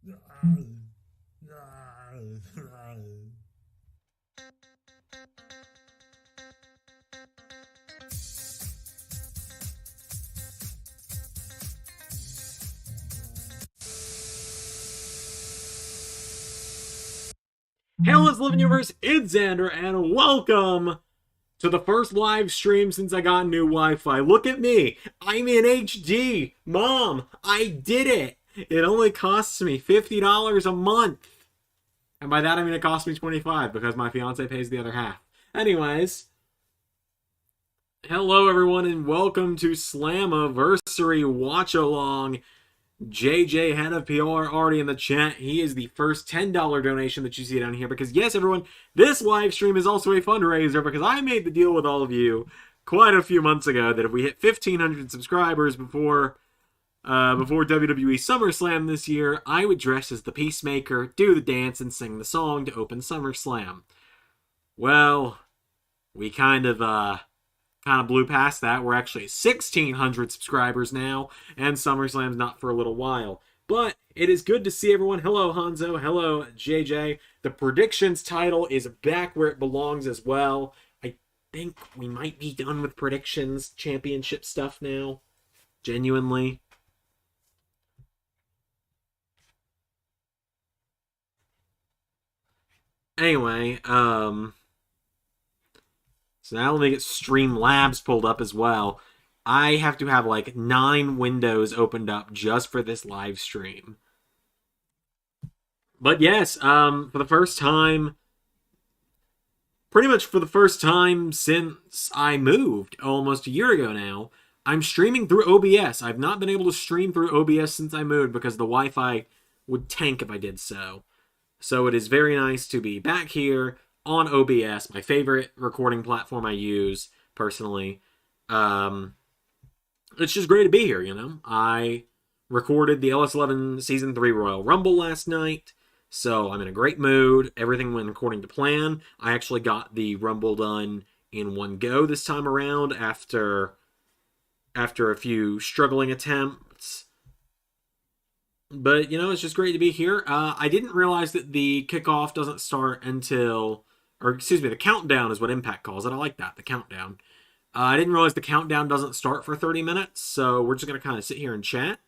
Hey, LS11 Universe, it's Zander, and welcome to the first live stream since I got new Wi-Fi. Look at me. I'm in HD. Mom, I did it. It only costs me $50 a month. And by that I mean it costs me $25 because my fiance pays the other half. Anyways, hello everyone and welcome to Slammiversary Watch Along. JJ, head of PR, already in the chat. He is the first $10 donation that you see down here because, yes, everyone, this live stream is also a fundraiser because I made the deal with all of you quite a few months ago that if we hit 1,500 subscribers before WWE SummerSlam this year, I would dress as the Peacemaker, do the dance, and sing the song to open SummerSlam. Well, we kind of blew past that. We're actually 1,600 subscribers now, and SummerSlam's not for a little while. But it is good to see everyone. Hello, Hanzo. Hello, JJ. The predictions title is back where it belongs as well. I think we might be done with predictions championship stuff now. Genuinely. Anyway, so now let me get Streamlabs pulled up as well. I have to have like 9 windows opened up just for this live stream. But yes, for the first time, pretty much for the first time since I moved almost a year ago now, I'm streaming through OBS. I've not been able to stream through OBS since I moved because the Wi-Fi would tank if I did so. So it is very nice to be back here on OBS, my favorite recording platform I use, personally. It's just great to be here, you know? I recorded the LS11 Season 3 Royal Rumble last night, so I'm in a great mood. Everything went according to plan. I actually got the Rumble done in one go this time around after a few struggling attempts. But, you know, it's just great to be here. I didn't realize that the kickoff doesn't start until... Or, excuse me, the countdown is what Impact calls it. I like that, the countdown. I didn't realize the countdown doesn't start for 30 minutes, so we're just going to kind of sit here and chat.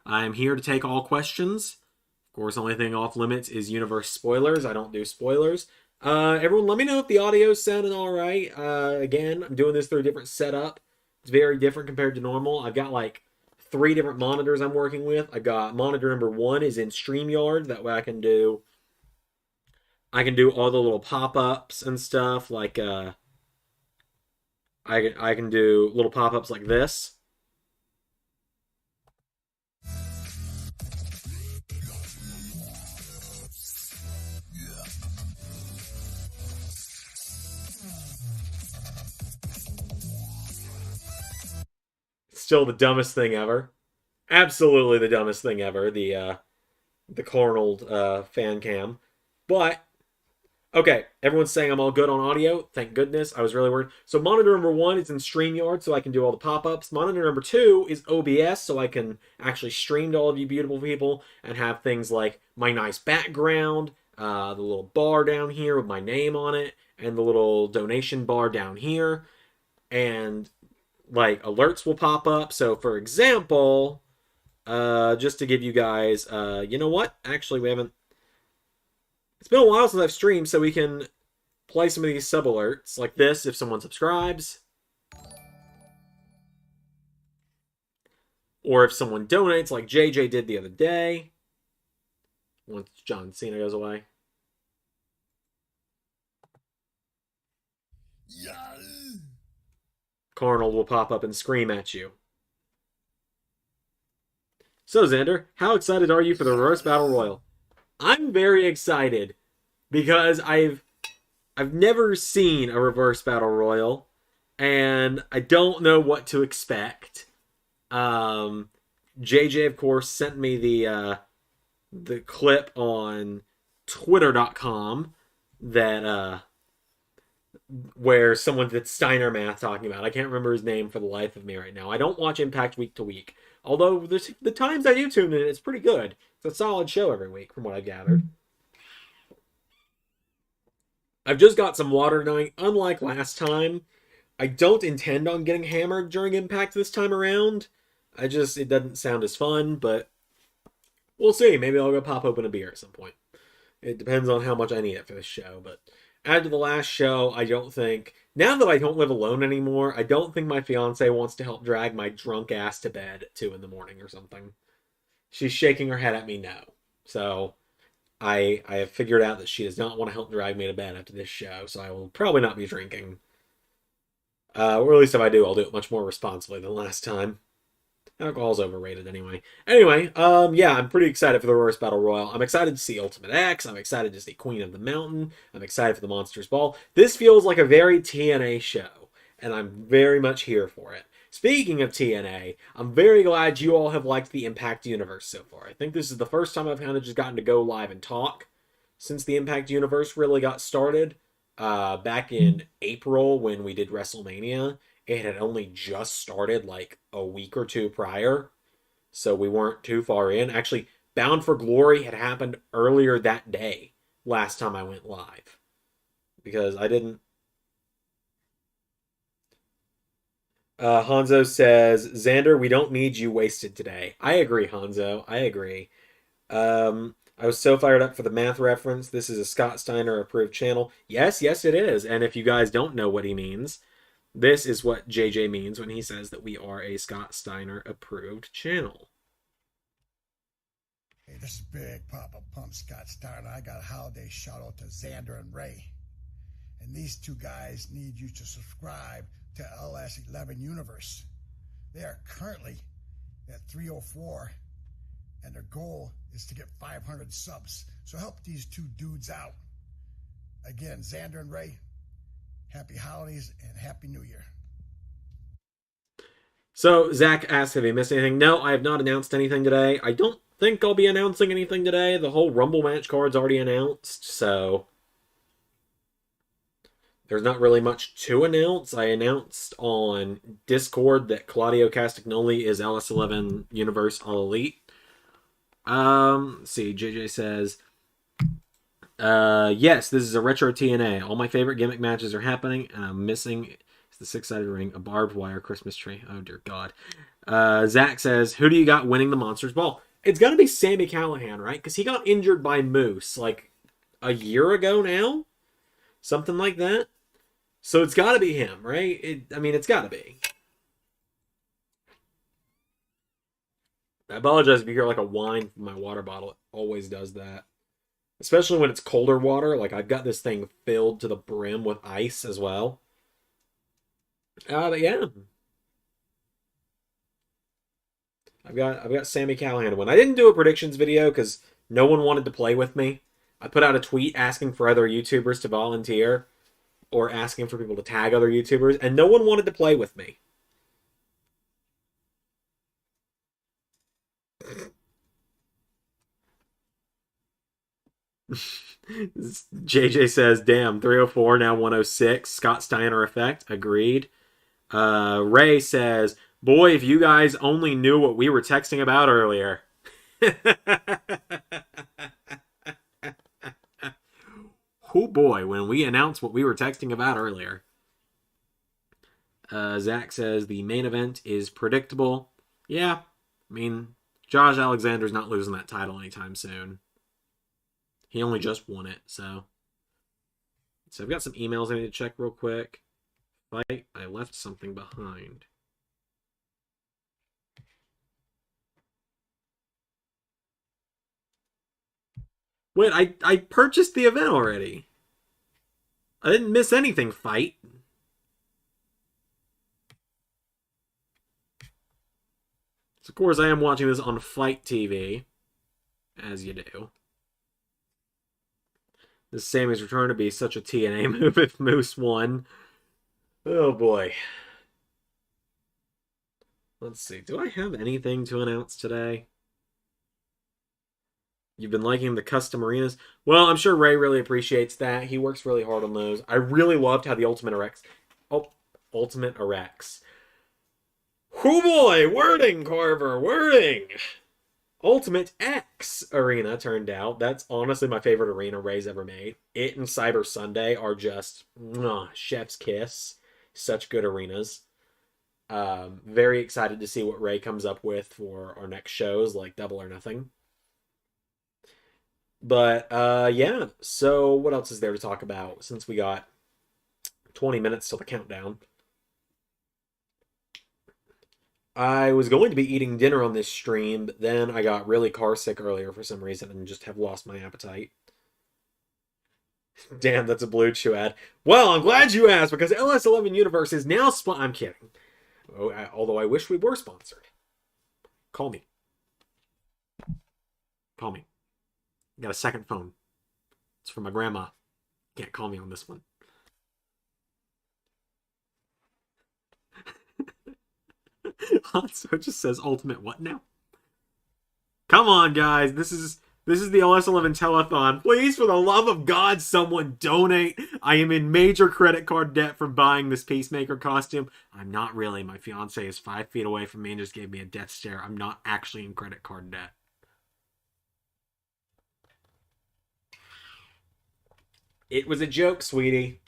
I'm here to take all questions. Of course, the only thing off limits is universe spoilers. I don't do spoilers. Everyone, let me know if the audio's sounding all right. Again, I'm doing this through a different setup. It's very different compared to normal. I've got, like, 3 different monitors I'm working with. I've got monitor number 1 is in StreamYard. That way I can do all the little pop-ups and stuff, like, I can do little pop-ups like this. Still the dumbest thing ever. Absolutely the dumbest thing ever, the Cornell fan cam. But okay, everyone's saying I'm all good on audio. Thank goodness. I was really worried. So monitor number 1 is in StreamYard, so I can do all the pop-ups. Monitor number 2 is OBS, so I can actually stream to all of you beautiful people and have things like my nice background, the little bar down here with my name on it, and the little donation bar down here. And, like, alerts will pop up. So, for example, just to give you guys, you know what? Actually, we haven't... It's been a while since I've streamed, so we can play some of these sub-alerts, like this, if someone subscribes. Or if someone donates, like JJ did the other day. Once John Cena goes away. Yeah. Carnal will pop up and scream at you. So, Zander, how excited are you for the Reverse Battle Royal? I'm very excited because I've never seen a Reverse Battle Royal, and I don't know what to expect. JJ, of course, sent me the clip on Twitter.com that where someone did Steiner math talking about. I can't remember his name for the life of me right now. I don't watch Impact week to week, Although the times I do tune in, it's pretty good. It's a solid show every week, from what I've gathered. I've just got some water tonight. Unlike last time, I don't intend on getting hammered during Impact this time around. It doesn't sound as fun, but we'll see. Maybe I'll go pop open a beer at some point. It depends on how much I need it for this show. But after the last show, I don't think, now that I don't live alone anymore, I don't think my fiance wants to help drag my drunk ass to bed at 2 in the morning or something. She's shaking her head at me no. So I have figured out that she does not want to help drag me to bed after this show, so I will probably not be drinking. Or at least if I do, I'll do it much more responsibly than last time. Alcohol's overrated anyway. Anyway, yeah, I'm pretty excited for the Royce Battle Royal. I'm excited to see Ultimate X. I'm excited to see Queen of the Mountain. I'm excited for the Monsters Ball. This feels like a very TNA show, and I'm very much here for it. Speaking of TNA, I'm very glad you all have liked the Impact Universe so far. I think this is the first time I've kind of just gotten to go live and talk since the Impact Universe really got started. Back in April when we did WrestleMania, it had only just started like a week or two prior, so we weren't too far in. Actually, Bound for Glory had happened earlier that day last time I went live, because I didn't. Hanzo says, Zander, we don't need you wasted today. I agree, Hanzo. I agree. I was so fired up for the math reference. This is a Scott Steiner approved channel. Yes, it is. And if you guys don't know what he means, this is what JJ means when he says that we are a Scott Steiner approved channel. Hey, this is Big Papa Pump Scott Steiner. I got a holiday shout out to Zander and Ray. And these two guys need you to subscribe to LS11 Universe. They are currently at 304, and their goal is to get 500 subs. So help these two dudes out. Again, Zander and Ray, happy holidays and happy New Year. So Zach asks, have you missed anything? No, I have not announced anything today. I don't think I'll be announcing anything today. The whole Rumble match card's already announced, so there's not really much to announce. I announced on Discord that Claudio Castagnoli is LS11 Universe All Elite. Let's see, JJ says, yes, this is a retro TNA. All my favorite gimmick matches are happening, and I'm missing the 6-sided ring, a barbed wire Christmas tree. Oh, dear God. Zach says, who do you got winning the Monsters Ball? It's got to be Sami Callihan, right? Because he got injured by Moose, like, a year ago now? Something like that. So it's got to be him, right? It's got to be. I apologize if you hear like a whine from my water bottle. It always does that. Especially when it's colder water. Like, I've got this thing filled to the brim with ice as well. But yeah. I've got Sami Callihan one. I didn't do a predictions video because no one wanted to play with me. I put out a tweet asking for other YouTubers to volunteer, or asking for people to tag other YouTubers, and no one wanted to play with me. JJ says, damn, 304, now 106. Scott Steiner effect. Agreed. Ray says, boy, if you guys only knew what we were texting about earlier. Oh boy, when we announced what we were texting about earlier. Zach says the main event is predictable. Yeah, Josh Alexander's not losing that title anytime soon. He only just won it, so I've got some emails I need to check real quick. I left something behind. Wait, I purchased the event already. I didn't miss anything, Fight. So of course I am watching this on Fight TV, as you do. This Sammy's return to be such a TNA move if Moose won. Oh boy. Let's see. Do I have anything to announce today? You've been liking the custom arenas? Well, I'm sure Ray really appreciates that. He works really hard on those. I really loved how the Ultimate RX... Oh, Ultimate RX. Oh boy, wording, Carver, wording. Ultimate X Arena turned out. That's honestly my favorite arena Ray's ever made. It and Cyber Sunday are just chef's kiss. Such good arenas. Very excited to see what Ray comes up with for our next shows, like Double or Nothing. But yeah, so what else is there to talk about since we got 20 minutes till the countdown? I was going to be eating dinner on this stream, but then I got really car sick earlier for some reason and just have lost my appetite. Damn, that's a Blue Chew ad. Well, I'm glad you asked because LS11 Universe is now I'm kidding. Although I wish we were sponsored. Call me. Call me. Got a second phone. It's from my grandma. Can't call me on this one. So it just says ultimate what now? Come on, guys. This is the LS11 telethon. Please, for the love of God, someone donate. I am in major credit card debt from buying this Peacemaker costume. I'm not really. My fiance is 5 feet away from me and just gave me a death stare. I'm not actually in credit card debt. It was a joke, sweetie.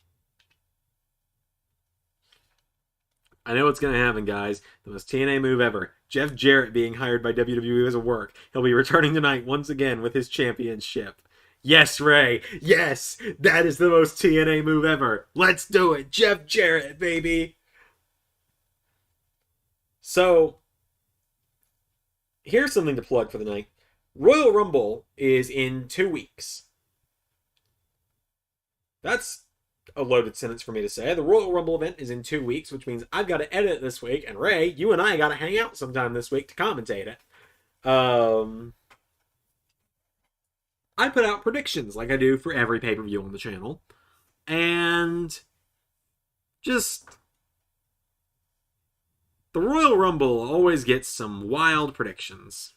I know what's going to happen, guys. The most TNA move ever. Jeff Jarrett being hired by WWE as a work. He'll be returning tonight once again with his championship. Yes, Ray. Yes, that is the most TNA move ever. Let's do it. Jeff Jarrett, baby. So, here's something to plug for the night. Royal Rumble is in 2 weeks. That's a loaded sentence for me to say. The Royal Rumble event is in 2 weeks, which means I've got to edit it this week, and Ray, you and I got to hang out sometime this week to commentate it. I put out predictions like I do for every pay-per-view on the channel, and just the Royal Rumble always gets some wild predictions.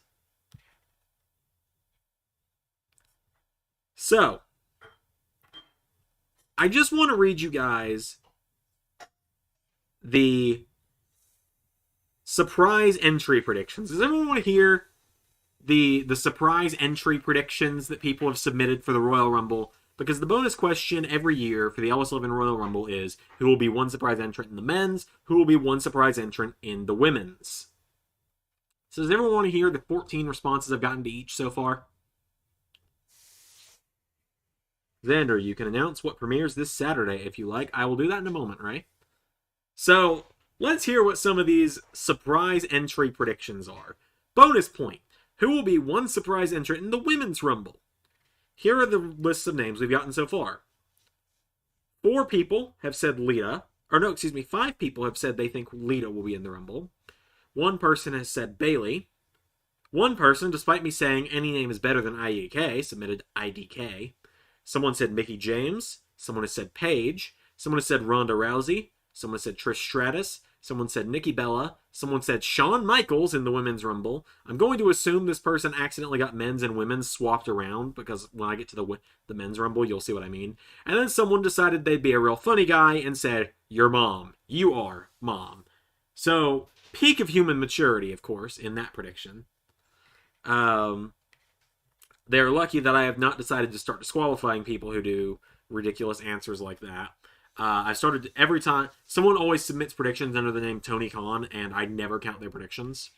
So, I just want to read you guys the surprise entry predictions. Does everyone want to hear the surprise entry predictions that people have submitted for the Royal Rumble? Because the bonus question every year for the LS11 Royal Rumble is who will be one surprise entrant in the men's, who will be one surprise entrant in the women's. So does everyone want to hear the 14 responses I've gotten to each so far? Zander, you can announce what premieres this Saturday if you like. I will do that in a moment, right? So, let's hear what some of these surprise entry predictions are. Bonus point. Who will be one surprise entrant in the Women's Rumble? Here are the lists of names we've gotten so far. 4 people have said Lita. Or no, excuse me, 5 people have said they think Lita will be in the Rumble. 1 person has said Bayley. 1 person, despite me saying any name is better than IDK, submitted IDK. Someone said Mickie James. Someone has said Paige. Someone has said Ronda Rousey. Someone said Trish Stratus. Someone said Nikki Bella. Someone said Shawn Michaels in the Women's Rumble. I'm going to assume this person accidentally got men's and women's swapped around because when I get to the Men's Rumble, you'll see what I mean. And then someone decided they'd be a real funny guy and said, "Your mom. You are mom." So, peak of human maturity, of course, in that prediction. They're lucky that I have not decided to start disqualifying people who do ridiculous answers like that. I started every time. Someone always submits predictions under the name Tony Khan, and I never count their predictions.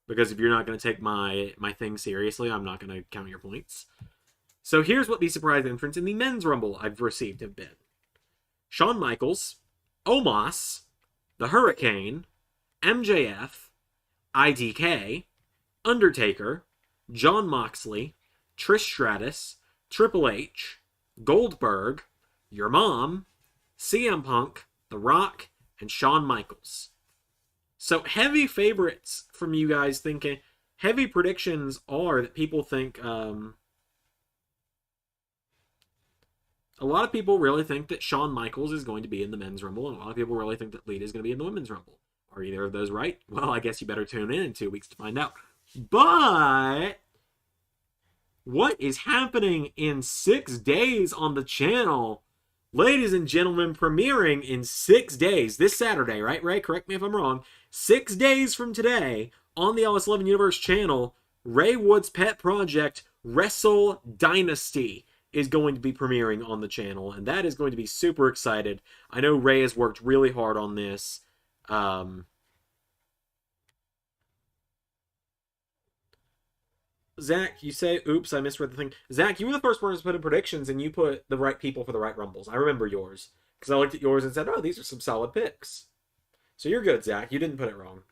Because if you're not going to take my thing seriously, I'm not going to count your points. So here's what the surprise entrants in the Men's Rumble I've received have been. Shawn Michaels, Omos, The Hurricane, MJF, IDK, Undertaker, Jon Moxley, Trish Stratus, Triple H, Goldberg, Your Mom, CM Punk, The Rock, and Shawn Michaels. So heavy favorites from you guys thinking. Heavy predictions are that people think. A lot of people really think that Shawn Michaels is going to be in the Men's Rumble, and a lot of people really think that Lita is going to be in the Women's Rumble. Are either of those right? Well, I guess you better tune in 2 weeks to find out. But what is happening in 6 days on the channel? Ladies and gentlemen, premiering in 6 days. This Saturday, right, Ray? Correct me if I'm wrong. 6 days from today, on the LS11 Universe channel, Ray Wood's pet project, Wrestle Dynasty, is going to be premiering on the channel, and that is going to be super excited. I know Ray has worked really hard on this. Zach, you say, oops, I misread the thing. Zach, you were the first person to put in predictions, and you put the right people for the right Rumbles. I remember yours, because I looked at yours and said, oh, these are some solid picks. So you're good, Zach. You didn't put it wrong.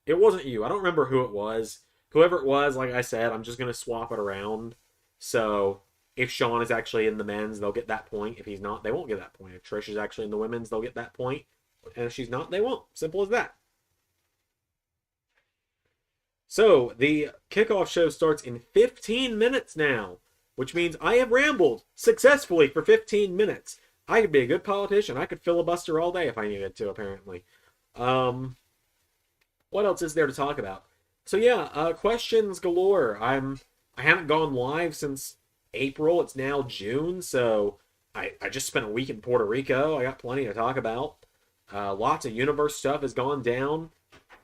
It wasn't you. I don't remember who it was. Whoever it was, like I said, I'm just going to swap it around. So if Sean is actually in the men's, they'll get that point. If he's not, they won't get that point. If Trish is actually in the women's, they'll get that point. And if she's not, they won't. Simple as that. So the kickoff show starts in 15 minutes now, which means I have rambled successfully for 15 minutes. I could be a good politician. I could filibuster all day if I needed to, apparently. What else is there to talk about? So yeah, questions galore. I haven't gone live since April. It's now June, so I just spent a week in Puerto Rico. I got plenty to talk about. Lots of universe stuff has gone down.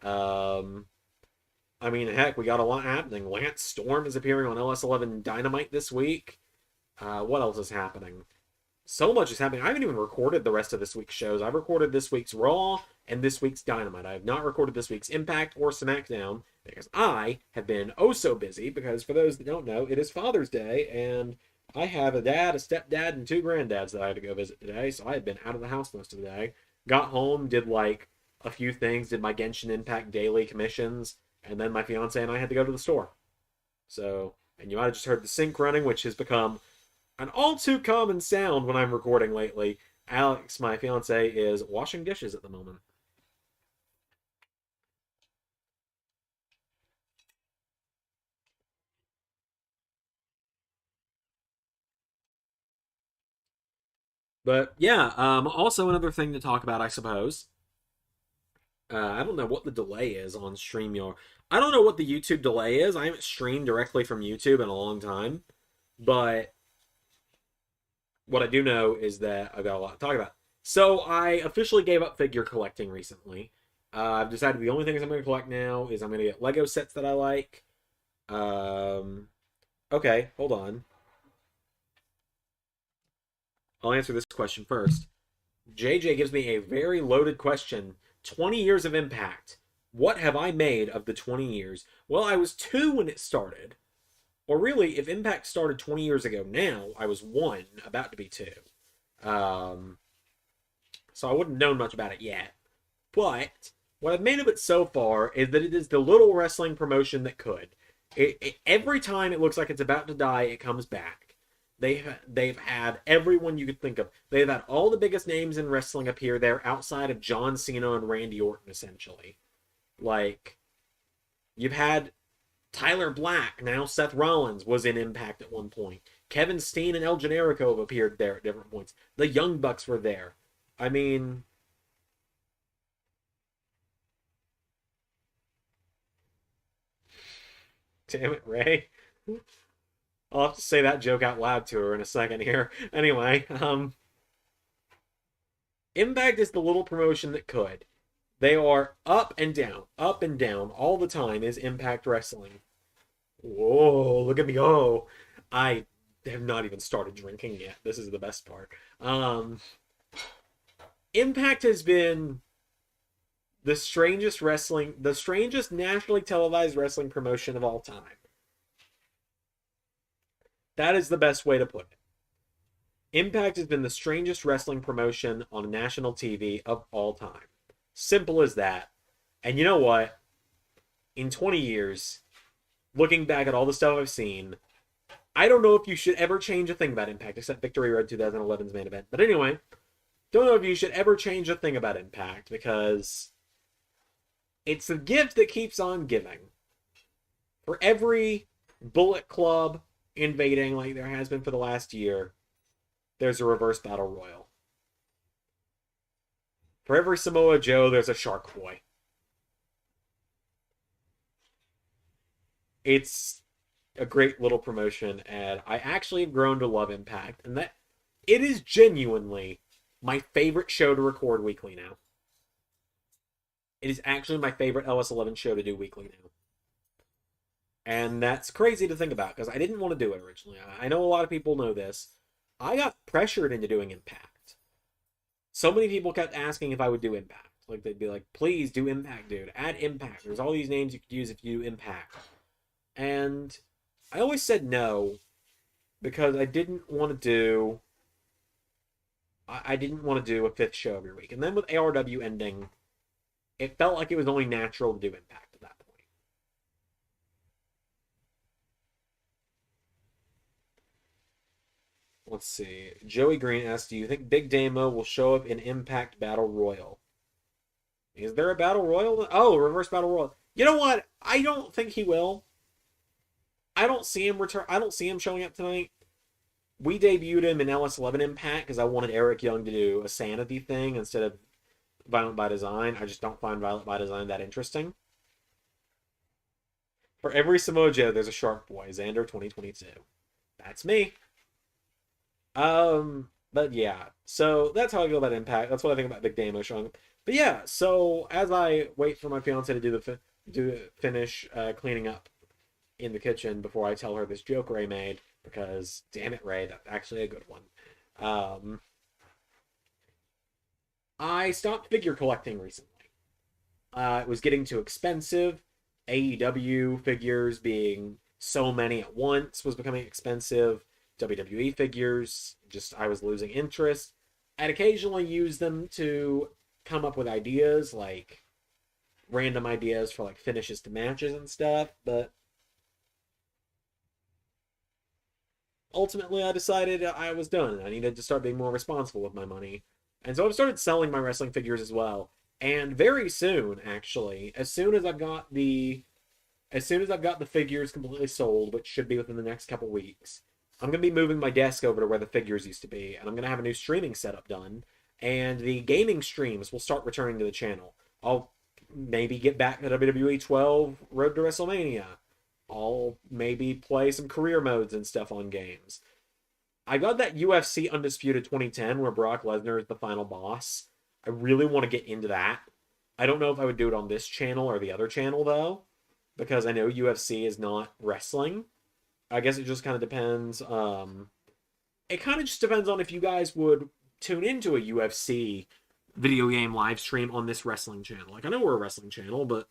I mean, heck, we got a lot happening. Lance Storm is appearing on LS11 Dynamite this week. What else is happening? So much is happening. I haven't even recorded the rest of this week's shows. I've recorded this week's Raw and this week's Dynamite. I have not recorded this week's Impact or SmackDown because I have been oh so busy, because for those that don't know, it is Father's Day, and I have a dad, a stepdad, and 2 granddads that I had to go visit today, so I had been out of the house most of the day. Got home, did like a few things, did my Genshin Impact daily commissions, and then my fiance and I had to go to the store. So, and you might have just heard the sink running, which has become an all too common sound when I'm recording lately. Alex, my fiance, is washing dishes at the moment. But yeah, also another thing to talk about, I suppose. I don't know what the delay is on StreamYard. I don't know what the YouTube delay is. I haven't streamed directly from YouTube in a long time. But what I do know is that I've got a lot to talk about. So I officially gave up figure collecting recently. I've decided the only things I'm going to collect now is I'm going to get Lego sets that I like. Okay, hold on. I'll answer this question first. JJ gives me a very loaded question. 20 years of Impact. What have I made of the 20 years? Well, I was 2 when it started. Or really, if Impact started 20 years ago now, I was 1, about to be 2. So I wouldn't know much about it yet. But what I've made of it so far is that it is the little wrestling promotion that could. Every time it looks like it's about to die, it comes back. They've had everyone you could think of. They've had all the biggest names in wrestling appear there outside of John Cena and Randy Orton, essentially. Like, you've had Tyler Black, now Seth Rollins, was in Impact at one point. Kevin Steen and El Generico have appeared there at different points. The Young Bucks were there. I mean, damn it, Ray. I'll have to say that joke out loud to her in a second here. Anyway, Impact is the little promotion that could. They are up and down all the time is Impact Wrestling. Whoa, look at me. Oh, I have not even started drinking yet. This is the best part. Impact has been the strangest nationally televised wrestling promotion of all time. That is the best way to put it. Impact has been the strangest wrestling promotion on national TV of all time. Simple as that. And you know what? In 20 years, looking back at all the stuff I've seen, I don't know if you should ever change a thing about Impact, except Victory Road 2011's main event. But anyway, don't know if you should ever change a thing about Impact, because it's a gift that keeps on giving. For every Bullet Club invading like there has been for the last year, there's a reverse battle royal. For every Samoa Joe, there's a Shark Boy. It's a great little promotion, and I actually have grown to love Impact, and that it is genuinely my favorite show to record weekly now. It is actually my favorite LS11 show to do weekly now. And that's crazy to think about because I didn't want to do it originally. I know a lot of people know this. I got pressured into doing Impact. So many people kept asking if I would do Impact. Like, they'd be like, please do Impact, dude. Add Impact. There's all these names you could use if you do Impact. And I always said no because I didn't want to do... I didn't want to do a 5th show every week. And then with ARW ending, it felt like it was only natural to do Impact at that point. Let's see. Joey Green asks, do you think Big Damo will show up in Impact Battle Royal? Is there a Battle Royal? Oh, Reverse Battle Royal. You know what? I don't think he will. I don't see him return. I don't see him showing up tonight. We debuted him in LS11 Impact because I wanted Eric Young to do a sanity thing instead of Violent by Design. I just don't find Violent by Design that interesting. For every Samoa Joe, there's a Shark Boy. Zander 2022. That's me. But yeah. So that's how I feel about Impact. That's what I think about Big Damo showing up. But yeah, so as I wait for my fiance to do finish cleaning up in the kitchen before I tell her this joke Ray made, because damn it, Ray, that's actually a good one. I stopped figure collecting recently. It was getting too expensive. AEW figures being so many at once was becoming expensive. WWE figures, just I was losing interest. I'd occasionally use them to come up with ideas, like random ideas for like finishes to matches and stuff, but ultimately I decided I was done. I needed to start being more responsible with my money. And so I've started selling my wrestling figures as well. And very soon, actually, as soon as I've got the figures completely sold, which should be within the next couple weeks, I'm going to be moving my desk over to where the figures used to be, and I'm going to have a new streaming setup done, and the gaming streams will start returning to the channel. I'll maybe get back to WWE 12 Road to WrestleMania. I'll maybe play some career modes and stuff on games. I got that UFC Undisputed 2010 where Brock Lesnar is the final boss. I really want to get into that. I don't know if I would do it on this channel or the other channel, though, because I know UFC is not wrestling. I guess it just kind of depends. It kind of just depends on if you guys would tune into a UFC video game live stream on this wrestling channel. Like, I know we're a wrestling channel, but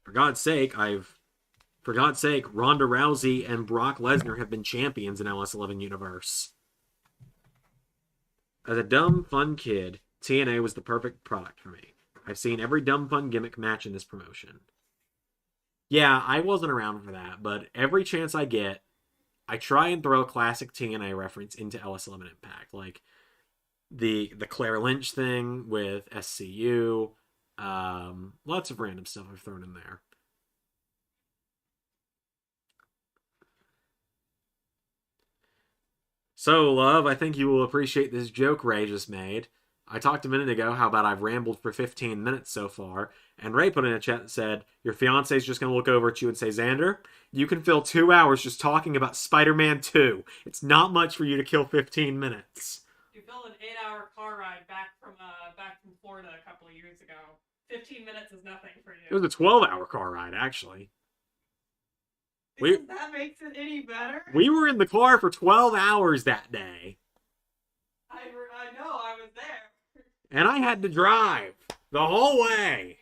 for God's sake, Ronda Rousey and Brock Lesnar have been champions in LS11 Universe. As a dumb, fun kid, TNA was the perfect product for me. I've seen every dumb, fun gimmick match in this promotion. Yeah, I wasn't around for that, but every chance I get, I try and throw a classic TNA reference into LS11 Impact. Like the Claire Lynch thing with SCU. Lots of random stuff I've thrown in there. So, love, I think you will appreciate this joke Ray just made. I talked a minute ago how about I've rambled for 15 minutes so far, and Ray put in a chat that said, your fiance's just going to look over at you and say, Xander, you can fill 2 hours just talking about Spider-Man 2. It's not much for you to kill 15 minutes. You filled an 8-hour car ride back from Florida a couple of years ago. 15 minutes is nothing for you. It was a 12-hour car ride, actually. That makes it any better? We were in the car for 12 hours that day. I know, I was there. And I had to drive the whole way.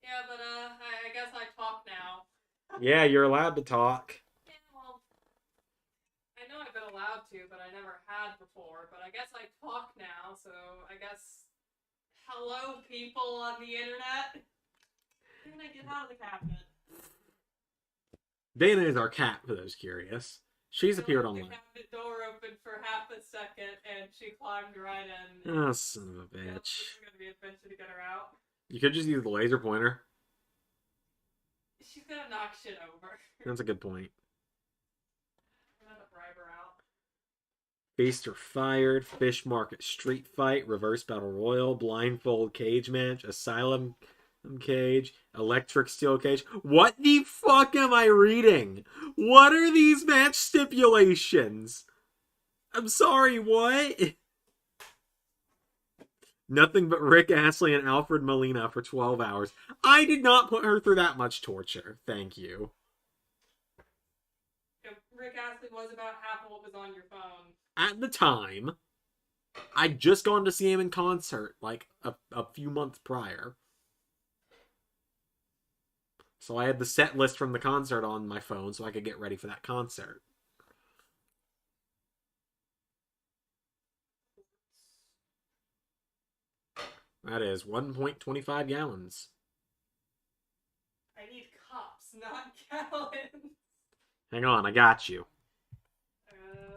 Yeah, but I guess I talk now. Yeah, you're allowed to talk. Yeah, well, I know I've been allowed to, but I never had before. But I guess I talk now, so I guess hello, people on the internet. Dana, get out of the cabinet. Dana is our cat, for those curious. She's appeared online. The cabinet door opened for half a second, and she climbed right in. Oh, son of a bitch. It's going to be an adventure to get her out. You could just use the laser pointer. She's going to knock shit over. That's a good point. I'm going to bribe her out. Beast are fired. Fish market street fight. Reverse battle royal. Blindfold cage match. Asylum cage. Electric steel cage. What the fuck am I reading? What are these match stipulations? I'm sorry, what? Nothing but Rick Astley and Alfred Molina for 12 hours. I did not put her through that much torture. Thank you. Rick Astley was about half of what was on your phone. At the time, I'd just gone to see him in concert like a few months prior. So I had the set list from the concert on my phone so I could get ready for that concert. That is 1.25 gallons. I need cups, not gallons. Hang on, I got you.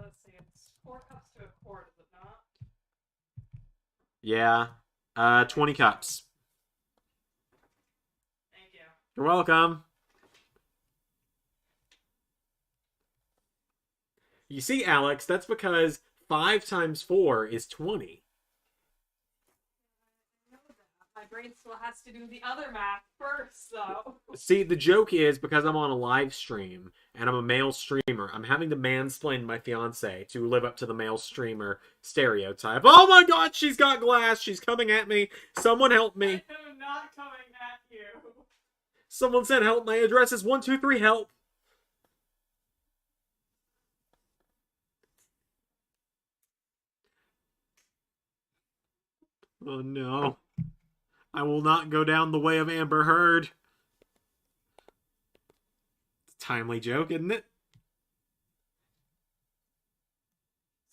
Let's see, it's 4 cups to a quart, is it not? Yeah. 20 cups. Thank you. You're welcome. You see, Alex, that's because 5 times 4 is 20. My brain still has to do the other math first, though. See, the joke is because I'm on a live stream and I'm a male streamer, I'm having to mansplain my fiance to live up to the male streamer stereotype. Oh my god, she's got glass. She's coming at me. Someone help me. I am not coming at you. Someone said help. My address is 123 help. Oh no. I will not go down the way of Amber Heard. It's a timely joke, isn't it?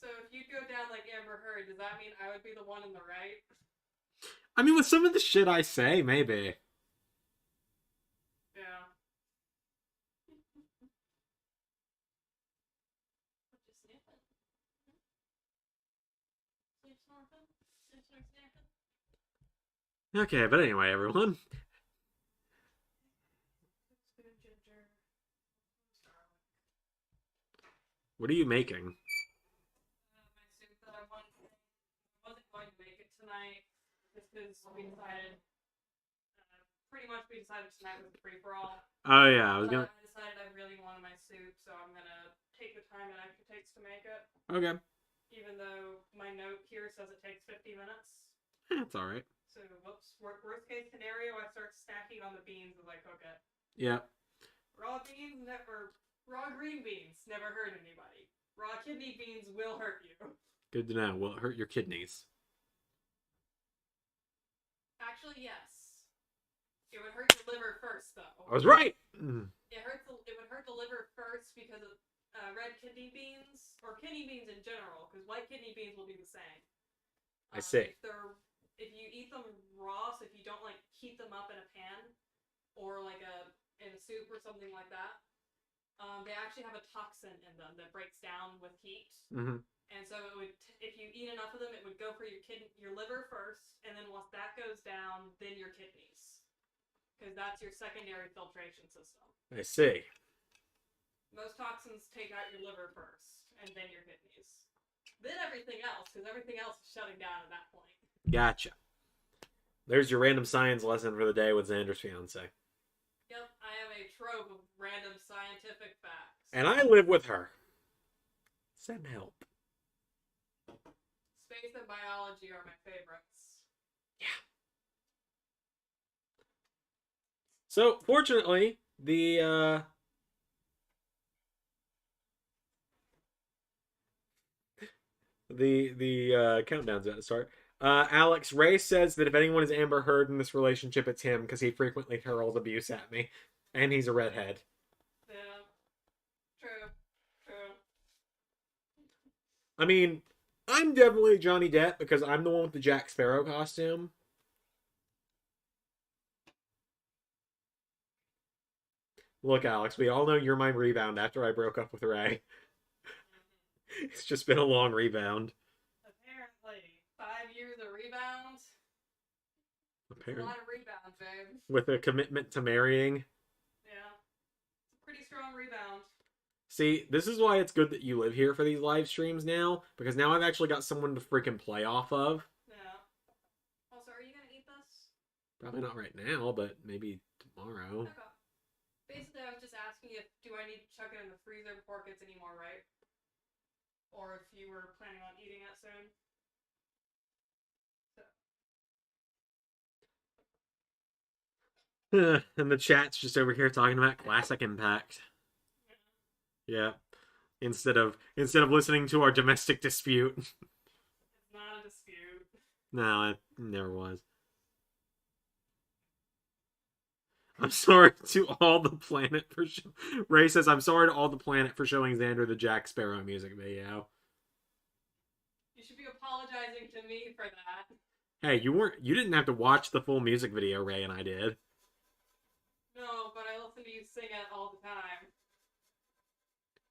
So if you go down like Amber Heard, does that mean I would be the one in the right? I mean, with some of the shit I say, maybe. Yeah. Okay, but anyway, everyone. What are you making? My soup that I wasn't going to make it tonight just because we decided, tonight was a free-for-all. Oh yeah, I was But gonna. I decided I really wanted my soup, so I'm gonna take the time it actually takes to make it. Okay, Even though my note here says it takes 50 minutes. that's all right. So, whoops. Worst case scenario, I start snacking on the beans as I cook it. Yeah. Raw beans never. Raw green beans never hurt anybody. Raw kidney beans will hurt you. Good to know. Will it hurt your kidneys? Actually, yes. It would hurt your liver first, though. I was right. It would hurt the liver first because of red kidney beans or kidney beans in general. Because white kidney beans will do the same. I see. If you eat them raw, so if you don't like heat them up in a pan or like in a soup or something like that, they actually have a toxin in them that breaks down with heat. Mm-hmm. And so it would, if you eat enough of them, it would go for your liver first, and then once that goes down, then your kidneys, because that's your secondary filtration system. I see. Most toxins take out your liver first, and then your kidneys, then everything else, because everything else is shutting down at that point. Gotcha. There's your random science lesson for the day with Zander's fiance. Yep, I am a trope of random scientific facts. And I live with her. Send help. Space and biology are my favorites. Yeah. So, fortunately, the countdown's about to start. Alex Ray says that if anyone is Amber Heard in this relationship, it's him because he frequently hurls abuse at me, and he's a redhead. Yeah, true. I mean, I'm definitely Johnny Depp because I'm the one with the Jack Sparrow costume. Look, Alex, we all know you're my rebound after I broke up with Ray. It's just been a long rebound. Apparently. 5 years of rebounds? Apparently. A lot of rebounds, babe. With a commitment to marrying. Yeah. It's a pretty strong rebound. See, this is why it's good that you live here for these live streams now, because now I've actually got someone to freaking play off of. Yeah. Also, are you gonna eat this? Probably not right now, but maybe tomorrow. Okay. Basically, I was just asking if, do I need to chuck it in the freezer before it gets any more ripe? Or if you were planning on eating it soon. So, And the chat's just over here talking about classic Impact. Yeah. Instead of listening to our domestic dispute. It's not a dispute. No, it never was. I'm sorry to all the planet for Ray says I'm sorry to all the planet for showing Zander the Jack Sparrow music video. You should be apologizing to me for that. Hey, you didn't have to watch the full music video, Ray and I did. No, but I listen to you sing it all the time.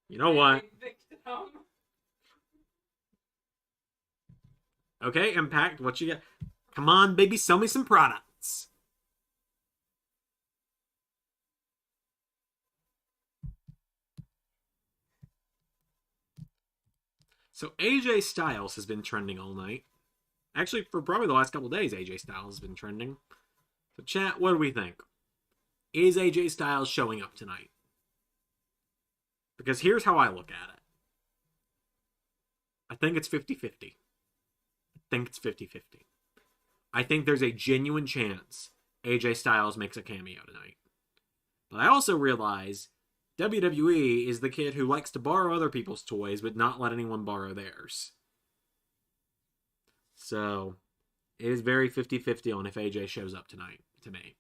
You know what? Victim. Okay, Impact, what you got? Come on, baby, sell me some products. So AJ Styles has been trending all night. Actually, for probably the last couple days, AJ Styles has been trending. So chat, what do we think? Is AJ Styles showing up tonight? Because here's how I look at it. I think it's 50-50. I think there's a genuine chance AJ Styles makes a cameo tonight. But I also realize WWE is the kid who likes to borrow other people's toys but not let anyone borrow theirs. So it is very 50-50 on if AJ shows up tonight to me.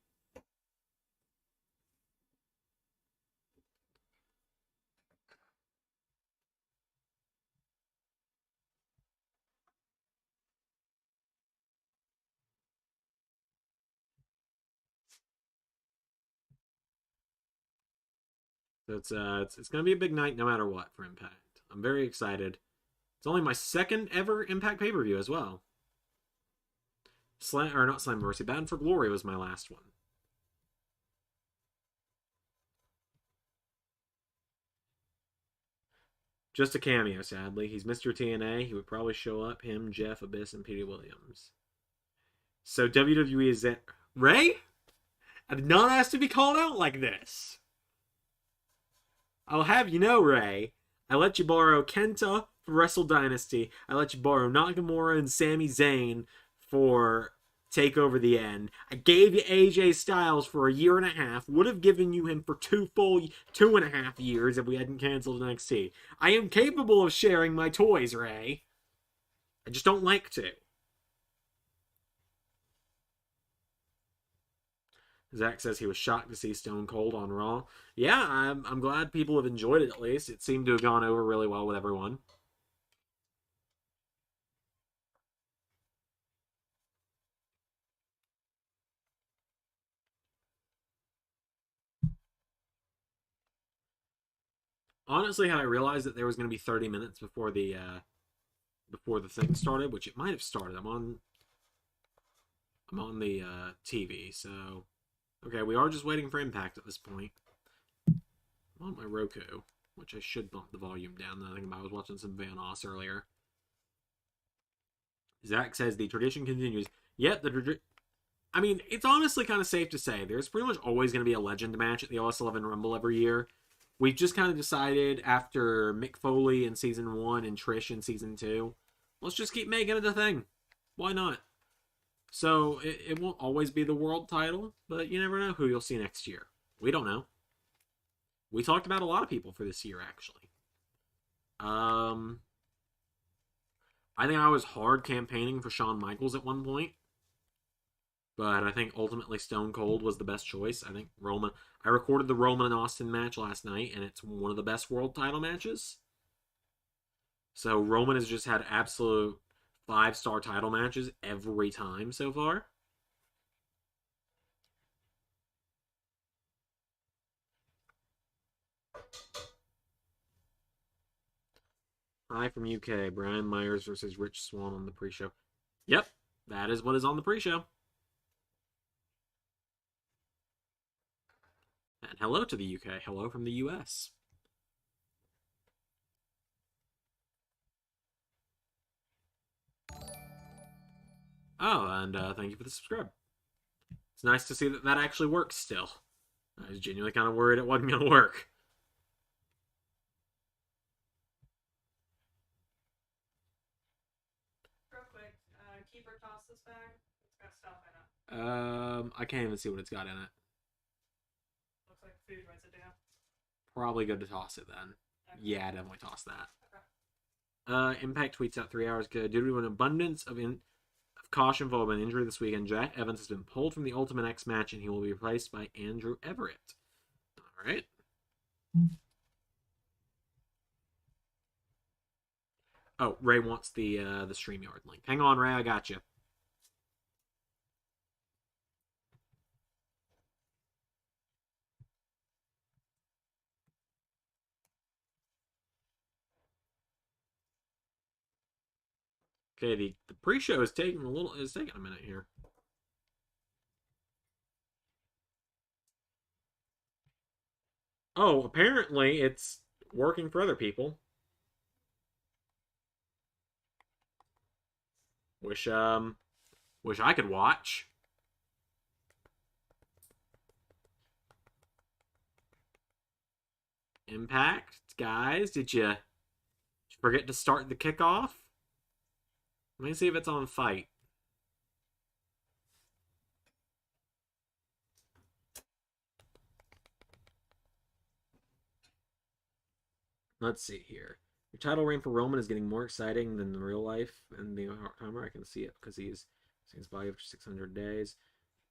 So it's going to be a big night no matter what for Impact. I'm very excited. It's only my second ever Impact pay-per-view as well. Not Slammiversary. Bound for Glory was my last one. Just a cameo, sadly. He's Mr. TNA. He would probably show up. Him, Jeff, Abyss, and Petey Williams. So WWE is that... Ray? I did not ask to be called out like this. I'll have you know, Ray, I let you borrow Kenta for Wrestle Dynasty. I let you borrow Nakamura and Sami Zayn for Takeover the End. I gave you AJ Styles for a year and a half. Would have given you him for 2.5 years if we hadn't canceled NXT. I am capable of sharing my toys, Ray. I just don't like to. Zach says he was shocked to see Stone Cold on Raw. Yeah, I'm glad people have enjoyed it at least. It seemed to have gone over really well with everyone. Honestly, had I realized that there was going to be 30 minutes before the thing started, which it might have started. I'm on the TV, so okay, we are just waiting for Impact at this point. I'm on my Roku, which I should bump the volume down. I think I was watching some Van Oss earlier. Zach says the tradition continues. Yep, I mean, it's honestly kind of safe to say there's pretty much always going to be a legend match at the LS11 Rumble every year. We've just kind of decided after Mick Foley in Season 1 and Trish in Season 2, let's just keep making it a thing. Why not? So, it won't always be the world title, but you never know who you'll see next year. We don't know. We talked about a lot of people for this year, actually. I think I was hard campaigning for Shawn Michaels at one point. But I think ultimately Stone Cold was the best choice. I think Roman... I recorded the Roman and Austin match last night, and it's one of the best world title matches. So Roman has just had absolute 5-star title matches every time so far. Hi from UK. Brian Myers versus Rich Swann on the pre-show. Yep, that is what is on the pre-show. And hello to the UK. Hello from the US. Oh, and thank you for the subscribe. It's nice to see that that actually works still. I was genuinely kind of worried it wasn't going to work. Real quick, keeper toss this bag. It's got stuff in it. I can't even see what it's got in it. food residue. Probably good to toss it then. Okay. Yeah, definitely toss that. Okay. Impact tweets out 3 hours ago. Due to an abundance of caution followed by an injury this weekend, Jack Evans has been pulled from the Ultimate X match and he will be replaced by Andrew Everett. All right. Oh, Ray wants the StreamYard link. Hang on, Ray, I got you. Okay, the pre-show is taking a minute here. Oh, apparently it's working for other people. Wish I could watch. Impact, guys, did you forget to start the kickoff? Let me see if it's on Fight. Let's see here. Your title reign for Roman is getting more exciting than the real life and the timer. I can see it because he's seen his body for 600 days.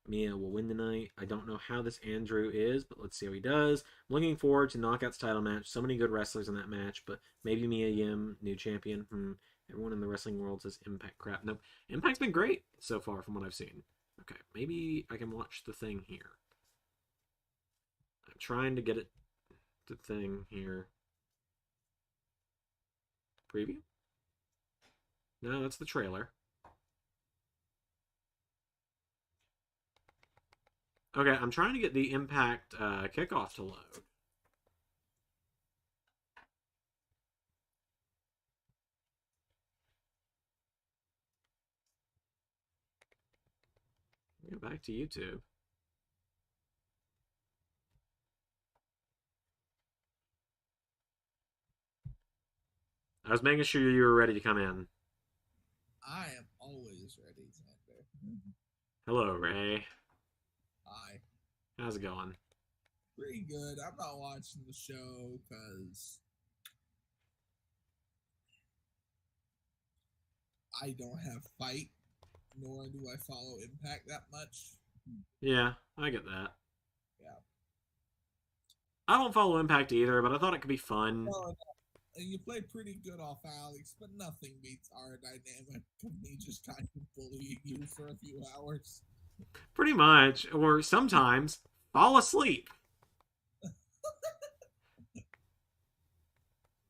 Mia will win tonight. I don't know how this Andrew is, but let's see how he does. I'm looking forward to Knockout's title match. So many good wrestlers in that match, but maybe Mia Yim, new champion. Everyone in the wrestling world says Impact crap. Nope. Impact's been great so far from what I've seen. Okay, maybe I can watch the thing here. I'm trying to get it, the thing here. Preview? No, that's the trailer. Okay, I'm trying to get the Impact kickoff to load. Go back to YouTube. I was making sure you were ready to come in. I am always ready, Zander. Hello, Ray. Hi. How's it going? Pretty good. I'm not watching the show because I don't have Fight, nor do I follow Impact that much. Yeah, I get that. Yeah. I don't follow Impact either, but I thought it could be fun. Well, you play pretty good off Alex, but nothing beats our dynamic of me just kind of bullying you for a few hours. Pretty much. Or sometimes fall asleep.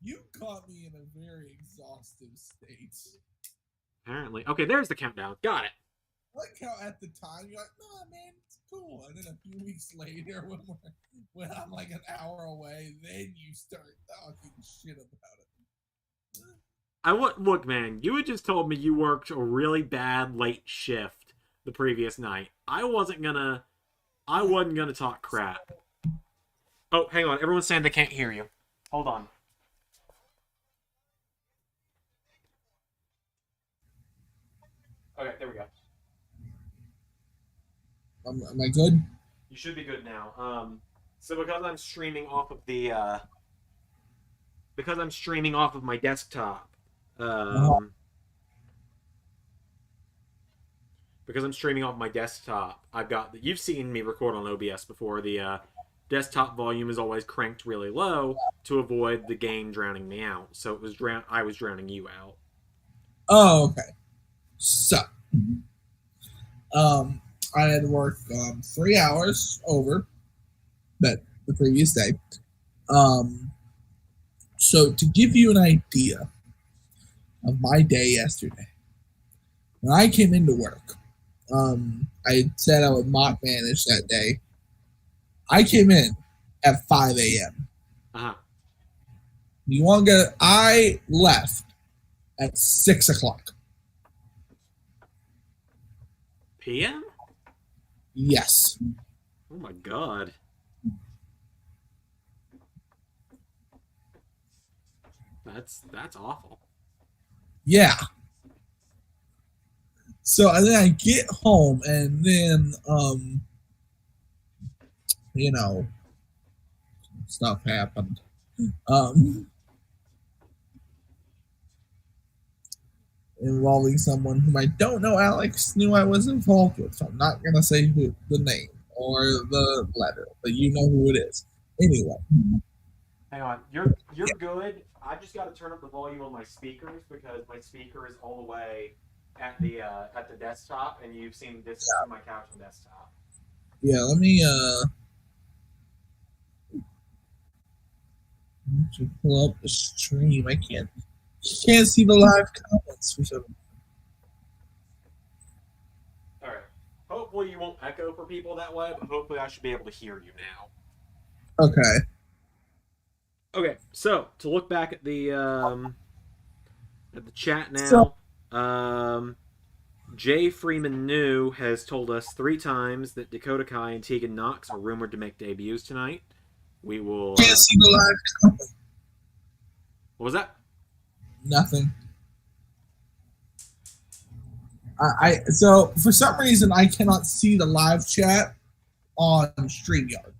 You caught me in a very exhaustive state. Apparently. Okay, there's the countdown. Got it. I like how at the time you're like, nah, man, it's cool. And then a few weeks later, when I'm like an hour away, then you start talking shit about it. Look, man, you had just told me you worked a really bad late shift the previous night. I wasn't gonna talk crap. Oh, hang on. Everyone's saying they can't hear you. Hold on. Okay, there we go. Am I good? You should be good now. So because I'm streaming off of the because I'm streaming off of my desktop, because I'm streaming off my desktop, you've seen me record on OBS before. The desktop volume is always cranked really low to avoid the game drowning me out. So I was drowning you out. Oh, okay. So, I had to work 3 hours over the previous day. So to give you an idea of my day yesterday, when I came into work, I said I would mock manage that day. I came in at 5 a.m. Uh-huh. You want to get? I left at 6 o'clock. PM? Yes. Oh my god. That's awful. Yeah. So and then I get home and then you know stuff happened. Um, Involving someone whom I don't know Alex knew I was involved with. So I'm not going to say who, the name or the letter, but you know who it is. Anyway. Hang on, you're good. I just got to turn up the volume on my speakers because my speaker is all the way at the desktop, and you've seen this on my couch and desktop. Yeah, let me to pull up the stream. I can't see the live comments for some. All right. Hopefully you won't echo for people that way, but hopefully I should be able to hear you now. Okay. Okay. So to look back at the chat now, Jay Freeman New has told us 3 times that Dakota Kai and Tegan Knox are rumored to make debuts tonight. We will. Can't see the live comment. What was that? Nothing. So for some reason I cannot see the live chat on StreamYard.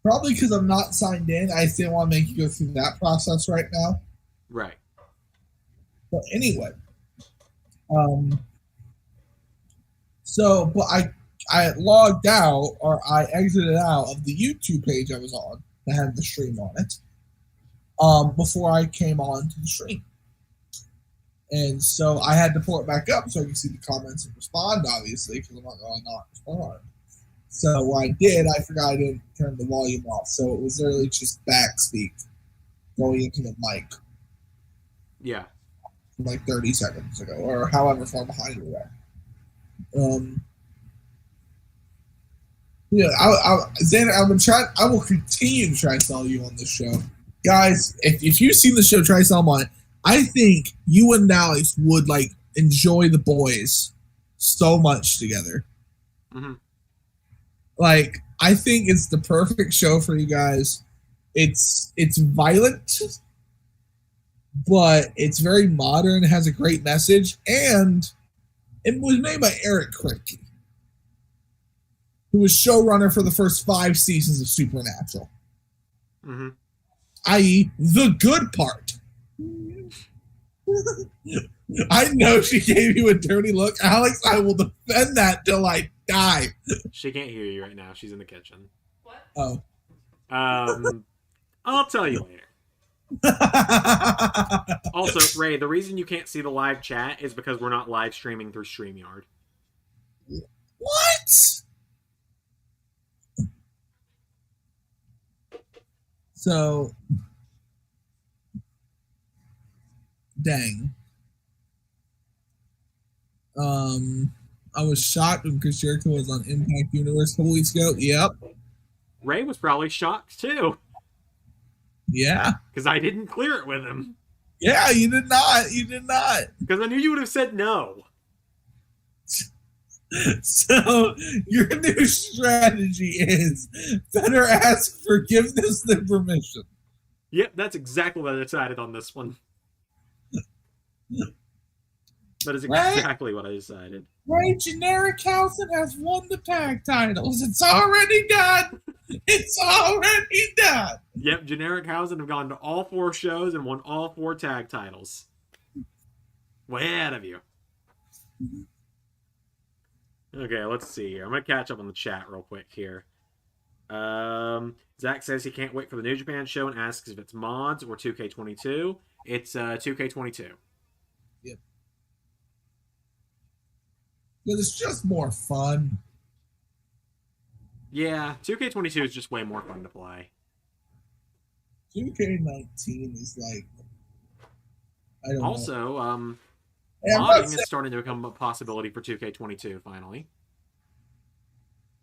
Probably because I'm not signed in. I still want to make you go through that process right now. Right. But anyway, but I logged out, or I exited out of the YouTube page I was on that had the stream on it before I came on to the stream. And so I had to pull it back up so I could see the comments and respond, obviously, because I'm not going to not respond. So what I did, I forgot I didn't turn the volume off. So it was literally just back speak going into the mic. Yeah. Like 30 seconds ago, or however far behind we were. Yeah, Zander, I will continue to try to sell you on this show. Guys, if you've seen the show, try to sell them on it. I think you and Alex would like enjoy The Boys so much together. Mm-hmm. Like, I think it's the perfect show for you guys. It's violent, but it's very modern, has a great message, and it was made by Eric Kripke, who was showrunner for the first 5 seasons of Supernatural. Mm-hmm. I.e., the good part. I know she gave you a dirty look. Alex, I will defend that till I die. She can't hear you right now. She's in the kitchen. What? Oh. I'll tell you later. Also, Ray, the reason you can't see the live chat is because we're not live streaming through StreamYard. What? So, dang. I was shocked when Chris Jericho was on Impact Universe a couple weeks ago. Yep. Ray was probably shocked too. Yeah. Because I didn't clear it with him. Yeah, you did not. You did not. Because I knew you would have said no. So your new strategy is better ask forgiveness than permission. Yep, that's exactly what I decided on this one. That is exactly what I decided. Right, Generic Housen has won the tag titles. It's already done. It's already done. Yep, Generic Housen have gone to all 4 shows and won all 4 tag titles. Way ahead of you. Okay, let's see here. I'm going to catch up on the chat real quick here. Zach says he can't wait for the New Japan show and asks if it's mods or 2K22. It's 2K22. Yep. But it's just more fun. Yeah, 2K22 is just way more fun to play. 2K19 is like, I don't know. Also, modding is starting to become a possibility for 2K22 finally.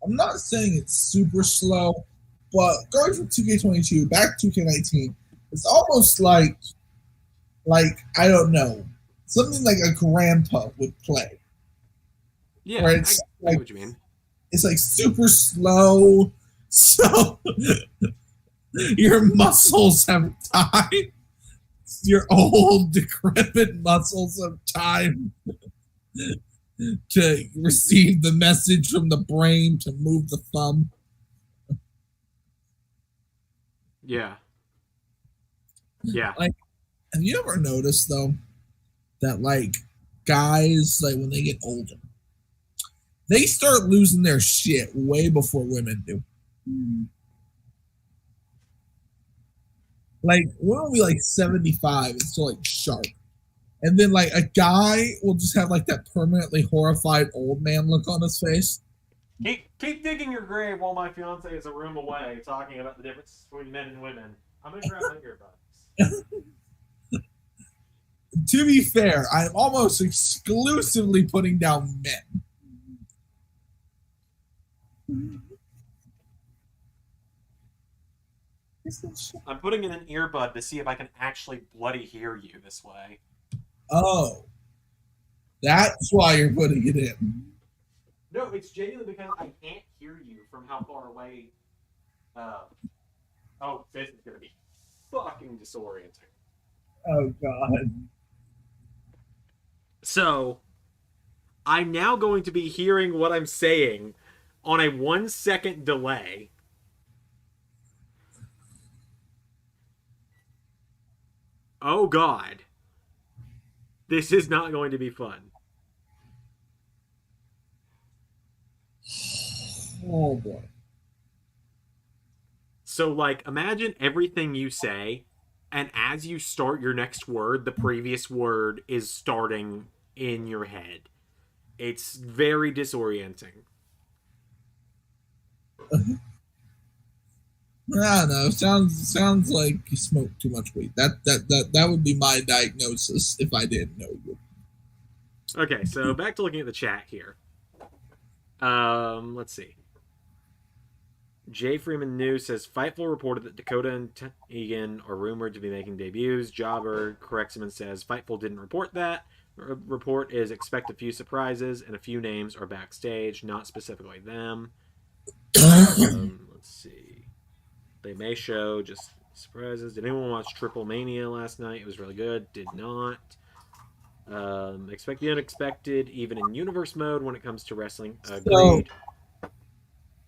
I'm not saying it's super slow, but going from 2K22 back to 2K19, it's almost like I don't know, something like a grandpa would play. Yeah, I know what you mean. It's like super slow, so your muscles have time. Your old, decrepit muscles have time to receive the message from the brain to move the thumb. Yeah. Yeah. Like, have you ever noticed though that like guys like when they get older, they start losing their shit way before women do. Like when we like 75, it's still like sharp. And then like a guy will just have like that permanently horrified old man look on his face. Keep digging your grave while my fiance is a room away talking about the difference between men and women. I'm gonna grab my earbuds. To be fair, I'm almost exclusively putting down men. I'm putting in an earbud to see if I can actually bloody hear you this way. Oh, that's why you're putting it in. No, it's genuinely because I can't hear you from how far away. Oh, this is gonna be fucking disorienting. Oh God. So, I'm now going to be hearing what I'm saying on a 1 second delay. Oh God. This is not going to be fun. Oh boy. So, like, imagine everything you say, and as you start your next word, the previous word is starting in your head. It's very disorienting. I don't know. Sounds like you smoke too much weed. That would be my diagnosis if I didn't know you. Okay, so back to looking at the chat here. Let's see. Jay Freeman News says Fightful reported that Dakota and Egan are rumored to be making debuts. Jobber corrects him and says Fightful didn't report that. Report is expect a few surprises and a few names are backstage, not specifically them. Let's see. They may show just surprises. Did anyone watch Triple Mania last night? It was really good. Did not. Expect the unexpected, even in universe mode when it comes to wrestling. Agreed. So,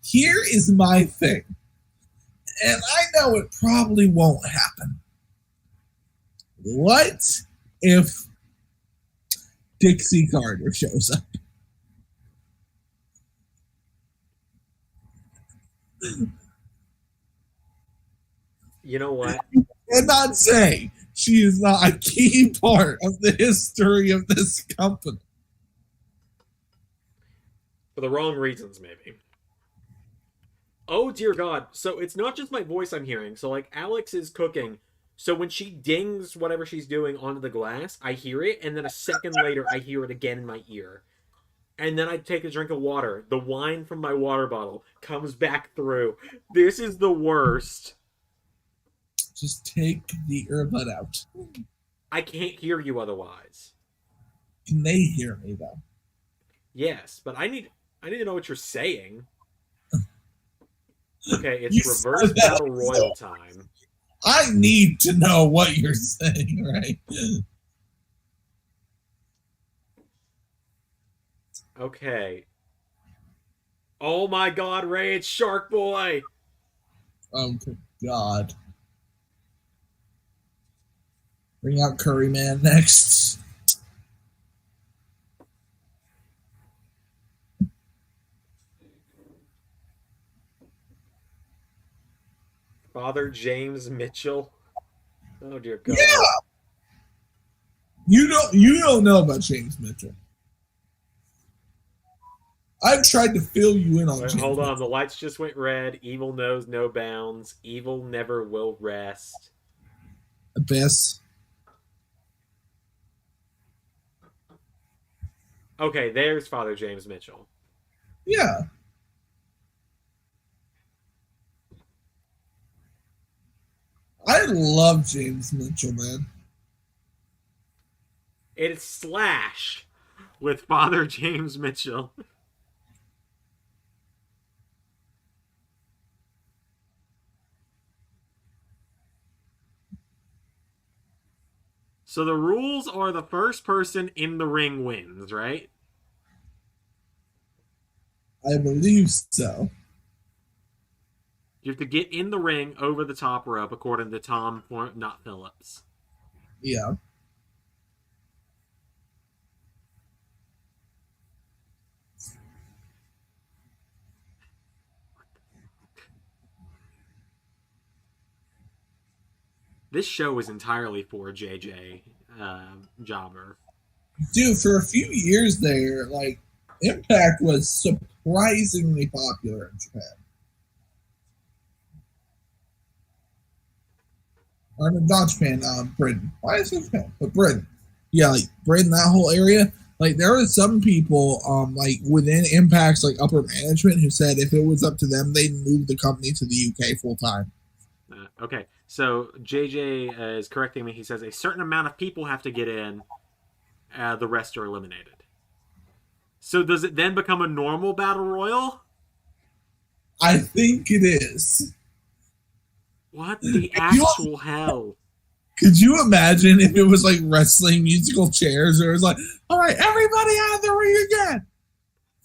here is my thing, and I know it probably won't happen. What if Dixie Carter shows up? You know what? You cannot say she is not a key part of the history of this company. For the wrong reasons, maybe. Oh, dear God. So it's not just my voice I'm hearing. So, like, Alex is cooking. So when she dings whatever she's doing onto the glass, I hear it. And then a second later, I hear it again in my ear. And then I take a drink of water. The wine from my water bottle comes back through. This is the worst. Just take the earbud out. I can't hear you otherwise. Can they hear me though? Yes, but I need to know what you're saying. Okay, it's reverse battle royal time. I need to know what you're saying, right? Okay. Oh my God, Ray, it's Shark Boy! Oh, good God. Bring out Curry Man next. Father James Mitchell. Oh dear God. Yeah. You don't know about James Mitchell. I've tried to fill you in on Wait, James hold on, Mitchell. the lights just went red. Evil knows no bounds. Evil never will rest. Abyss. Okay, there's Father James Mitchell. Yeah. I love James Mitchell, man. It's Slash with Father James Mitchell. So the rules are the first person in the ring wins, right? I believe so. You have to get in the ring over the top rope, according to Tom, not Phillips. Yeah. This show was entirely for JJ Jobber. Dude, for a few years there, like, Impact was surprisingly popular in Japan. Or not Japan, Britain. Why is it Japan? But Britain. Yeah, like Britain, that whole area. Like there were some people, like within Impact's like upper management who said if it was up to them, they'd move the company to the UK full time. Okay, so JJ is correcting me. He says a certain amount of people have to get in, the rest are eliminated. So does it then become a normal battle royal? I think it is. What the actual hell? Could you imagine if it was like wrestling musical chairs or it was like, all right, everybody out of the ring again.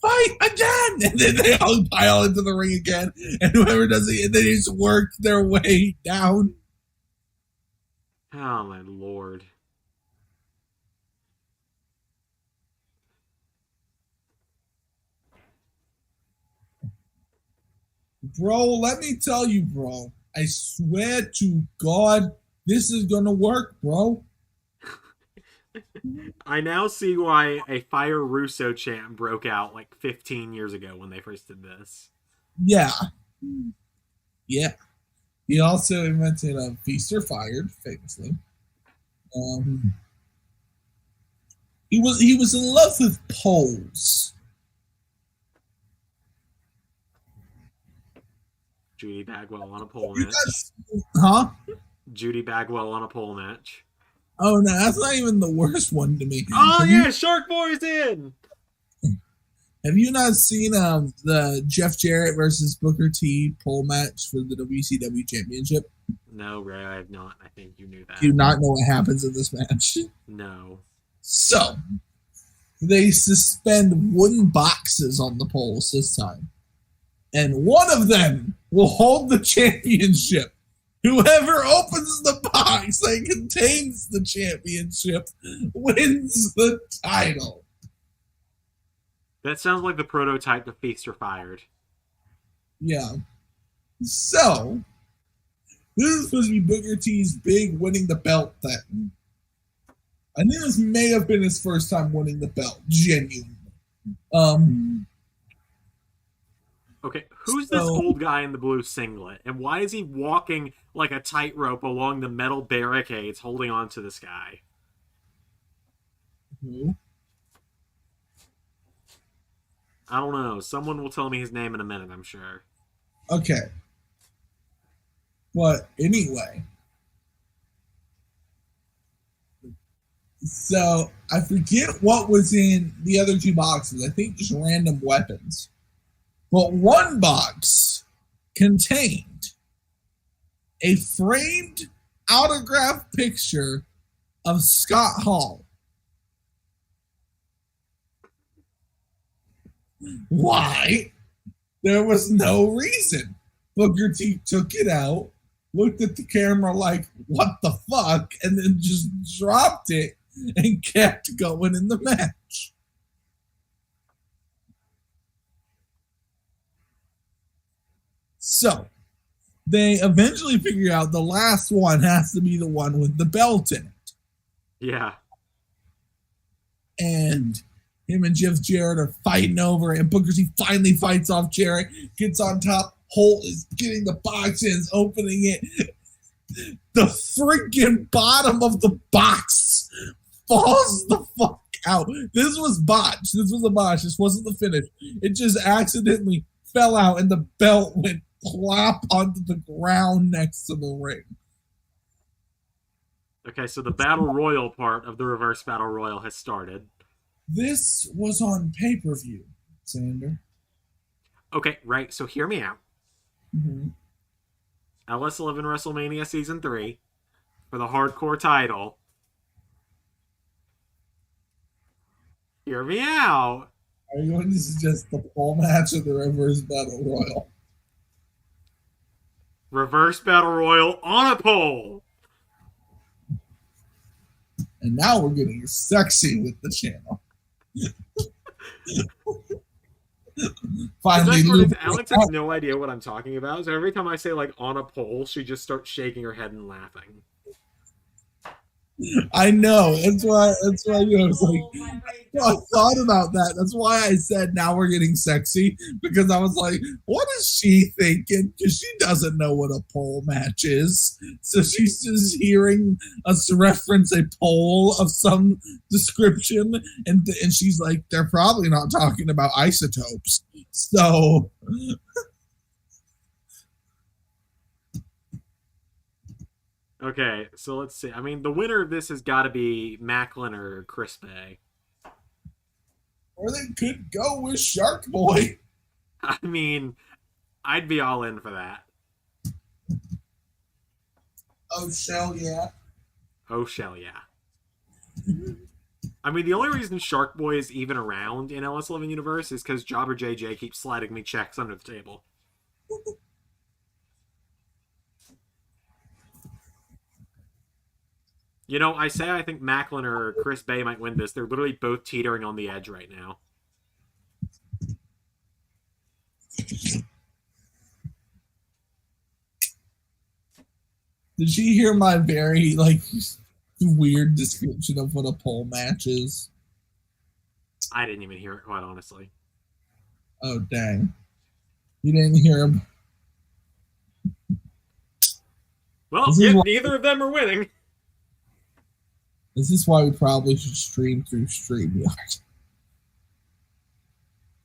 Fight again. And then they all pile into the ring again. And whoever does it, and they just work their way down. Oh, my Lord. Bro, let me tell you, bro. I swear to God, this is going to work, bro. I now see why a Fire Russo chant broke out like 15 years ago when they first did this. Yeah. Yeah. He also invented Feast or Fired, famously. He was in love with poles. Judy Bagwell on a pole match. Huh? Judy Bagwell on a pole match. Oh no, that's not even the worst one to me. Oh yeah, Shark Boy's in. Have you not seen the Jeff Jarrett versus Booker T pole match for the WCW Championship? No, Ray, I have not. I think you knew that. Do you not know what happens in this match? No. So they suspend wooden boxes on the poles this time, and one of them will hold the championship. Whoever opens the box that contains the championship wins the title. That sounds like the prototype to Feast or Fired. Yeah. So, this is supposed to be Booker T's big winning the belt thing. I think this may have been his first time winning the belt, genuinely. Okay, who's this old guy in the blue singlet? And why is he walking like a tightrope along the metal barricades holding on to this guy? Who? I don't know. Someone will tell me his name in a minute, I'm sure. Okay. But anyway. So, I forget what was in the other two boxes. I think just random weapons. But one box contained a framed autograph picture of Scott Hall. Why? There was no reason. Booker T took it out, looked at the camera like, what the fuck? And then just dropped it and kept going in the match. So they eventually figure out the last one has to be the one with the belt in it. Yeah. And him and Jeff Jarrett are fighting over it, and Booker T finally fights off Jarrett, gets on top, Holt is getting the box in, is opening it. The freaking bottom of the box falls the fuck out. This was botched. This was a botch. This wasn't the finish. It just accidentally fell out, and the belt went plop onto the ground next to the ring. Okay, so the Battle Royal part of the Reverse Battle Royal has started. This was on pay-per-view, Zander. Okay, right, so hear me out. Mm-hmm. LS11 WrestleMania Season 3 for the hardcore title. Hear me out. Are you going to suggest the pole match or the Reverse Battle Royal? Reverse Battle Royal on a pole. And now we're getting sexy with the channel. Finally, Alex has no idea what I'm talking about, so every time I say like on a pole, she just starts shaking her head and laughing. I know. That's why I was like, I thought about that. That's why I said now we're getting sexy, because I was like, what is she thinking? Because she doesn't know what a pole match is. So she's just hearing us reference a pole of some description, and she's like, they're probably not talking about isotopes. So okay, so let's see. I mean, the winner of this has got to be Macklin or Chris Bay. Or they could go with Shark Boy. I mean, I'd be all in for that. Oh, shell, yeah. Oh, shell, yeah. I mean, the only reason Shark Boy is even around in LS11 Universe is because PR JJ keeps sliding me checks under the table. You know, I say I think Macklin or Chris Bay might win this. They're literally both teetering on the edge right now. Did she hear my very, weird description of what a pole match is? I didn't even hear it, quite honestly. Oh, dang. You didn't hear him? Well, neither of them are winning. This is why we probably should stream through StreamYard.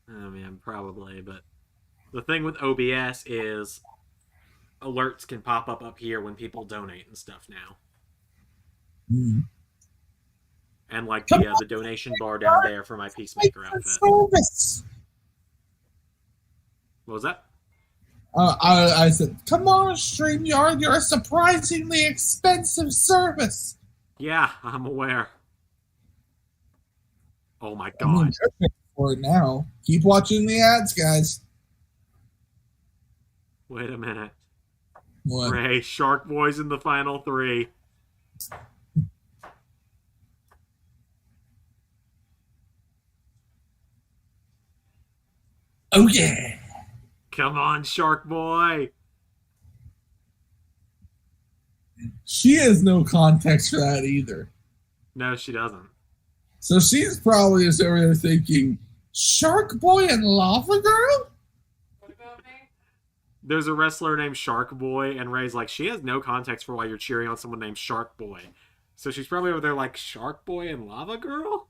Oh, man, probably, but the thing with OBS is alerts can pop up here when people donate and stuff now. Mm. And like the donation bar down there for my Peacemaker outfit. Service. What was that? I said, come on, StreamYard, you're a surprisingly expensive service. Yeah, I'm aware. Oh my god. I mean, they're paying for it now. Keep watching the ads, guys. Wait a minute. What? Ray, Shark Boy's in the final three. Oh, yeah. Come on, Shark Boy. She has no context for that either. No, she doesn't. So she's probably just over there thinking, Shark Boy and Lava Girl? What about me? There's a wrestler named Shark Boy, and Ray's like, she has no context for why you're cheering on someone named Shark Boy. So she's probably over there like, Shark Boy and Lava Girl?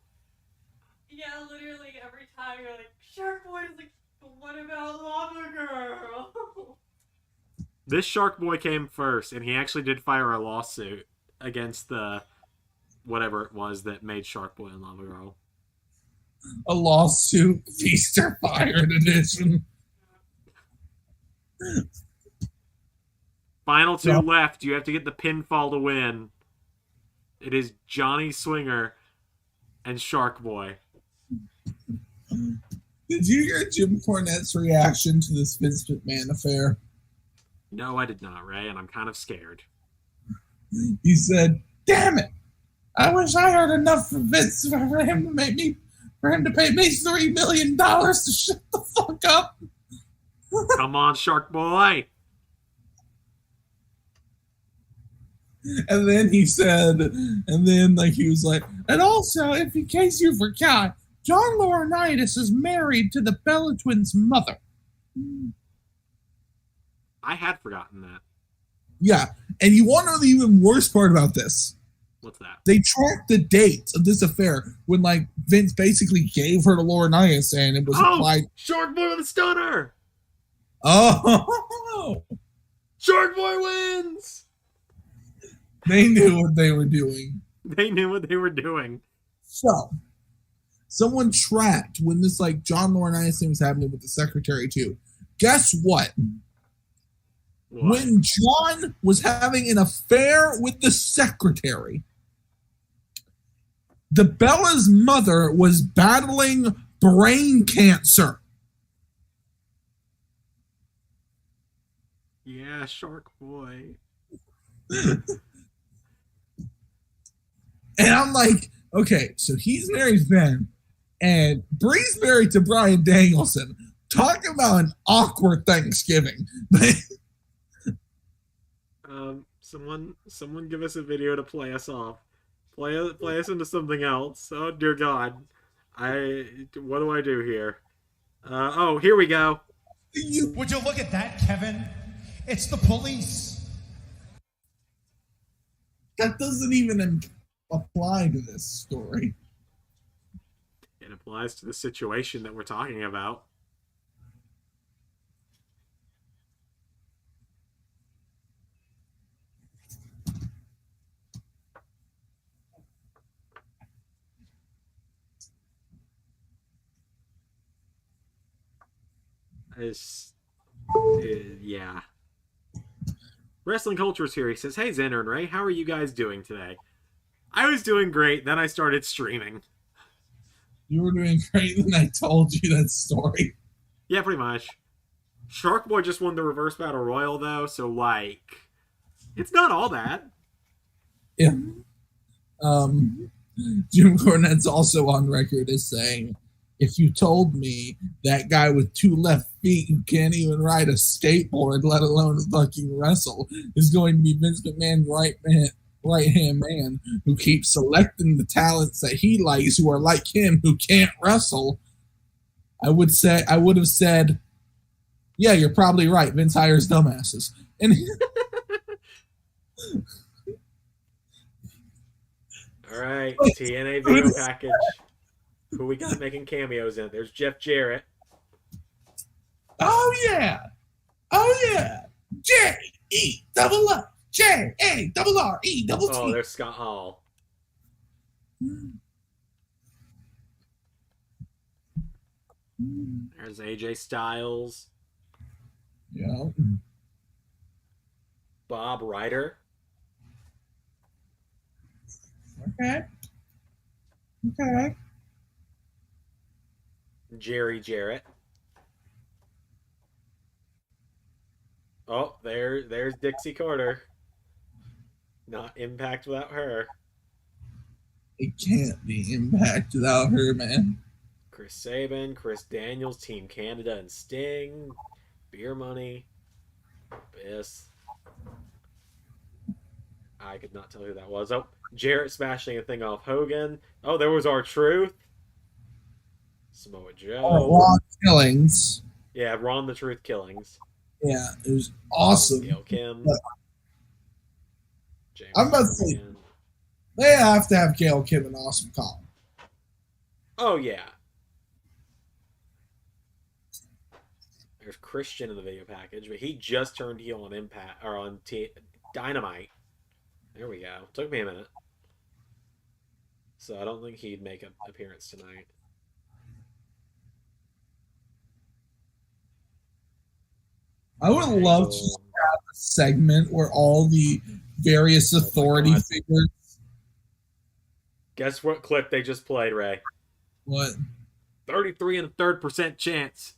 Yeah, literally every time you're like, Shark Boy is like, what about Lava Girl? This Shark Boy came first, and he actually did fire a lawsuit against the whatever it was that made Shark Boy and Lava Girl. A lawsuit, Feast or Fired edition. Final two left. You have to get the pinfall to win. It is Johnny Swinger and Shark Boy. Did you hear Jim Cornette's reaction to this Vince McMahon affair? No, I did not, Ray, and I'm kind of scared. He said, damn it! I wish I heard enough from Vince for him to pay me $3 million to shut the fuck up. Come on, Shark Boy. And then he said, he was like, and also, if in case you forgot, John Laurinaitis is married to the Bella Twins' mother. I had forgotten that. Yeah, and you want to know the even worst part about this? What's that? They tracked the dates of this affair when, Vince basically gave her to Laurinaitis, and it was applied. Shark Boy with a stunner! Oh! Shark Boy wins! They knew what they were doing. They knew what they were doing. So, someone tracked when this, John Laurinaitis thing was happening with the secretary, too. Guess what? When John was having an affair with the secretary, the Bella's mother was battling brain cancer. Yeah, Shark Boy. And I'm like, okay, so he's married to Ben, and Bree's married to Brian Danielson. Talking about an awkward Thanksgiving. Someone give us a video to play us off. Play us into something else. Oh dear God, what do I do here? Oh, here we go. Would you look at that, Kevin? It's the police. That doesn't even apply to this story. It applies to the situation that we're talking about. Yeah. Wrestling Culture Series says, "Hey Zander and Ray, how are you guys doing today? I was doing great. Then I started streaming. You were doing great when I told you that story. Yeah, pretty much. Shark Boy just won the Reverse Battle Royal though, so like, it's not all bad. Yeah. Jim Cornette's also on record as saying, if you told me that guy with 2 left feet who can't even ride a skateboard, let alone fucking wrestle, is going to be Vince McMahon's right-hand man who keeps selecting the talents that he likes who are like him who can't wrestle, I would have said, yeah, you're probably right. Vince hires dumbasses. And all right, TNA video package. Who we got making cameos in? There's Jeff Jarrett. Oh yeah, J-E-double-L, J-A-double-R-E-double-T. Oh, there's Scott Hall. There's AJ Styles. Yeah. Bob Ryder. Okay. Jerry Jarrett. Oh, there's Dixie Carter. Not Impact without her. It can't be Impact without her, man. Chris Sabin, Chris Daniels, Team Canada and Sting, Beer Money, Abyss. I could not tell who that was. Oh, Jarrett smashing a thing off Hogan. Oh, there was R-Truth. Samoa Joe. Raw Killings. Yeah, Ron the Truth Killings. Yeah, it was awesome. Gail Kim. James I'm about to say, they have to have Gail Kim and Awesome Kong. Oh, yeah. There's Christian in the video package, but he just turned heel on Impact or on Dynamite. There we go. Took me a minute. So I don't think he'd make an appearance tonight. I would love to have a segment where all the various authority figures. Guess what clip they just played, Ray? What? 33 1/3% chance.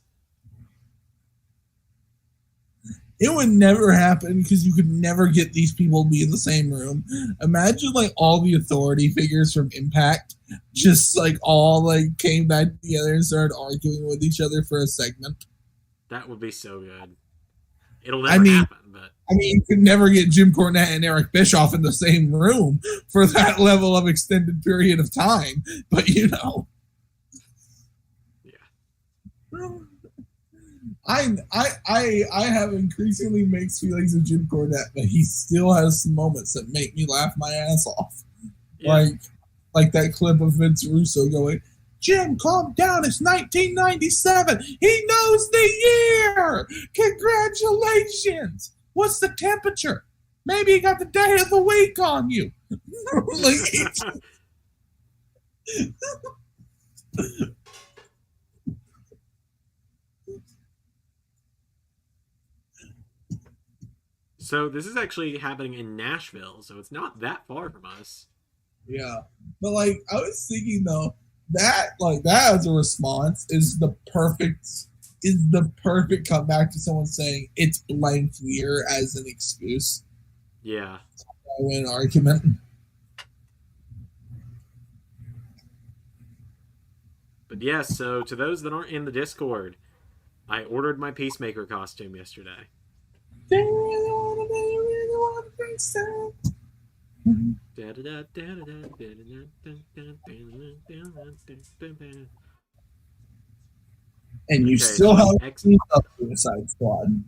It would never happen because you could never get these people to be in the same room. Imagine like all the authority figures from Impact just like all like came back together and started arguing with each other for a segment. That would be so good. It'll never happen, but you could never get Jim Cornette and Eric Bischoff in the same room for that level of extended period of time. But you know. Yeah. I have increasingly mixed feelings of Jim Cornette, but he still has some moments that make me laugh my ass off. Yeah. Like that clip of Vince Russo going, Jim, calm down. It's 1997. He knows the year. Congratulations. What's the temperature? Maybe you got the day of the week on you. So this is actually happening in Nashville, so it's not that far from us. Yeah. But like I was thinking though, that as a response is the perfect is the perfect comeback to someone saying it's blank year as an excuse. Yeah. I win an argument. But yes, so to those that aren't in the Discord, I ordered my Peacemaker costume yesterday. And you Okay, still so haven't seen the Suicide Squad.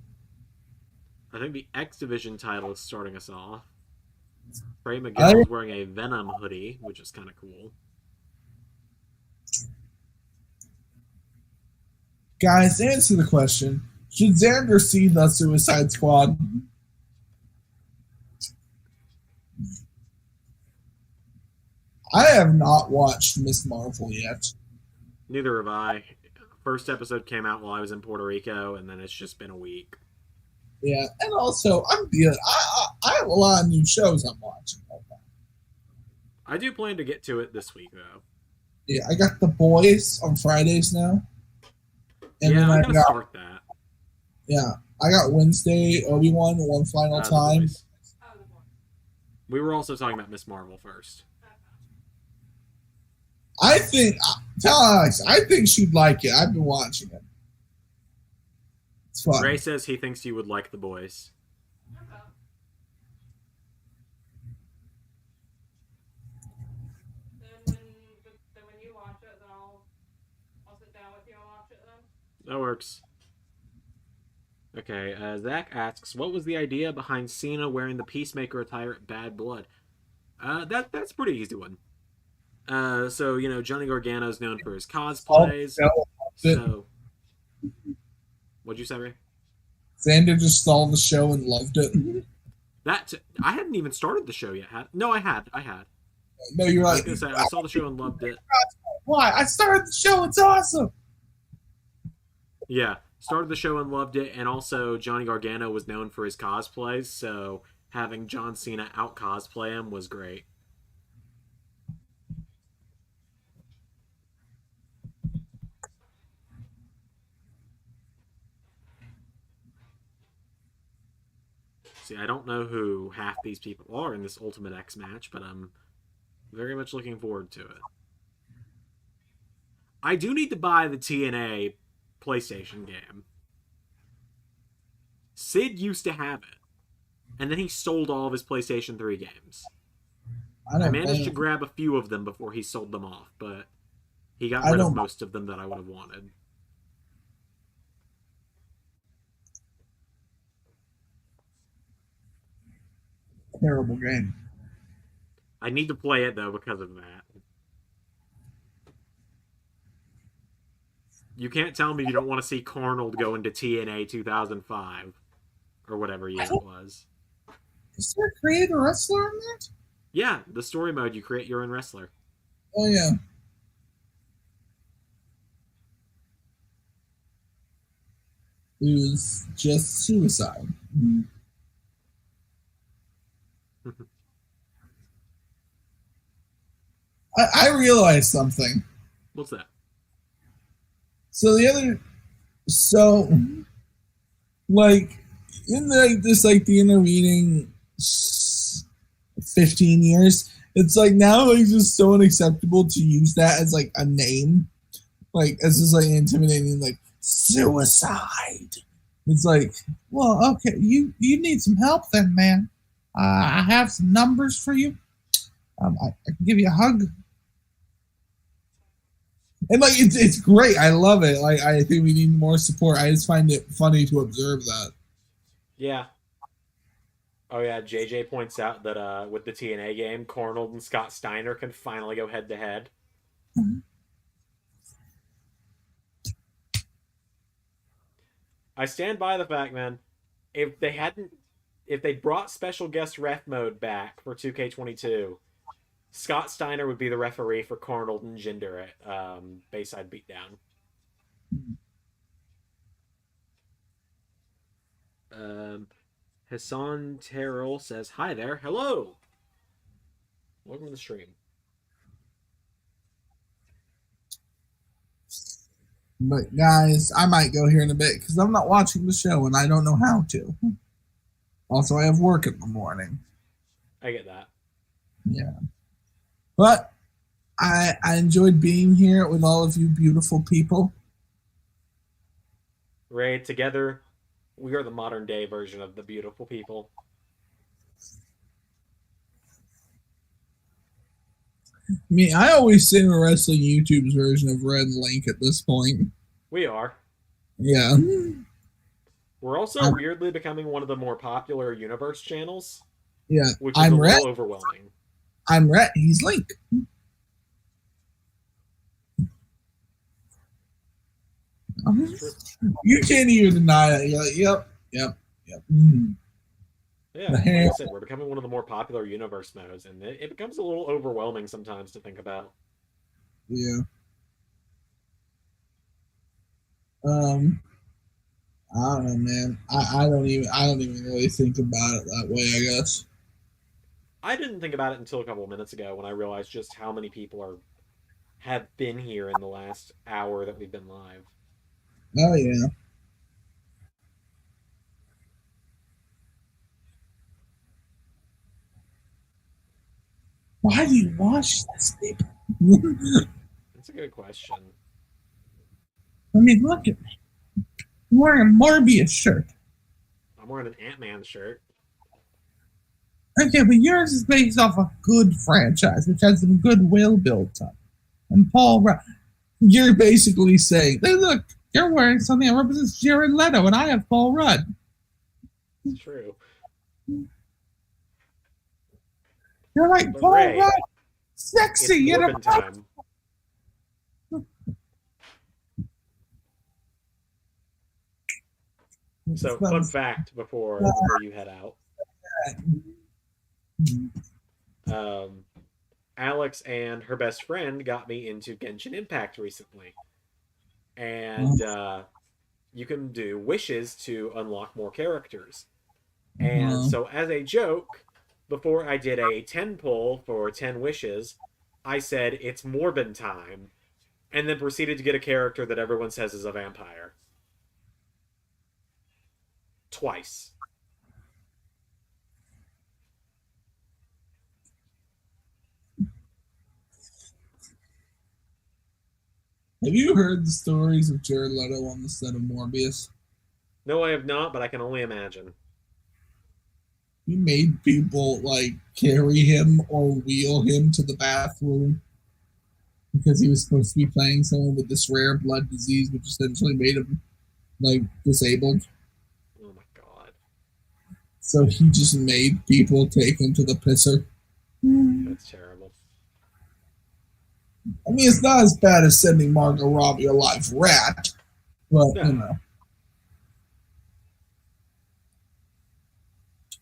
I think the X Division title is starting us off. Trey I- Miguel is wearing a Venom hoodie, which is kind of cool. Guys, answer the question. Should Zander see the Suicide Squad? I have not watched Miss Marvel yet. Neither have I. First episode came out while I was in Puerto Rico, and then it's just been a week. Yeah, and also I'm dealing. I have a lot of new shows I'm watching right now. I do plan to get to it this week, though. Yeah, I got The Boys on Fridays now. And yeah, then I gotta start that. Yeah, I got Wednesday Obi-Wan one final time. We were also talking about Miss Marvel first. I think, tell Alex, I think she'd like it. I've been watching it. It's fun. Ray says he thinks you would like The Boys. Then when you watch it, then I'll sit down with you and watch it then. That works. Okay, Zach asks, what was the idea behind Cena wearing the Peacemaker attire at Bad Blood? That's a pretty easy one. So, you know, Johnny Gargano's known for his cosplays. So, what'd you say, Ray? Zander just saw the show and loved it. I hadn't even started the show yet. No, I had. No, you're I right. was gonna say, I saw the show and loved it. Why? I started the show. It's awesome. Yeah, started the show and loved it, and also Johnny Gargano was known for his cosplays, so having John Cena out cosplay him was great. See, I don't know who half these people are in this Ultimate X match, but I'm very much looking forward to it. I do need to buy the TNA PlayStation game. Sid used to have it, and then he sold all of his PlayStation 3 games. I managed to grab a few of them before he sold them off, but he got rid of most of them that I would have wanted. Terrible game. I need to play it, though, because of that. You can't tell me you don't want to see Carnold go into TNA 2005, or whatever year it was. Is there a creator wrestler in that? Yeah, the story mode, you create your own wrestler. Oh, yeah. It was just suicide. Mm-hmm. I realized something. What's that? So like in the intervening 15 years, it's like now like just so unacceptable to use that as like a name, like as just like intimidating, like suicide. It's like, well, okay, you need some help then, man. I have some numbers for you. I can give you a hug. And like it's great. I love it. Like I think we need more support. I just find it funny to observe that. Yeah. Oh yeah, JJ points out that with the TNA game, Cornell and Scott Steiner can finally go head to head. I stand by the fact, man. If they brought special guest ref mode back for 2K22, Scott Steiner would be the referee for Carnold and Jinder at Bayside Beatdown. Hassan Terrell says, hi there. Hello. Welcome to the stream. But guys, I might go here in a bit because I'm not watching the show and I don't know how to. Also, I have work in the morning. I get that. Yeah. But I enjoyed being here with all of you beautiful people. Ray, together, we are the modern day version of the beautiful people. I mean, I always say we're wrestling YouTube's version of Red Link at this point. We are. Yeah. We're also I'm, weirdly becoming one of the more popular universe channels, yeah. which is a I'm Red. little overwhelming. I'm Red. He's Link. You can't even deny it. You're like, yep. Yeah, like I said, we're becoming one of the more popular universe modes, and it becomes a little overwhelming sometimes to think about. Yeah. Um, I don't know, man. I don't even really think about it that way, I guess. I didn't think about it until a couple of minutes ago when I realized just how many people have been here in the last hour that we've been live. Oh yeah. Why do you watch this, people? That's a good question. I mean, look at me. I'm wearing a Morbius shirt. I'm wearing an Ant-Man shirt. Okay, but yours is based off a good franchise, which has some goodwill built up. And Paul Rudd, you're basically saying, hey, look, you're wearing something that represents Jared Leto, and I have Paul Rudd. It's true. You're like, But Paul Ray, Rudd, sexy, it's you know. Morbin time. So, fun fact before you head out. Alex and her best friend got me into Genshin Impact recently. And you can do wishes to unlock more characters. And so, as a joke, before I did a 10 pull for 10 wishes, I said, it's Morbin time, and then proceeded to get a character that everyone says is a vampire. Twice. Have you heard the stories of Jared Leto on the set of Morbius? No, I have not, but I can only imagine. He made people like carry him or wheel him to the bathroom because he was supposed to be playing someone with this rare blood disease, which essentially made him like disabled. Oh my god. So he just made people take him to the pisser. That's terrible. I mean, it's not as bad as sending Margot Robbie a live rat, but No. you know.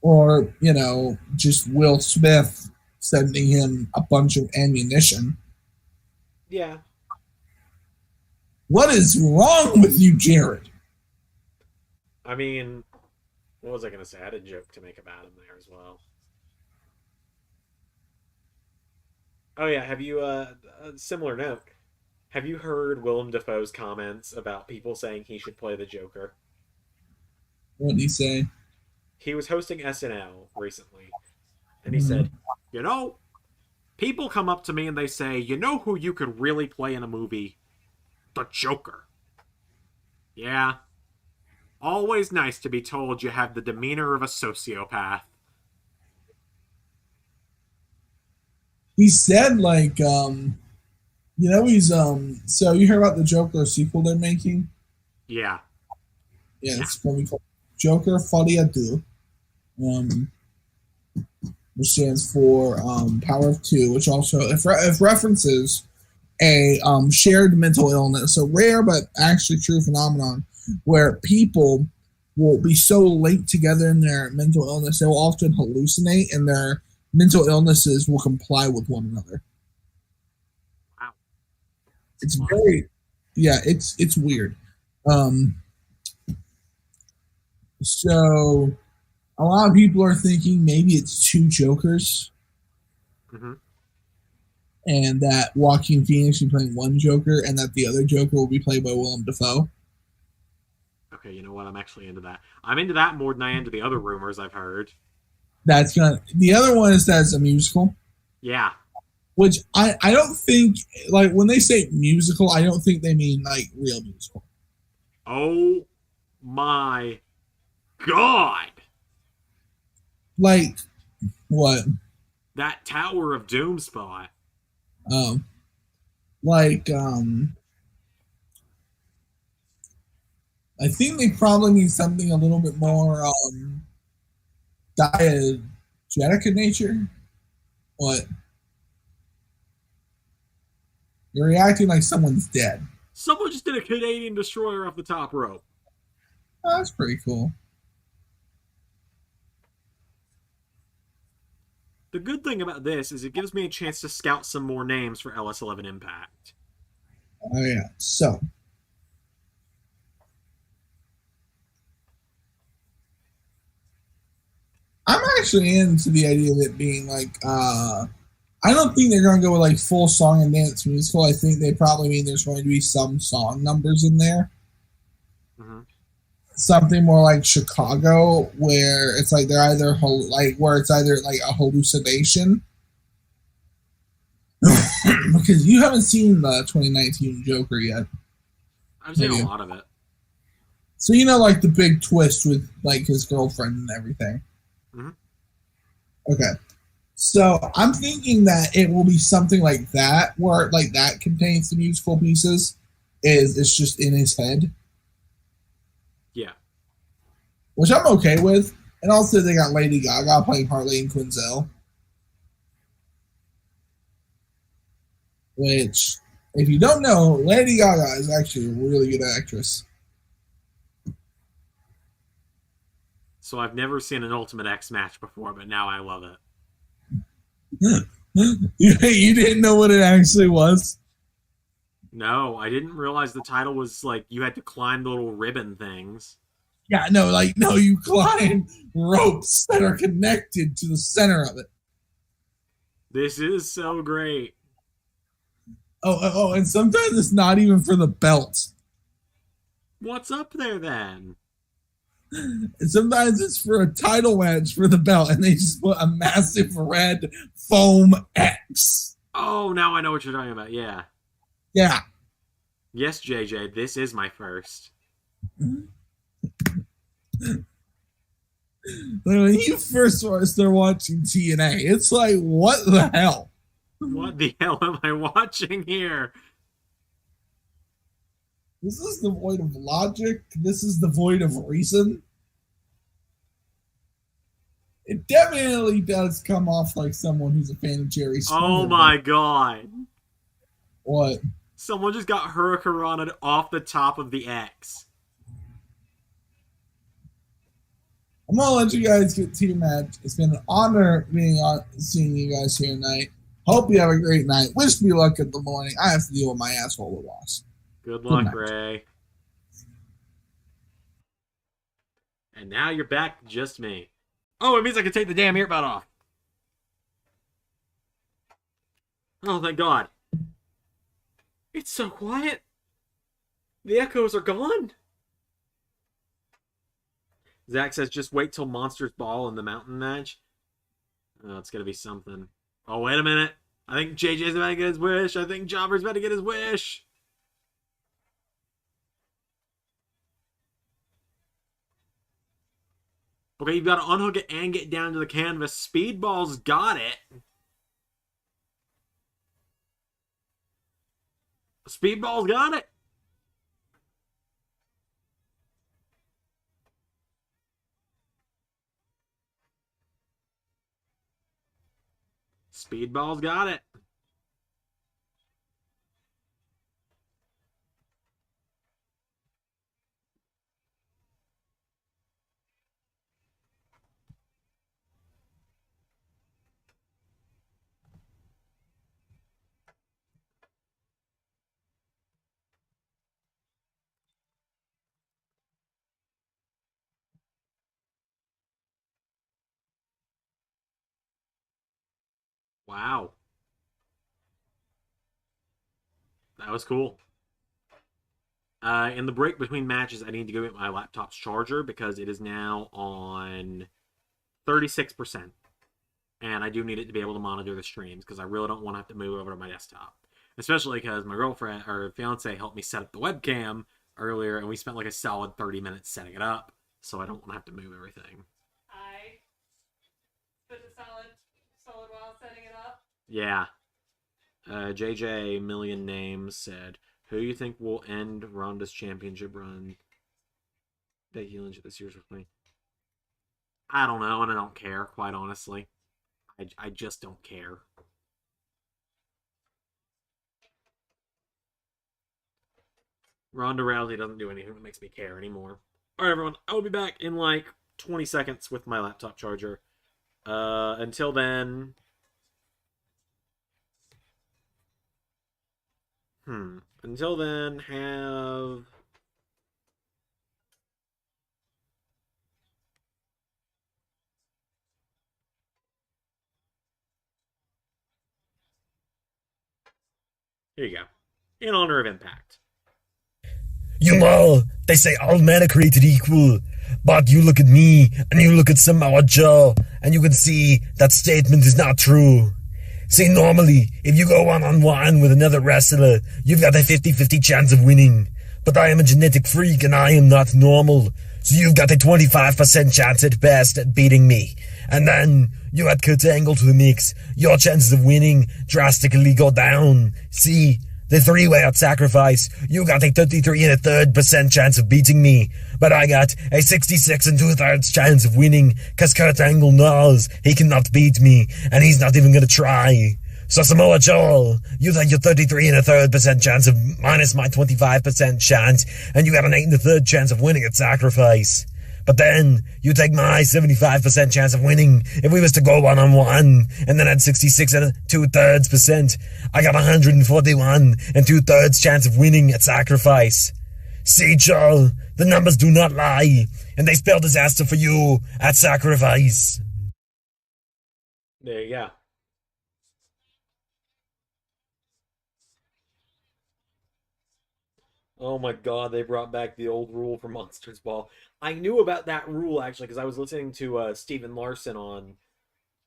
Or, you know, just Will Smith sending him a bunch of ammunition. Yeah. What is wrong with you, Jared? I mean, what was I going to say? I had a joke to make about him there as well. Oh yeah, have you a similar note? Have you heard Willem Dafoe's comments about people saying he should play the Joker? What did he say? He was hosting SNL recently, and he said, "You know, people come up to me and they say, you know who you could really play in a movie? The Joker. Yeah. Always nice to be told you have the demeanor of a sociopath." He said, like, you know, he's, so you hear about the Joker sequel they're making? Yeah. Yeah, it's going to be called Joker Folie à Deux, which stands for Power of Two, which also if references a shared mental illness, a rare but actually true phenomenon where people will be so linked together in their mental illness, they will often hallucinate, and their mental illnesses will comply with one another. Wow. It's very, yeah, it's weird. So a lot of people are thinking maybe it's two Jokers. Mm-hmm. and that Joaquin Phoenix will be playing one Joker, and that the other Joker will be played by Willem Dafoe. Okay, you know what? I'm actually into that. I'm into that more than I am to the other rumors I've heard. That's gonna. The other one is that it's a musical, Yeah. which I don't think, like, when they say musical, I don't think they mean like real musical. Oh my god! Like what? That Tower of Doom spot. Um, like I think they probably mean something a little bit more diegetic in nature. What? You're reacting like someone's dead. Someone just did a Canadian destroyer off the top rope. Oh, that's pretty cool. The good thing about this is it gives me a chance to scout some more names for LS11 Impact. Oh yeah. So I'm actually into the idea of it being like I don't think they're gonna go with like full song and dance musical. I think they probably mean there's going to be some song numbers in there. Mm-hmm. Something more like Chicago, where it's like they're either where it's either like a hallucination. Because you haven't seen the 2019 Joker yet. I've seen a lot of it. So you know, like the big twist with like his girlfriend and everything. Mm-hmm. Okay. So I'm thinking that it will be something like that, where like that contains the musical pieces. It's just in his head. Yeah. Which I'm okay with. And also they got Lady Gaga playing Harley Quinzel. Which, if you don't know, Lady Gaga is actually a really good actress. So I've never seen an Ultimate X match before, but now I love it. You didn't know what it actually was? No, I didn't realize the title was like you had to climb the little ribbon things. Yeah, no, you climb ropes that are connected to the center of it. This is so great. Oh, and sometimes it's not even for the belt. What's up there then? And sometimes it's for a title match for the belt, and they just put a massive red foam X. Oh, now I know what you're talking about. Yeah. Yeah. Yes, JJ, this is my first. When you first start watching TNA, it's like, what the hell? What the hell am I watching here? This is the void of logic. This is the void of reason. It definitely does come off like someone who's a fan of Jerry Springer. Oh my god. What? Someone just got hurricanranaed off the top of the X. I'm gonna let you guys get to your match. It's been an honor seeing you guys here tonight. Hope you have a great night. Wish me luck in the morning. I have to deal with my asshole loss. Good luck, Ray. And now you're back to just me. Oh, it means I can take the damn earbud off. Oh, thank God. It's so quiet. The echoes are gone. Zach says, just wait till Monsters Ball in the mountain match. Oh, it's going to be something. Oh, wait a minute. I think JJ's about to get his wish. I think Jobber's about to get his wish. Okay, you've got to unhook it and get down to the canvas. Speedball's got it. Speedball's got it. Speedball's got it. Wow. That was cool. In the break between matches, I need to go get my laptop's charger because it is now on 36%. And I do need it to be able to monitor the streams because I really don't want to have to move over to my desktop. Especially because my girlfriend or fiance helped me set up the webcam earlier, and we spent like a solid 30 minutes setting it up, so I don't want to have to move everything. I spent a solid while setting it up. Yeah. JJ Million Names said, "Who do you think will end Ronda's championship run? Becky Lynch at this year's with me." I don't know, and I don't care, quite honestly. I just don't care. Ronda Rousey doesn't do anything that makes me care anymore. Alright, everyone, I will be back in like 20 seconds with my laptop charger. Until then... Until then, have... Here you go. In honor of Impact. You know, they say all men are created equal, but you look at me, and you look at Samoa Joe, and you can see that statement is not true. See, normally, if you go one-on-one with another wrestler, you've got a 50-50 chance of winning. But I am a genetic freak, and I am not normal. So you've got a 25% chance at best at beating me. And then, you add Kurt Angle to the mix, your chances of winning drastically go down. See? The three-way at Sacrifice, you got a 33 1/3% chance of beating me, but I got a 66 2/3 chance of winning, cause Kurt Angle knows he cannot beat me, and he's not even gonna try. So Samoa Joe, you got your 33 1/3% chance of minus my 25% chance, and you got an 8 1/3 chance of winning at Sacrifice. But then, you take my 75% chance of winning if we was to go one-on-one, and then add 66 2/3%. I got 141 2/3 chance of winning at Sacrifice. See, Joel, the numbers do not lie, and they spell disaster for you at Sacrifice. There you go. Oh my god, they brought back the old rule for Monsters Ball. I knew about that rule, actually, because I was listening to Steven Larson on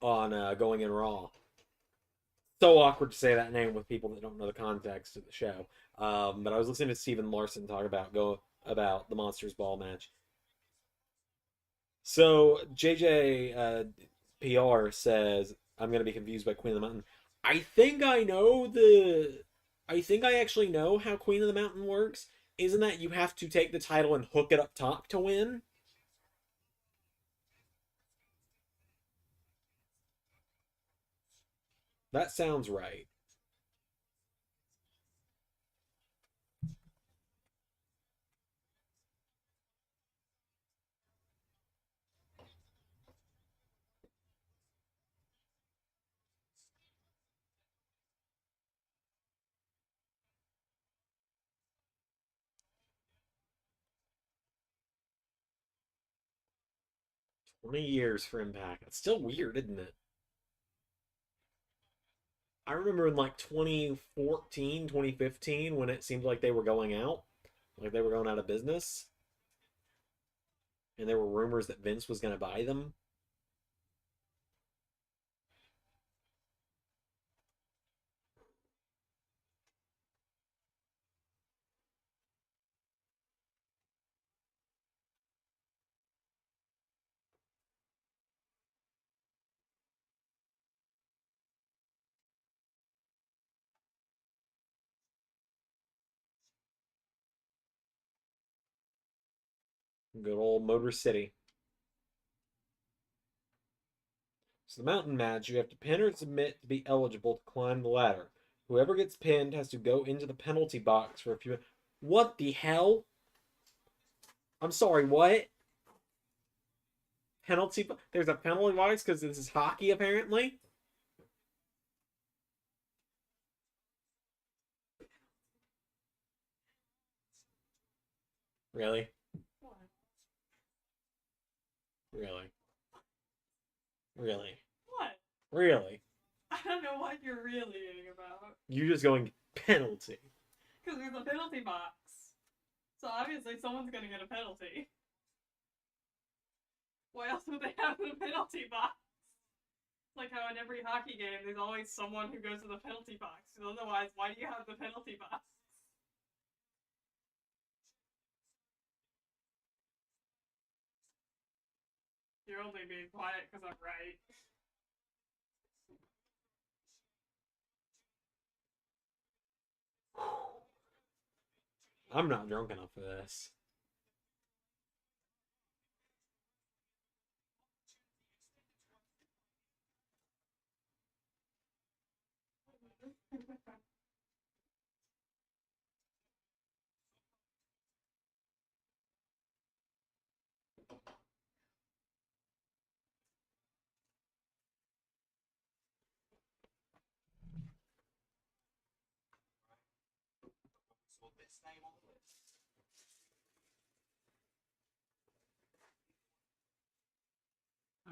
Going in Raw. So awkward to say that name with people that don't know the context of the show. But I was listening to Steven Larson talk about the Monsters Ball match. So, JJ PR says, I'm going to be confused by Queen of the Mountain. I think I actually know how Queen of the Mountain works. Isn't that you have to take the title and hook it up top to win? That sounds right. $20 for Impact. It's still weird, isn't it? I remember in like 2014, 2015, when it seemed like they were going out. Like they were going out of business. And there were rumors that Vince was going to buy them. Good old Motor City. So the mountain match, you have to pin or submit to be eligible to climb the ladder. Whoever gets pinned has to go into the penalty box for a few... What the hell? I'm sorry, what? Penalty... There's a penalty box because this is hockey, apparently? Really? What? Really? Really? What? Really? I don't know what you're really about. You just going penalty. because there's a penalty box. So obviously someone's gonna get a penalty. Why else would they have the penalty box? Like how in every hockey game, there's always someone who goes to the penalty box. Otherwise, why do you have the penalty box? You're only being quiet because I'm right. I'm not drunk enough for this.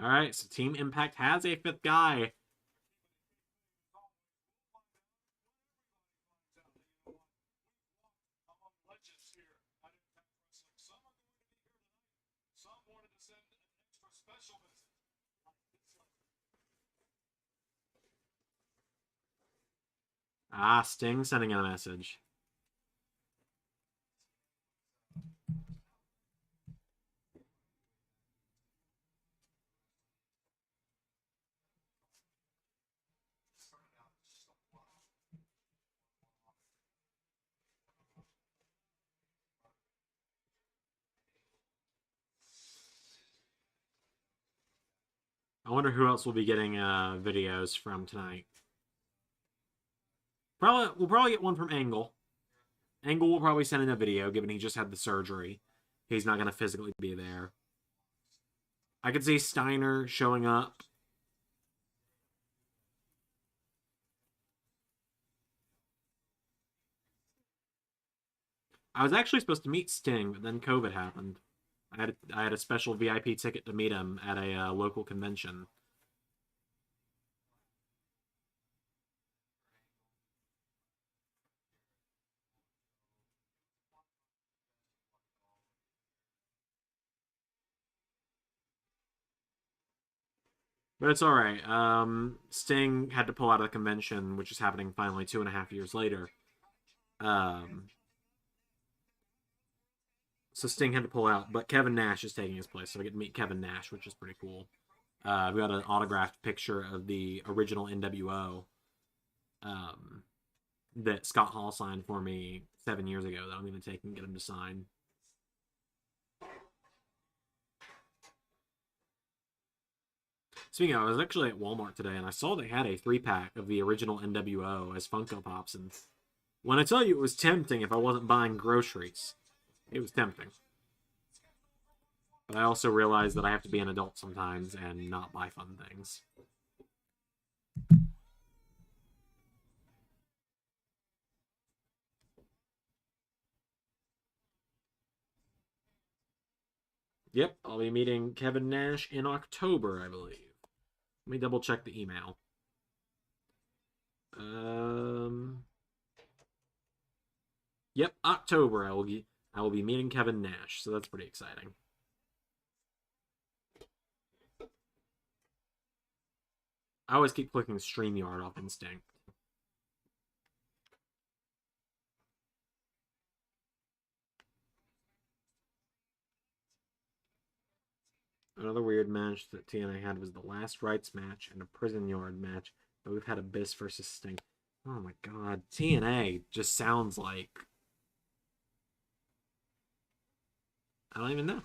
All right, so Team Impact has a fifth guy. Ah, Sting sending a message. I wonder who else will be getting videos from tonight. We'll probably get one from Angle. Angle will probably send in a video, given he just had the surgery. He's not going to physically be there. I could see Steiner showing up. I was actually supposed to meet Sting, but then COVID happened. I had a special VIP ticket to meet him at a local convention. But it's alright. Sting had to pull out of the convention, which is happening finally 2.5 years later. So Sting had to pull out, but Kevin Nash is taking his place, so I get to meet Kevin Nash, which is pretty cool. We got an autographed picture of the original NWO that Scott Hall signed for me 7 years ago that I'm going to take and get him to sign. Speaking of, I was actually at Walmart today, and I saw they had a 3-pack of the original NWO as Funko Pops, and when I tell you it was tempting if I wasn't buying groceries, it was tempting. But I also realized that I have to be an adult sometimes and not buy fun things. Yep, I'll be meeting Kevin Nash in October, I believe. Let me double check the email. Yep, October I will be meeting Kevin Nash, so that's pretty exciting. I always keep clicking StreamYard off instinct. Another weird match that TNA had was the Last Rites match and a Prison Yard match, but we've had Abyss versus Sting. Oh my god, TNA just sounds like... I don't even know.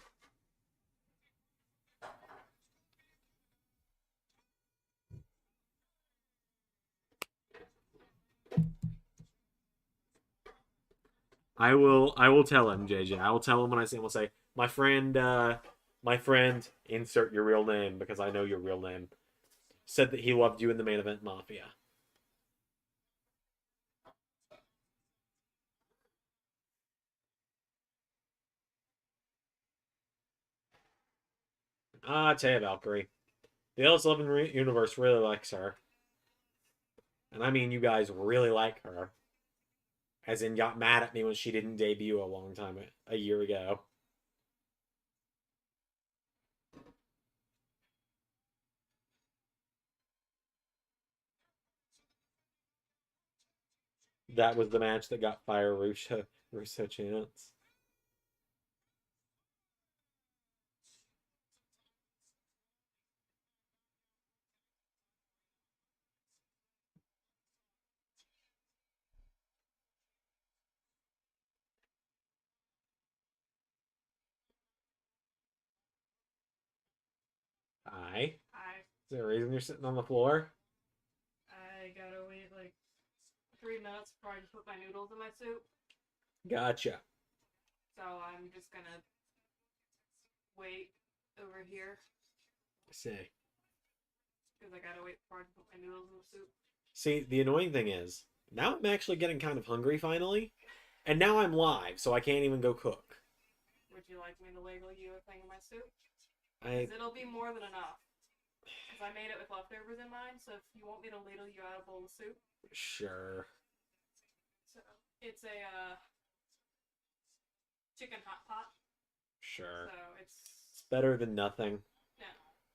I will tell him, JJ. I will tell him when I see him. I'll say, my friend, insert your real name because I know your real name, said that he loved you in the Main Event Mafia. Ah, Taya Valkyrie. The LS11 Universe really likes her. And I mean, you guys really like her. As in, got mad at me when she didn't debut a year ago. That was the match that got Fire Russo chance. Hi. I Is there a reason you're sitting on the floor? gotta wait like 3 minutes before I just put my noodles in my soup. Gotcha. So I'm just gonna wait over here I see. because I gotta wait before I put my noodles in the soup. See, the annoying thing is, now I'm actually getting kind of hungry finally, and now I'm live, so I can't even go cook. Would you like me to ladle you a thing of my soup? I 'Cause it'll be more than enough. Because I made it with leftovers in mind, so if you want me to ladle you out a bowl of soup. Sure. So, it's a chicken hot pot. Sure. So, It's better than nothing. Yeah.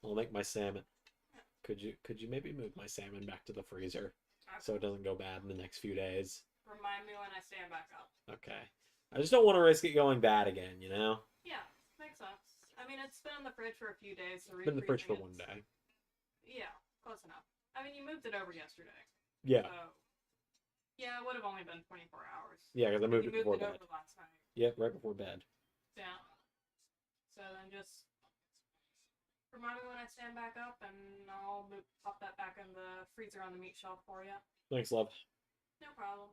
I'll make my salmon. Yeah. Could you maybe move my salmon back to the freezer so it doesn't go bad in the next few days? Remind me when I stand back up. Okay. I just don't want to risk it going bad again, you know? Yeah, makes sense. I mean, it's been in the fridge for a few days, so It's been in the fridge for refreezing one day. Yeah, close enough. I mean, you moved it over yesterday. Yeah. So, yeah, it would have only been 24 hours. Yeah, because I moved You it before bed. over last night. Yep, right before bed. Yeah. So then just remind me when I stand back up, and I'll pop that back in the freezer on the meat shelf for you. Thanks, love. No problem.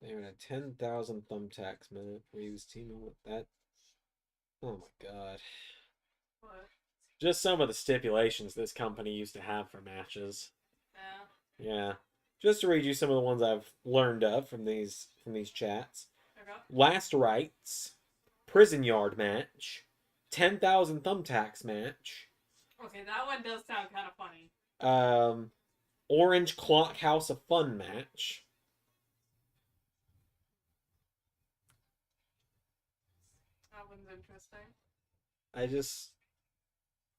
They had a 10,000 thumbtacks minute where he was teaming with that. Oh my god. What? Just some of the stipulations this company used to have for matches. Yeah. Yeah. Just to read you some of the ones I've learned of from these chats. Okay. Last Rites, Prison Yard match, 10,000 thumbtacks match, Okay, that one does sound kind of funny. Orange Clock House of Fun match. That one's interesting.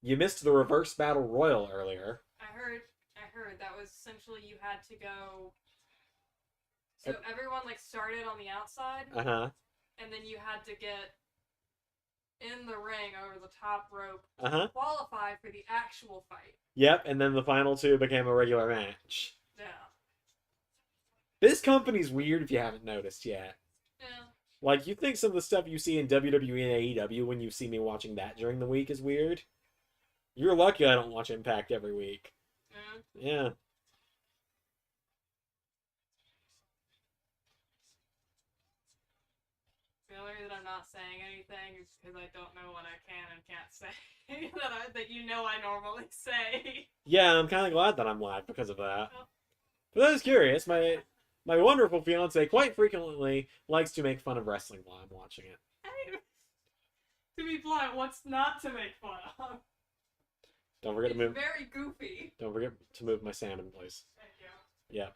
You missed the reverse battle royal earlier. I heard that was essentially you had to go. So everyone like started on the outside, Uh-huh. and then you had to get in the ring over the top rope Uh-huh. to qualify for the actual fight. Yep, and then the final two became a regular match. Yeah. This company's weird if you haven't noticed yet. Yeah. Like, you think some of the stuff you see in WWE and AEW when you see me watching that during the week is weird? You're lucky I don't watch Impact every week. Yeah. The only reason I'm not saying anything is because I don't know what I can and can't say that you know I normally say. Yeah, I'm kind of glad that I'm live because of that. For those curious, my wonderful fiance quite frequently likes to make fun of wrestling while I'm watching it. Hey, to be blunt, what's not to make fun of? Don't forget to move. Very goofy. Don't forget to move my salmon, please. Thank you. Yeah.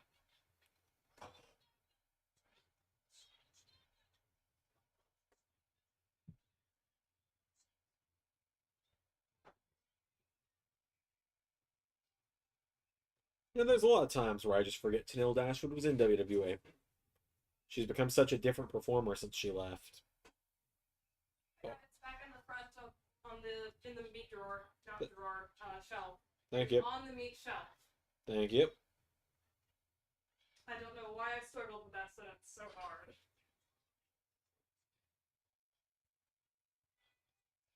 Yeah, there's a lot of times where I just forget Tenille Dashwood was in WWE. She's become such a different performer since she left. Yeah, it's back in the front in the meat drawer, shelf. Thank you. On the meat shelf. Thank you. I don't know why I struggled with that sentence so hard.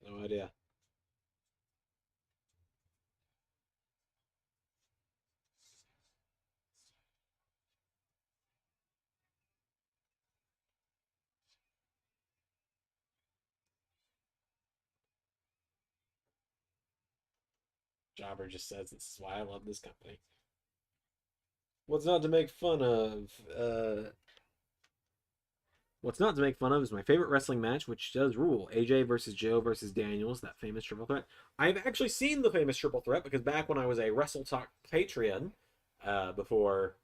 No idea. Jobber just says this is why I love this company. What's not to make fun of? What's not to make fun of is my favorite wrestling match, which does rule. AJ versus Joe versus Daniels, that famous triple threat. I've actually seen the famous triple threat because back when I was a Wrestle Talk Patreon, before.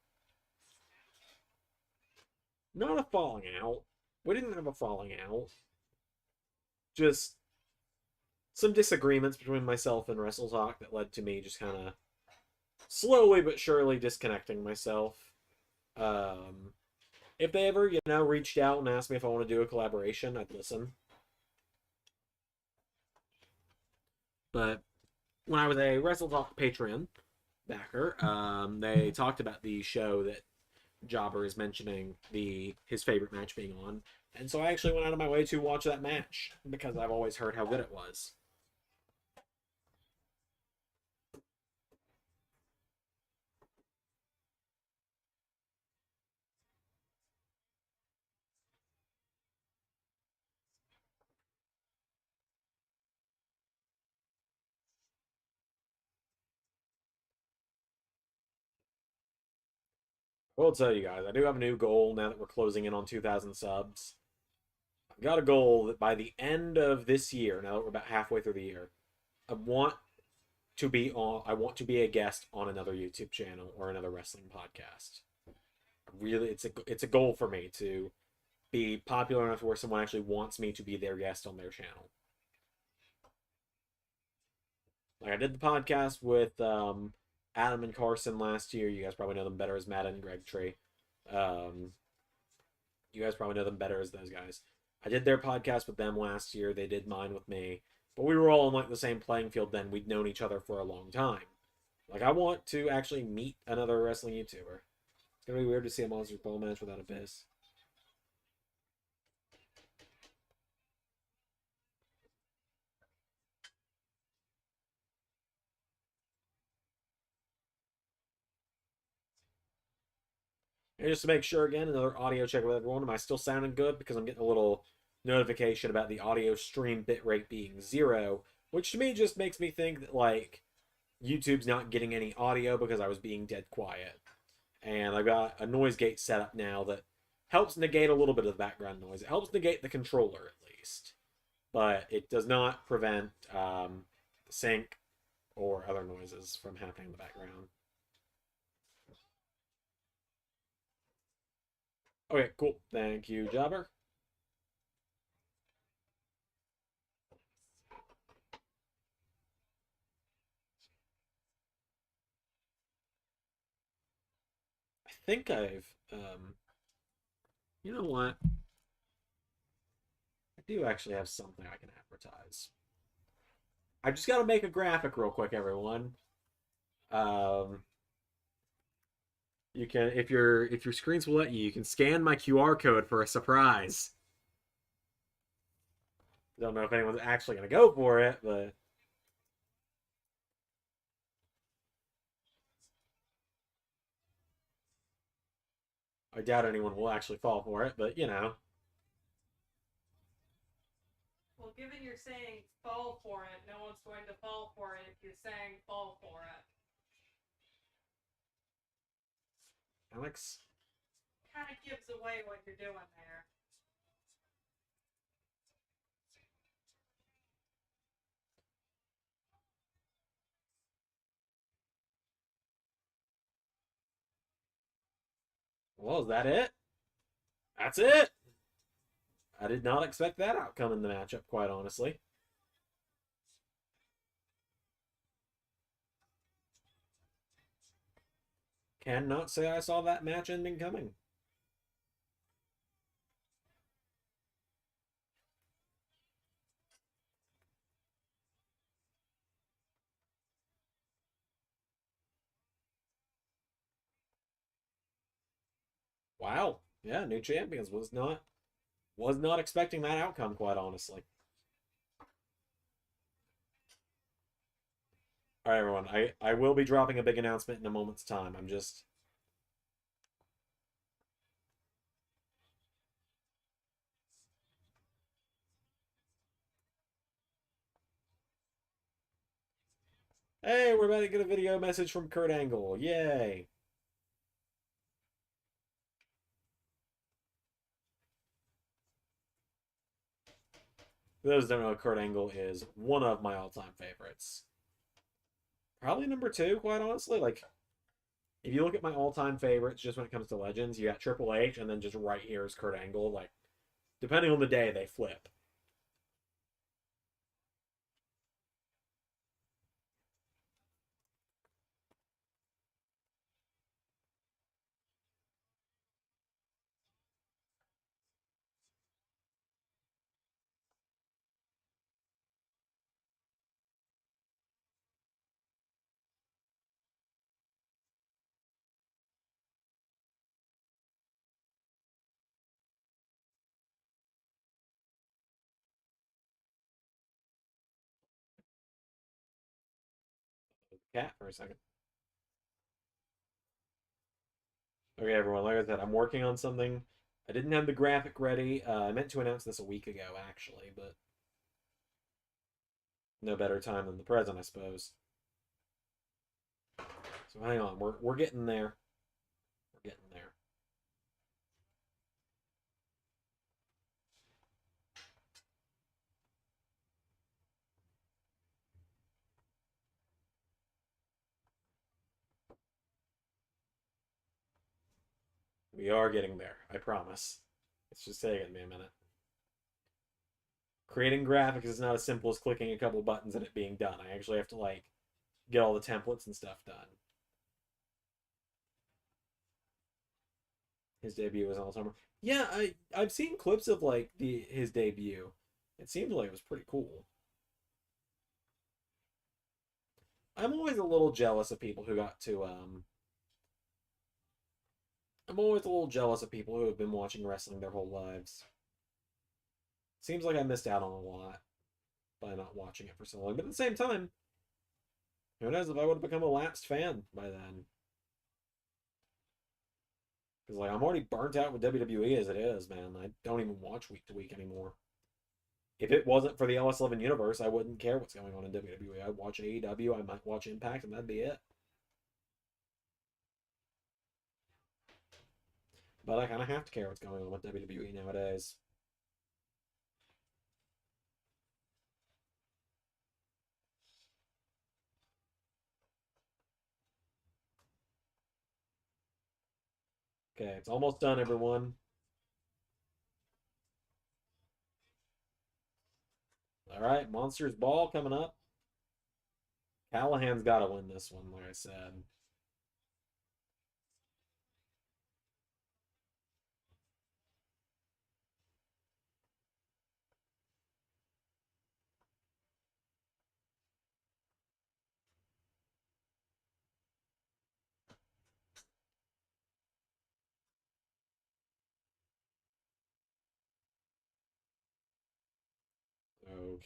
Not a falling out. We didn't have a falling out. Just some disagreements between myself and Wrestle Talk that led to me just kind of slowly but surely disconnecting myself. If they ever, reached out and asked me if I want to do a collaboration, I'd listen. But when I was a Wrestle Talk Patreon backer, they talked about the show that Jobber is mentioning his favorite match being on, and so I actually went out of my way to watch that match because I've always heard how good it was. I will tell you guys, I do have a new goal now that we're closing in on 2,000 subs. I've got a goal that by the end of this year, now that we're about halfway through the year, I want I want to be a guest on another YouTube channel or another wrestling podcast. Really, it's a goal for me to be popular enough where someone actually wants me to be their guest on their channel. Like I did the podcast with Adam and Carson last year. You guys probably know them better as Matt and Greg Tree. You guys probably know them better as those guys. I did their podcast with them last year. They did mine with me. But we were all on like the same playing field then. We'd known each other for a long time. Like I want to actually meet another wrestling YouTuber. It's gonna be weird to see a Monsters Ball match without Abyss. And just to make sure again, another audio check with everyone. Am I still sounding good? Because I'm getting a little notification about the audio stream bitrate being 0, which to me just makes me think that like YouTube's not getting any audio because I was being dead quiet. And I've got a noise gate set up now that helps negate a little bit of the background noise. It helps negate the controller at least, but it does not prevent the sync or other noises from happening in the background. Okay, cool. Thank you, Jobber. I think I've, you know what? I do actually have something I can advertise. I just got to make a graphic real quick, everyone. Um, you can, if your screens will let you, you can scan my QR code for a surprise. Don't know if anyone's actually gonna go for it, but I doubt anyone will actually fall for it. But Well, given you're saying fall for it, no one's going to fall for it if you're saying fall for it. Alex. Kind of gives away what you're doing there. Well, is that it? That's it. I did not expect that outcome in the matchup, quite honestly. Cannot say I saw that match ending coming. Wow. Yeah, new champions was not expecting that outcome, quite honestly. All right, everyone. I will be dropping a big announcement in a moment's time. I'm just. Hey, we're about to get a video message from Kurt Angle. Yay. For those who don't know, Kurt Angle is one of my all-time favorites. Probably number 2, quite honestly. Like, if you look at my all-time favorites, just when it comes to legends, you got Triple H, and then just right here is Kurt Angle. Like, depending on the day, they flip. Cat for a second. Okay, everyone, like I said, I'm working on something. I didn't have the graphic ready. I meant to announce this a week ago, actually, but no better time than the present, I suppose. So hang on, we're getting there. We're getting there. We are getting there, I promise. It's just taking me a minute. Creating graphics is not as simple as clicking a couple buttons and it being done. I actually have to, like, get all the templates and stuff done. His debut was all summer. Yeah, I've seen clips of, like, his debut. It seemed like it was pretty cool. I'm always a little jealous of people who got to I'm always a little jealous of people who have been watching wrestling their whole lives. Seems like I missed out on a lot by not watching it for so long. But at the same time, who knows if I would have become a lapsed fan by then. Because, like, I'm already burnt out with WWE as it is, man. I don't even watch week to week anymore. If it wasn't for the LS11 Universe, I wouldn't care what's going on in WWE. I'd watch AEW, I might watch Impact, and that'd be it. But I kind of have to care what's going on with WWE nowadays. Okay, it's almost done, everyone. All right, Monsters Ball coming up. Callahan's got to win this one, like I said.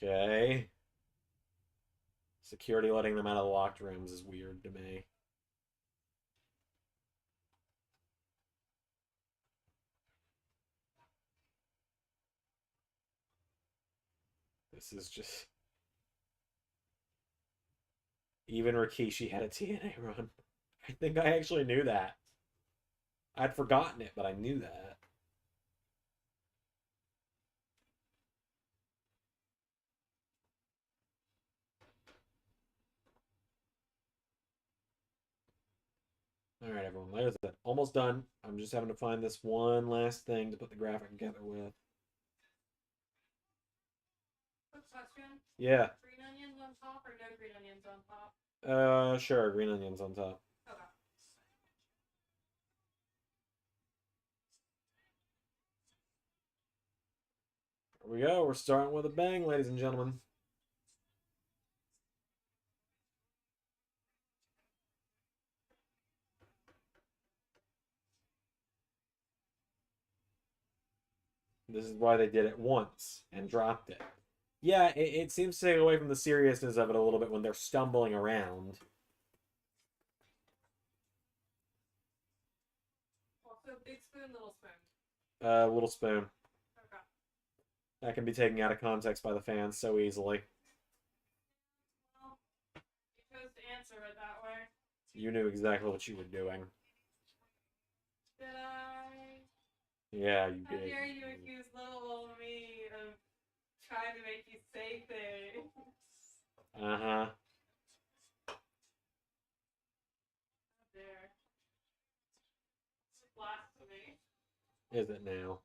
Okay. Security letting them out of the locked rooms is weird to me. This is just... Even Rikishi had a TNA run. I think I actually knew that. I'd forgotten it, but I knew that. Alright, everyone, there's it. Almost done. I'm just having to find this one last thing to put the graphic together with. Quick question. Yeah. Green onions on top or no green onions on top? Sure. Green onions on top. Okay. Here we go. We're starting with a bang, ladies and gentlemen. This is why they did it once and dropped it. Yeah, it seems to take away from the seriousness of it a little bit when they're stumbling around. Also, big spoon, little spoon. Little spoon. Okay. That can be taken out of context by the fans so easily. Well, you chose to answer it that way. You knew exactly what you were doing. Did I? Yeah, you How did. dare you accuse little old me of trying to make you say things. Uh-huh. There. Blasphemy. Is it now?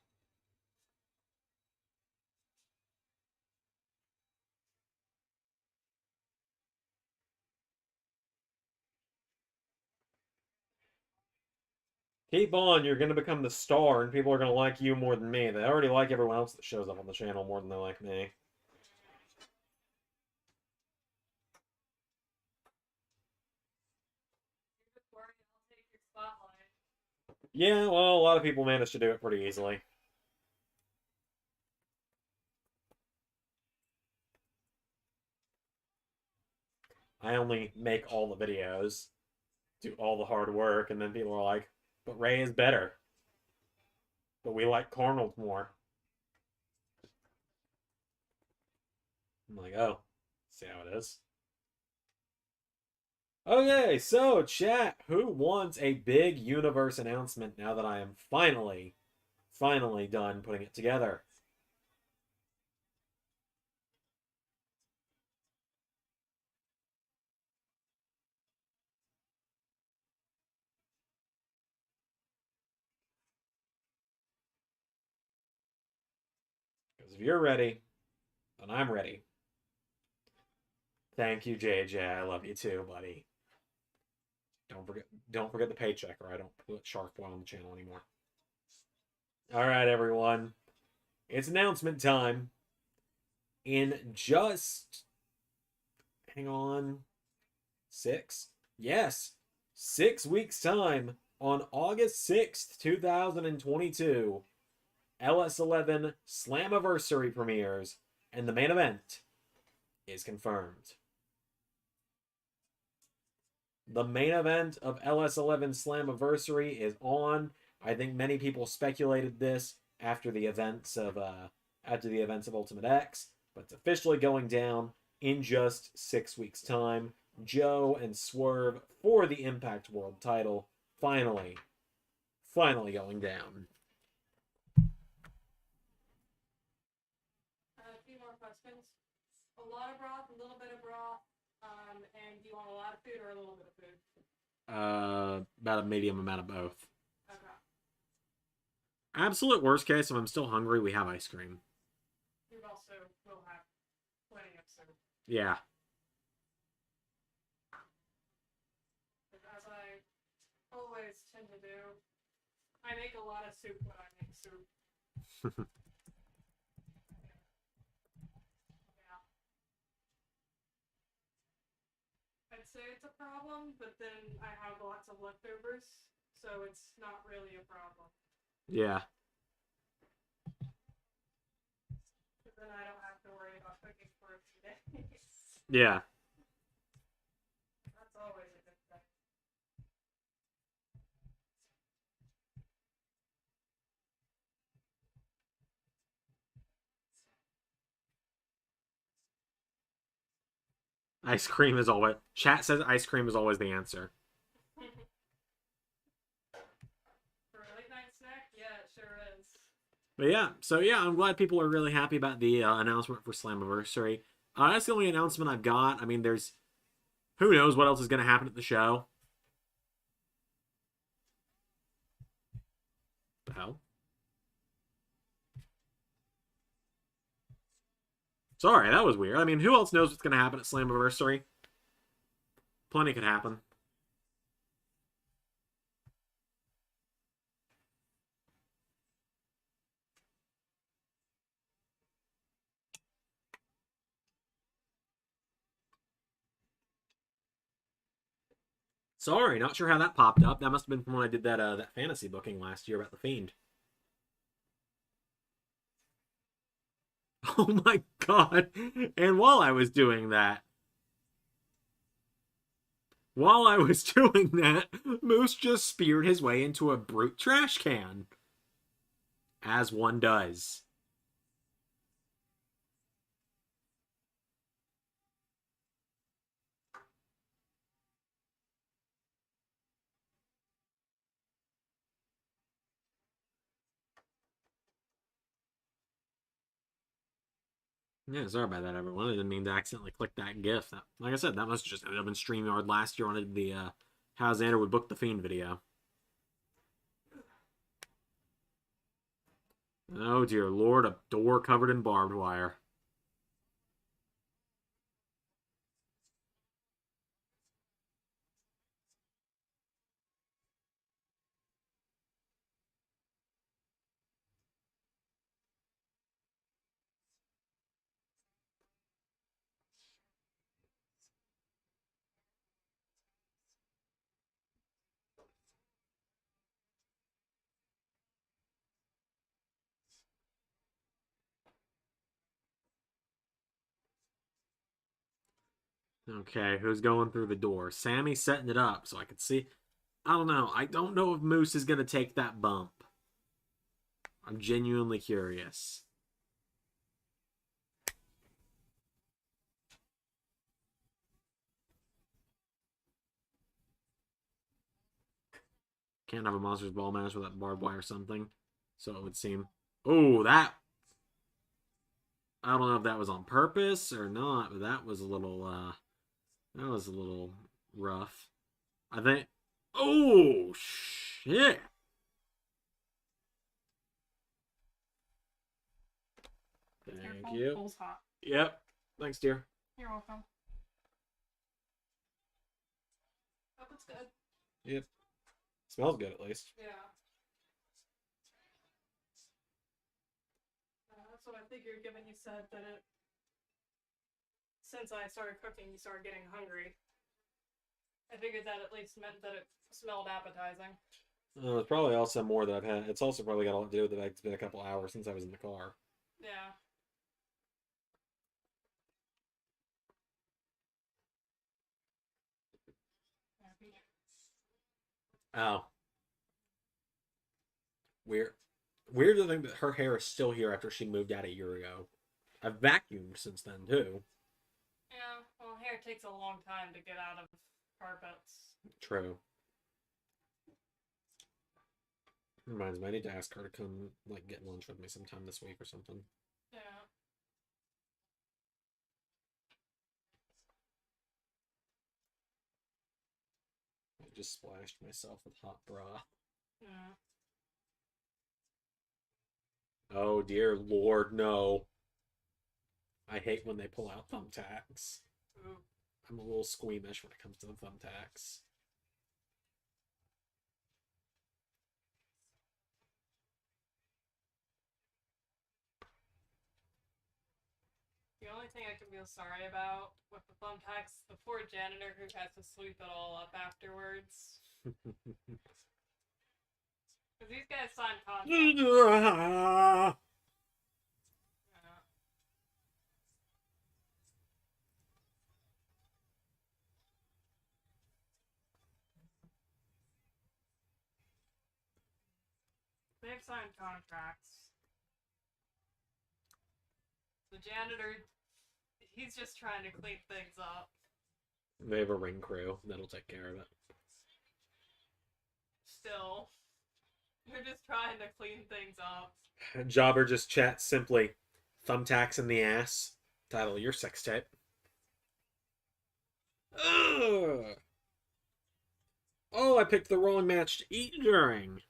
Keep on, you're gonna become the star, and people are gonna like you more than me. They already like everyone else that shows up on the channel more than they like me. You're just worried I'll take your spotlight. Yeah, well, a lot of people manage to do it pretty easily. I only make all the videos, do all the hard work, and then people are like, but Ray is better. But we like Carnold more. I'm like, oh, see how it is. Okay, so chat, who wants a big universe announcement now that I am finally done putting it together? Because if you're ready, then I'm ready. Thank you, JJ. I love you too, buddy. Don't forget the paycheck, or I don't put Shark Boy on the channel anymore. All right, everyone. It's announcement time. In just, hang on, 6? Yes, 6 weeks' time, on August 6th, 2022, LS11 Slammiversary premieres, and the main event is confirmed. The main event of LS11 Slammiversary is on. I think many people speculated this after the events of Ultimate X, but it's officially going down in just 6 weeks' time. Joe and Swerve for the Impact World title, finally going down. A few more questions. A lot of broth, a little bit of broth, and do you want a lot of food or a little bit of food? About a medium amount of both. Okay. Absolute worst case, if I'm still hungry, we have ice cream. You also will have plenty of soup. Yeah. As I always tend to do, I make a lot of soup when I make soup. Yeah. I'd say it's a problem, but then I have lots of leftovers, so it's not really a problem. Yeah. But then I don't have to worry about cooking for a few days. Yeah. That's always a good thing. Ice cream is always... Chat says ice cream is always the answer. For a late night snack? Yeah, it sure is. But yeah, so yeah, I'm glad people are really happy about the announcement for Slammiversary. That's the only announcement I've got. I mean, there's... Who knows what else is going to happen at the show? The hell? Sorry, that was weird. I mean, who else knows what's going to happen at Slammiversary? Plenty could happen. Sorry, not sure how that popped up. That must have been from when I did that fantasy booking last year about the Fiend. Oh my god. And while I was doing that, Moose just speared his way into a brute trash can. As one does. Yeah, sorry about that, everyone. I didn't mean to accidentally click that GIF. Like I said, that must have just ended up in StreamYard last year on the How Xander Would Book the Fiend video. Oh dear lord, a door covered in barbed wire. Okay, who's going through the door? Sammy's setting it up so I can see. I don't know. I don't know if Moose is going to take that bump. I'm genuinely curious. Can't have a Monsters Ball match without barbed wire or something. So it would seem. Oh, that. I don't know if that was on purpose or not, but that was a little, rough. I think. Oh, shit. Thank Careful, you. bull's hot. Yep. Thanks, dear. You're welcome. Hope it's good. Yep. Smells good, at least. Yeah. That's what I figured, given you said that it. Since I started cooking, you started getting hungry. I figured that at least meant that it smelled appetizing. It's probably also more that I've had. It's also probably got a lot to do with the fact it's been a couple hours since I was in the car. Yeah. Oh. Weird. Weird to think that her hair is still here after she moved out a year ago. I've vacuumed since then, too. Yeah, well, hair takes a long time to get out of carpets. True. Reminds me, I need to ask her to come, like, get lunch with me sometime this week or something. Yeah. I just splashed myself with hot broth. Yeah. Oh, dear lord, no. I hate when they pull out thumbtacks. Ooh. I'm a little squeamish when it comes to the thumbtacks. The only thing I can feel sorry about with the thumbtacks, the poor janitor who has to sweep it all up afterwards. Because these guys signed contracts. Yeah. They've signed contracts. The janitor, he's just trying to clean things up. They have a ring crew that'll take care of it. Still, they're just trying to clean things up. Jobber just chats simply, thumbtacks in the ass. Title your sex tape. Ugh. Oh, I picked the wrong match to eat during.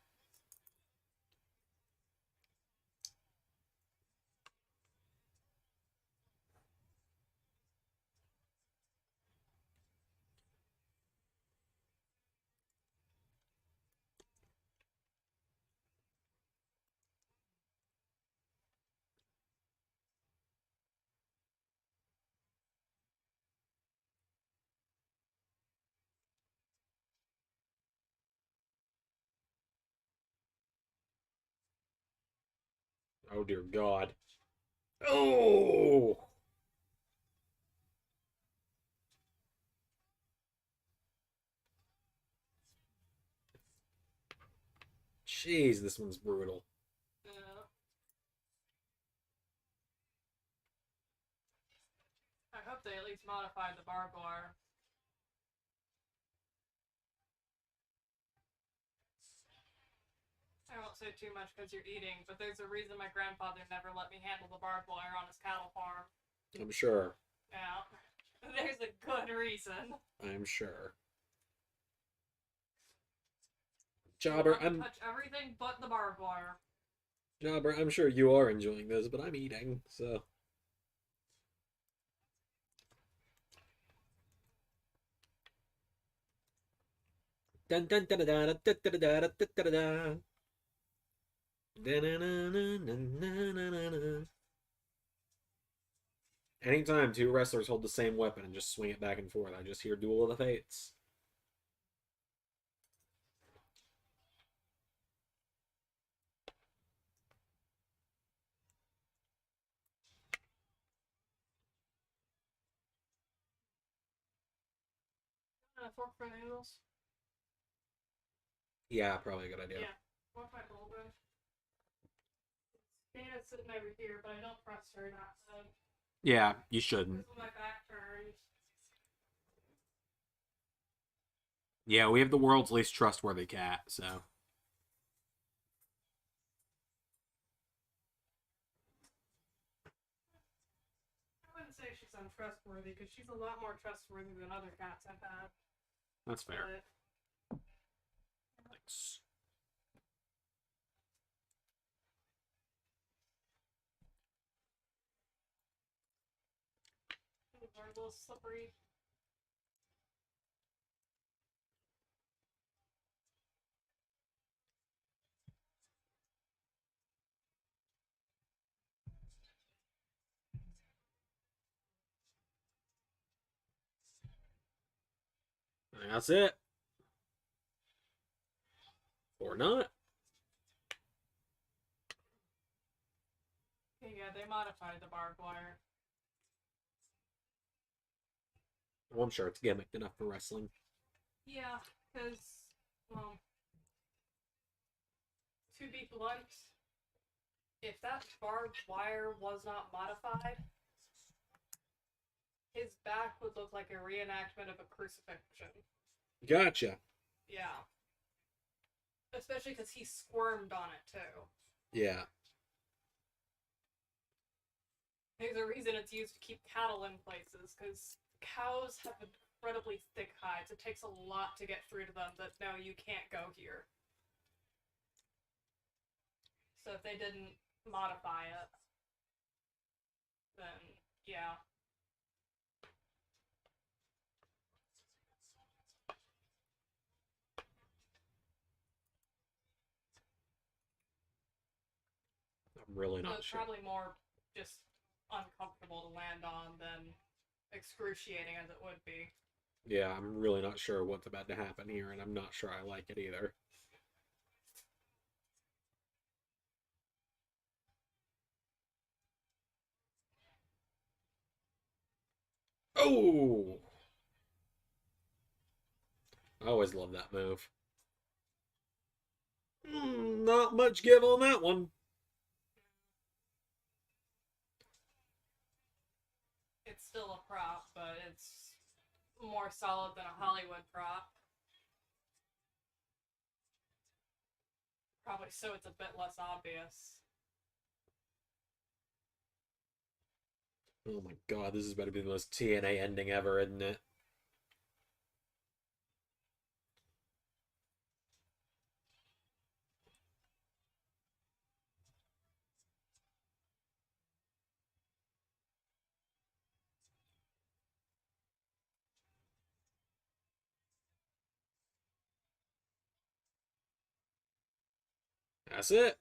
Oh, dear God. Oh! Jeez, this one's brutal. Yeah. I hope they at least modified the barbed wire. I won't say too much because you're eating, but there's a reason my grandfather never let me handle the barbed wire on his cattle farm. I'm sure. Yeah. There's a good reason. I'm sure. Jobber, Touch everything but the barbed wire. Jobber, I'm sure you are enjoying this, but I'm eating, so. Dun dun dun dun dun dun dun dun dun dun. Anytime two wrestlers hold the same weapon and just swing it back and forth, I just hear Duel of the Fates. A fork for the noodles? Yeah, probably a good idea. Yeah. Fork my bowl, bro. Dana's sitting over here, but I don't trust her not to. Yeah, you shouldn't. Because my back turned. Yeah, we have the world's least trustworthy cat, so. I wouldn't say she's untrustworthy, because she's a lot more trustworthy than other cats I've had. That's fair. But Thanks. they're a little slippery. That's it. Or not. Okay, yeah, they modified the barbed wire. Well, I'm sure it's gimmicked enough for wrestling. Yeah, because, well, to be blunt, if that barbed wire was not modified, his back would look like a reenactment of a crucifixion. Gotcha. Yeah. Especially because he squirmed on it, too. Yeah. There's a reason it's used to keep cattle in places, because cows have incredibly thick hides. It takes a lot to get through to them that, no, you can't go here. So if they didn't modify it, then, yeah. I'm really So not it's sure. probably more just uncomfortable to land on than excruciating as it would be. Yeah, I'm really not sure what's about to happen here, and I'm not sure I like it either. Oh! I always love that move. Not much give on that one. It's still a prop, but it's more solid than a Hollywood prop. Probably so it's a bit less obvious. Oh my god, this is about to be the most TNA ending ever, isn't it? That's it.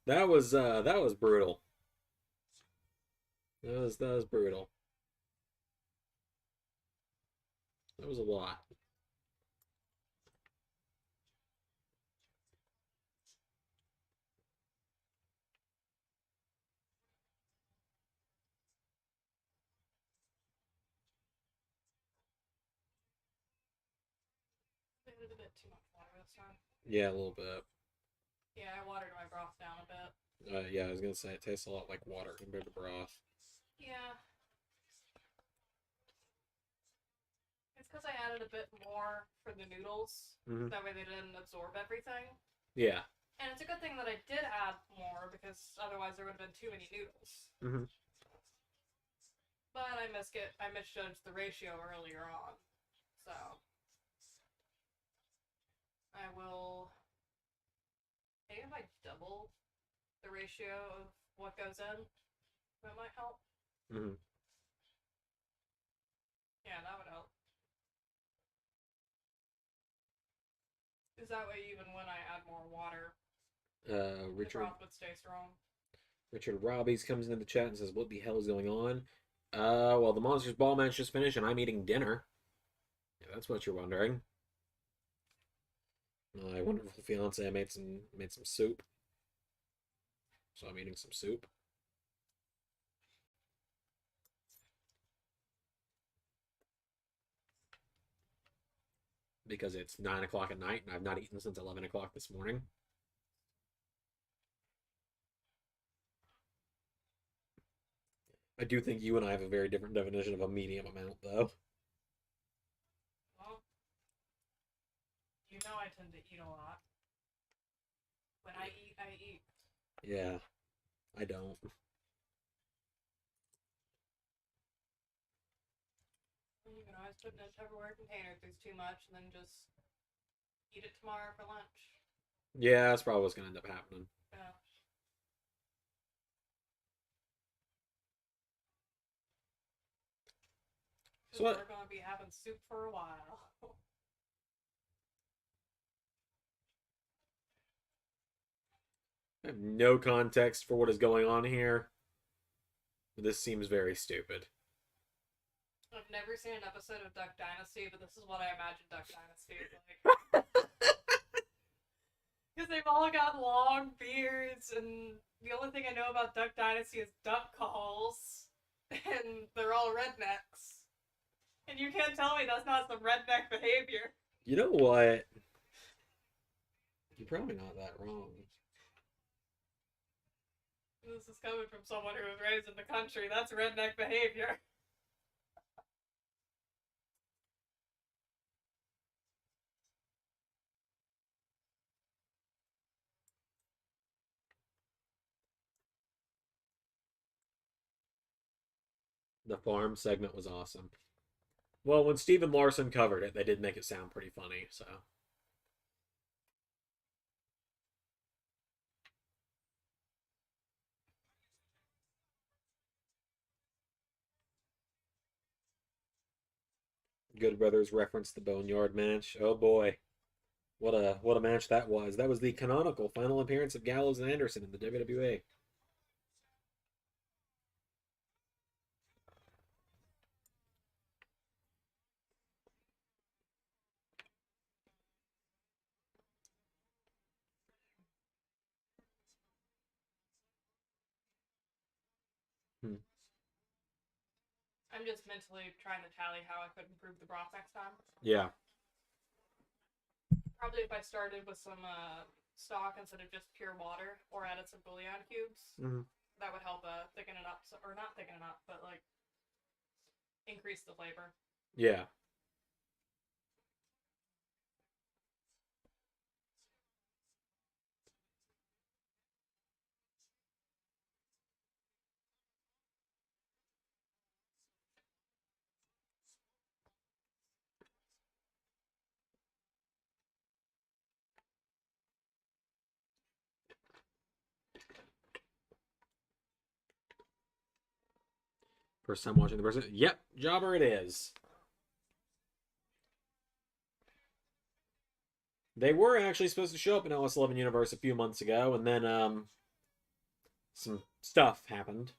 That was brutal. That was brutal. That was a lot. I added a bit too much water this time. Yeah, a little bit. Yeah, I watered my broth down a bit. Yeah, I was gonna say it tastes a lot like water compared to broth. Yeah. It's because I added a bit more for the noodles. Mhm. That way they didn't absorb everything. Yeah. And it's a good thing that I did add more, because otherwise there would have been too many noodles. Mhm. But I misjudged the ratio earlier on. So I will, maybe if I double the ratio of what goes in, that might help. Mm-hmm. Yeah, that would help. Is that way even when I add more water, the Richard broth would stay strong? Richard Robbins comes into the chat and says, "What the hell is going on?" Well, the Monsters Ball match just finished, and I'm eating dinner. If that's what you're wondering. My wonderful fiance made some soup, so I'm eating some soup. Because it's 9 o'clock at night, and I've not eaten since 11 o'clock this morning. I do think you and I have a very different definition of a medium amount, though. Well, you know I tend to eat a lot. When I eat, I eat. Yeah, I don't. You can always put it in a Tupperware container if there's too much, and then just eat it tomorrow for lunch. Yeah, that's probably what's going to end up happening. Yeah. So we're going to be having soup for a while. I have no context for what is going on here. This seems very stupid. I've never seen an episode of Duck Dynasty, but this is what I imagine Duck Dynasty is like. Because they've all got long beards, and the only thing I know about Duck Dynasty is duck calls, and they're all rednecks. And you can't tell me that's not some redneck behavior. You know what? You're probably not that wrong. This is coming from someone who was raised in the country. That's redneck behavior. The farm segment was awesome. Well, when Stephen Larson covered it, they did make it sound pretty funny, so. Good Brothers referenced the Boneyard match. Oh boy. What a match that was. That was the canonical final appearance of Gallows and Anderson in the WWE. I'm just mentally trying to tally how I could improve the broth next time. Yeah. Probably if I started with some stock instead of just pure water, or added some bouillon cubes, that would help thicken it up, or not thicken it up, but like increase the flavor. Yeah. First time watching the person. Yep, jobber it is. They were actually supposed to show up in LS11 Universe a few months ago, and then some stuff happened.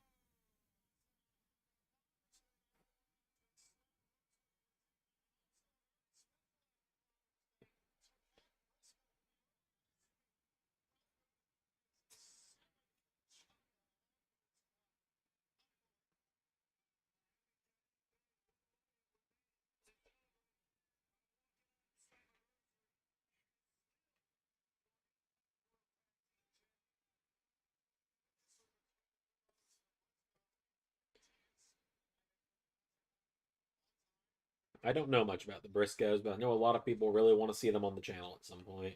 I don't know much about the Briscoes, but I know a lot of people really want to see them on the channel at some point.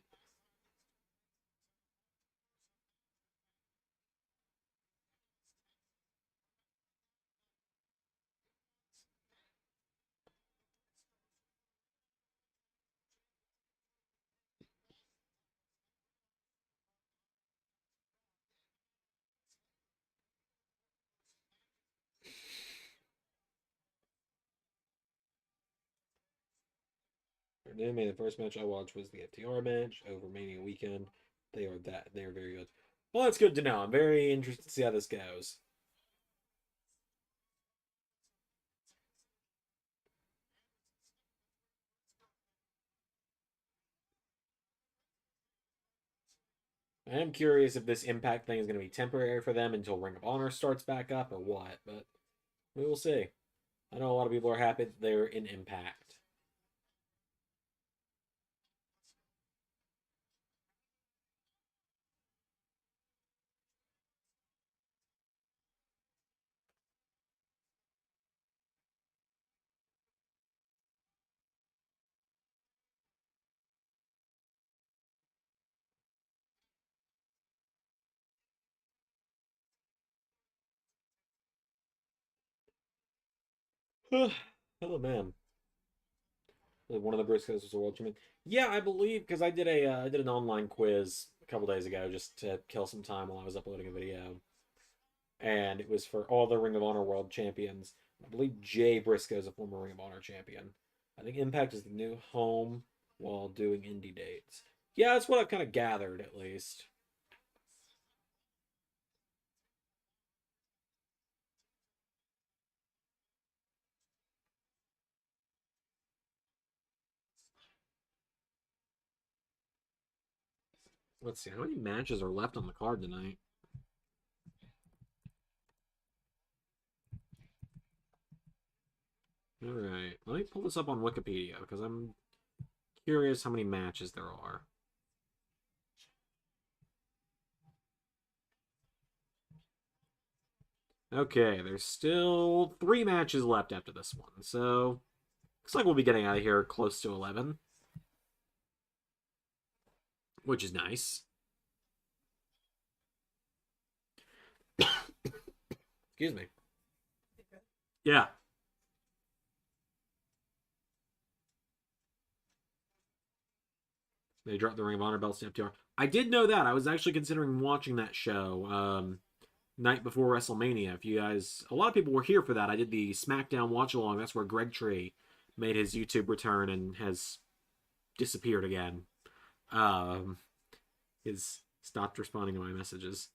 Anime, the first match I watched was the FTR match over Mania weekend. They are very good. Well, that's good to know. I'm very interested to see how this goes. I am curious if this Impact thing is going to be temporary for them until Ring of Honor starts back up or what, but we will see. I know a lot of people are happy that they're in Impact. Oh man, one of the Briscoes was a world champion. Yeah, I believe because I did an online quiz a couple days ago just to kill some time while I was uploading a video, and it was for all the Ring of Honor world champions. I believe Jay Briscoe is a former Ring of Honor champion. I think Impact is the new home while doing indie dates. Yeah, that's what I've kind of gathered at least. Let's see, how many matches are left on the card tonight? All right, let me pull this up on Wikipedia because I'm curious how many matches there are. Okay, there's still 3 matches left after this one, so looks like we'll be getting out of here close to 11, which is nice. Excuse me. Yeah. They dropped the Ring of Honor belts to FTR. I did know that. I was actually considering watching that show night before WrestleMania. If you guys, a lot of people were here for that. I did the SmackDown watch along. That's where Greg Tree made his YouTube return and has disappeared again. He's stopped responding to my messages.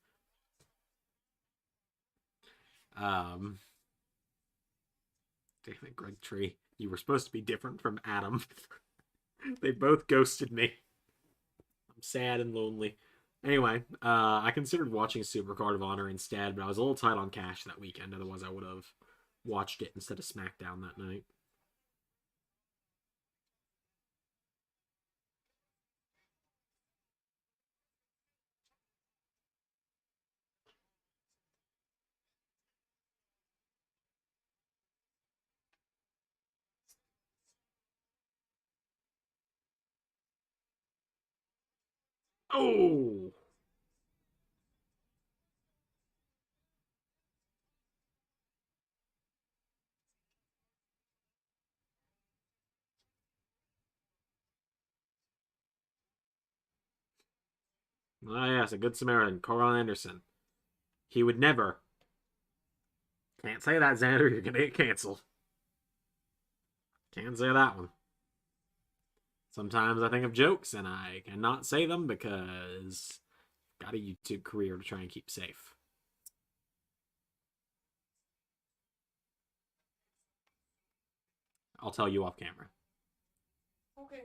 Um, Damn it, Greg Tree. You were supposed to be different from Adam. They both ghosted me. I'm sad and lonely. Anyway, I considered watching Supercard of Honor instead, but I was a little tight on cash that weekend. Otherwise, I would have watched it instead of SmackDown that night. Oh! Ah, yes, a good Samaritan, Carl Anderson. He would never. Can't say that, Zander. You're gonna get canceled. Can't say that one. Sometimes I think of jokes and I cannot say them because I've got a YouTube career to try and keep safe. I'll tell you off camera. Okay.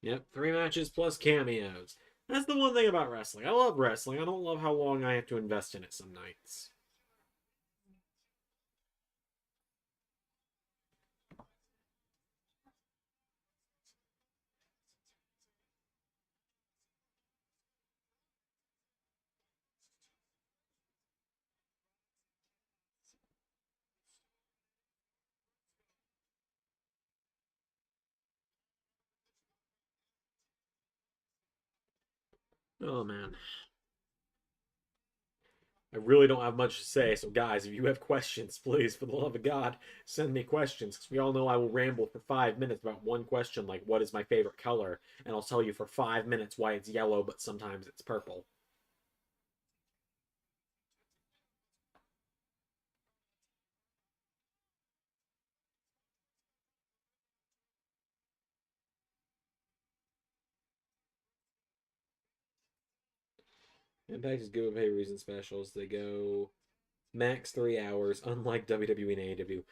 Yep, 3 matches plus cameos. That's the one thing about wrestling. I love wrestling. I don't love how long I have to invest in it some nights. Oh man. I really don't have much to say, so guys, if you have questions, please, for the love of God, send me questions, because we all know I will ramble for 5 minutes about one question, like, what is my favorite color? And I'll tell you for 5 minutes why it's yellow, but sometimes it's purple. Impact is good with pay-per-views and specials. They go max 3 hours, unlike WWE and AEW.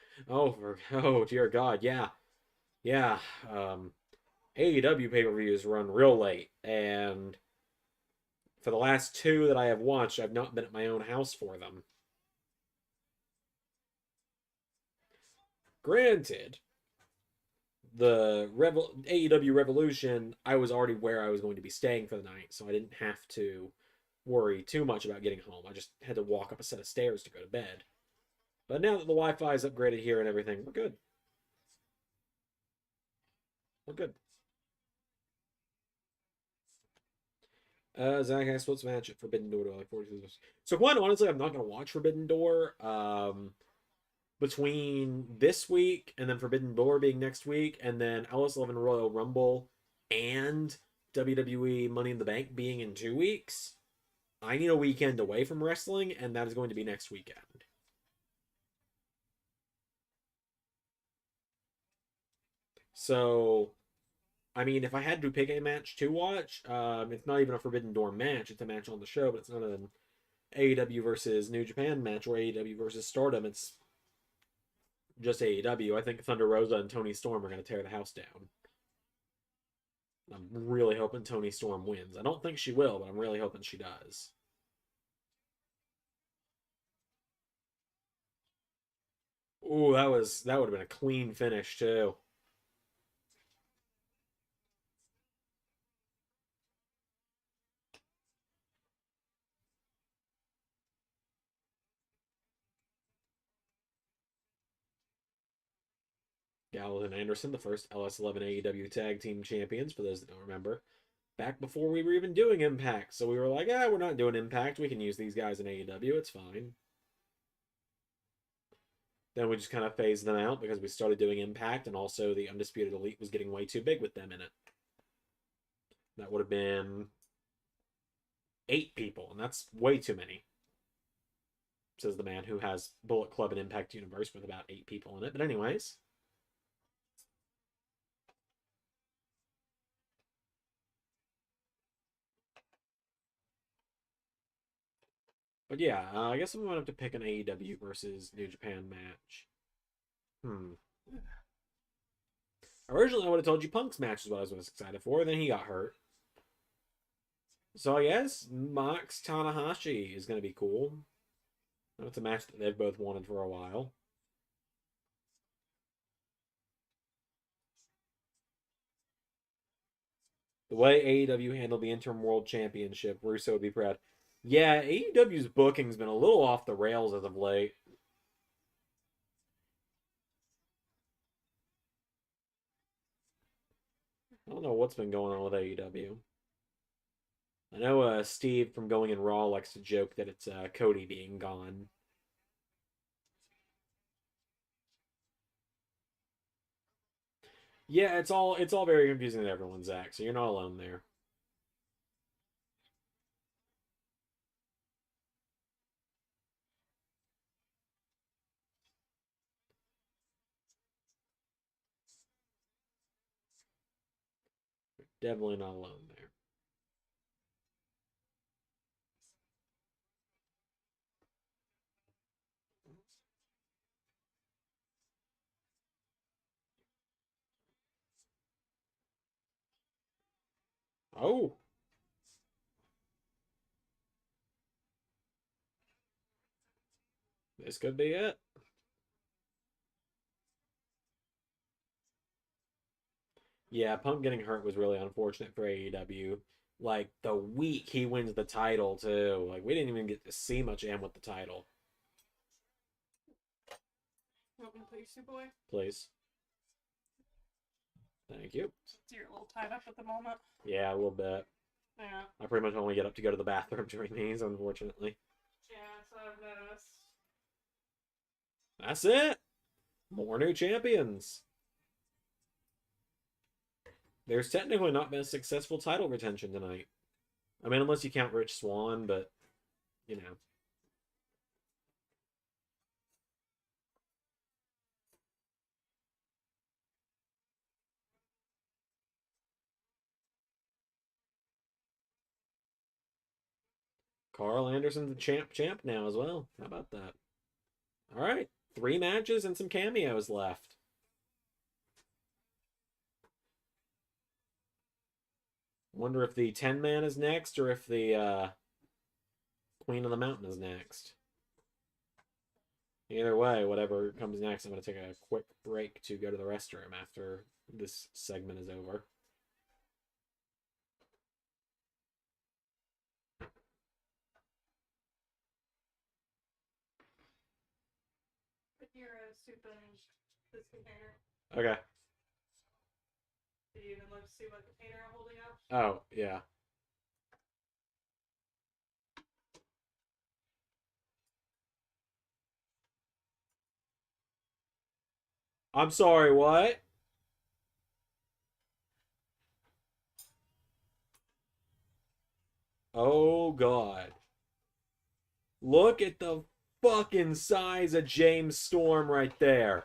Oh dear God, yeah. Yeah. AEW pay-per-views run real late, and for the last 2 that I have watched, I've not been at my own house for them. Granted, the AEW Revolution, I was already where I was going to be staying for the night, so I didn't have to worry too much about getting home. I just had to walk up a set of stairs to go to bed. But now that the Wi-Fi is upgraded here and everything, we're good. We're good. Zach asked what's match at Forbidden Door to like 42. So quite honestly, I'm not gonna watch Forbidden Door. Between this week and then Forbidden Door being next week, and then LS11 Royal Rumble and WWE Money in the Bank being in 2 weeks, I need a weekend away from wrestling, and that is going to be next weekend. So, I mean, if I had to pick a match to watch, it's not even a Forbidden Door match. It's a match on the show, but it's not an AEW versus New Japan match or AEW versus Stardom. It's just AEW. I think Thunder Rosa and Toni Storm are going to tear the house down. I'm really hoping Toni Storm wins. I don't think she will, but I'm really hoping she does. Ooh, that would have been a clean finish too. Gallows and Anderson, the first LS11 AEW Tag Team Champions, for those that don't remember. Back before we were even doing Impact. So we were like, we're not doing Impact. We can use these guys in AEW. It's fine. Then we just kind of phased them out because we started doing Impact, and also the Undisputed Elite was getting way too big with them in it. That would have been 8 people, and that's way too many. Says the man who has Bullet Club and Impact Universe with about 8 people in it. But anyways. But yeah, I guess I'm going to have to pick an AEW versus New Japan match. Originally, I would have told you Punk's match is what I was most excited for. Then he got hurt. So I guess Mox Tanahashi is going to be cool. That's a match that they've both wanted for a while. The way AEW handled the Interim World Championship, Russo would be proud. Yeah, AEW's booking's been a little off the rails as of late. I don't know what's been going on with AEW. I know Steve from Going in Raw likes to joke that it's Cody being gone. Yeah, it's all very confusing to everyone, Zach, so you're not alone there. Definitely not alone there. Oh. This could be it. Yeah, Punk getting hurt was really unfortunate for AEW. Like, the week he wins the title, too. Like, we didn't even get to see much of him with the title. You want me to put your soup away? Please. Thank you. So you're a little tied up at the moment. Yeah, a little bit. Yeah. I pretty much only get up to go to the bathroom during these, unfortunately. Yeah, so I've noticed. That's it. More new champions. There's technically not been a successful title retention tonight. I mean, unless you count Rich Swann, but, you know. Carl Anderson's the champ now as well. How about that? All right. 3 matches and some cameos left. Wonder if the 10-man is next or if the Queen of the Mountain is next. Either way, whatever comes next, I'm going to take a quick break to go to the restroom after this segment is over. Put your soup in this container. Okay. Did you even look to see what container I'm holding up? Oh, yeah. I'm sorry, what? Oh, God. Look at the fucking size of James Storm right there.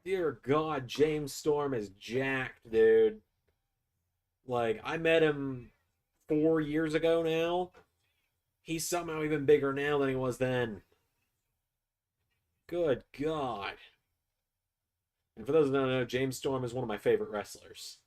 Dear God, James Storm is jacked, dude. Like, I met him 4 years ago now. He's somehow even bigger now than he was then. Good God. And for those who don't know, James Storm is one of my favorite wrestlers.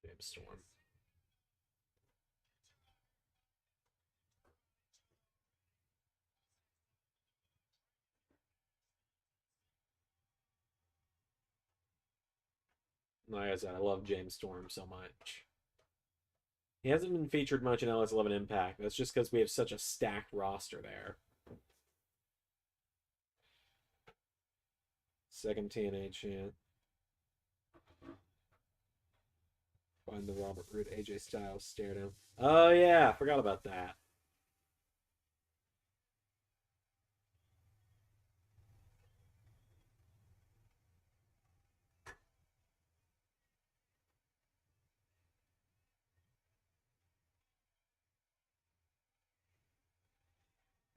James Storm. Like I said, I love James Storm so much. He hasn't been featured much in LS11 Impact. That's just because we have such a stacked roster there. Second TNA chant. Find the Robert Roode AJ Styles stare down. Oh yeah, forgot about that.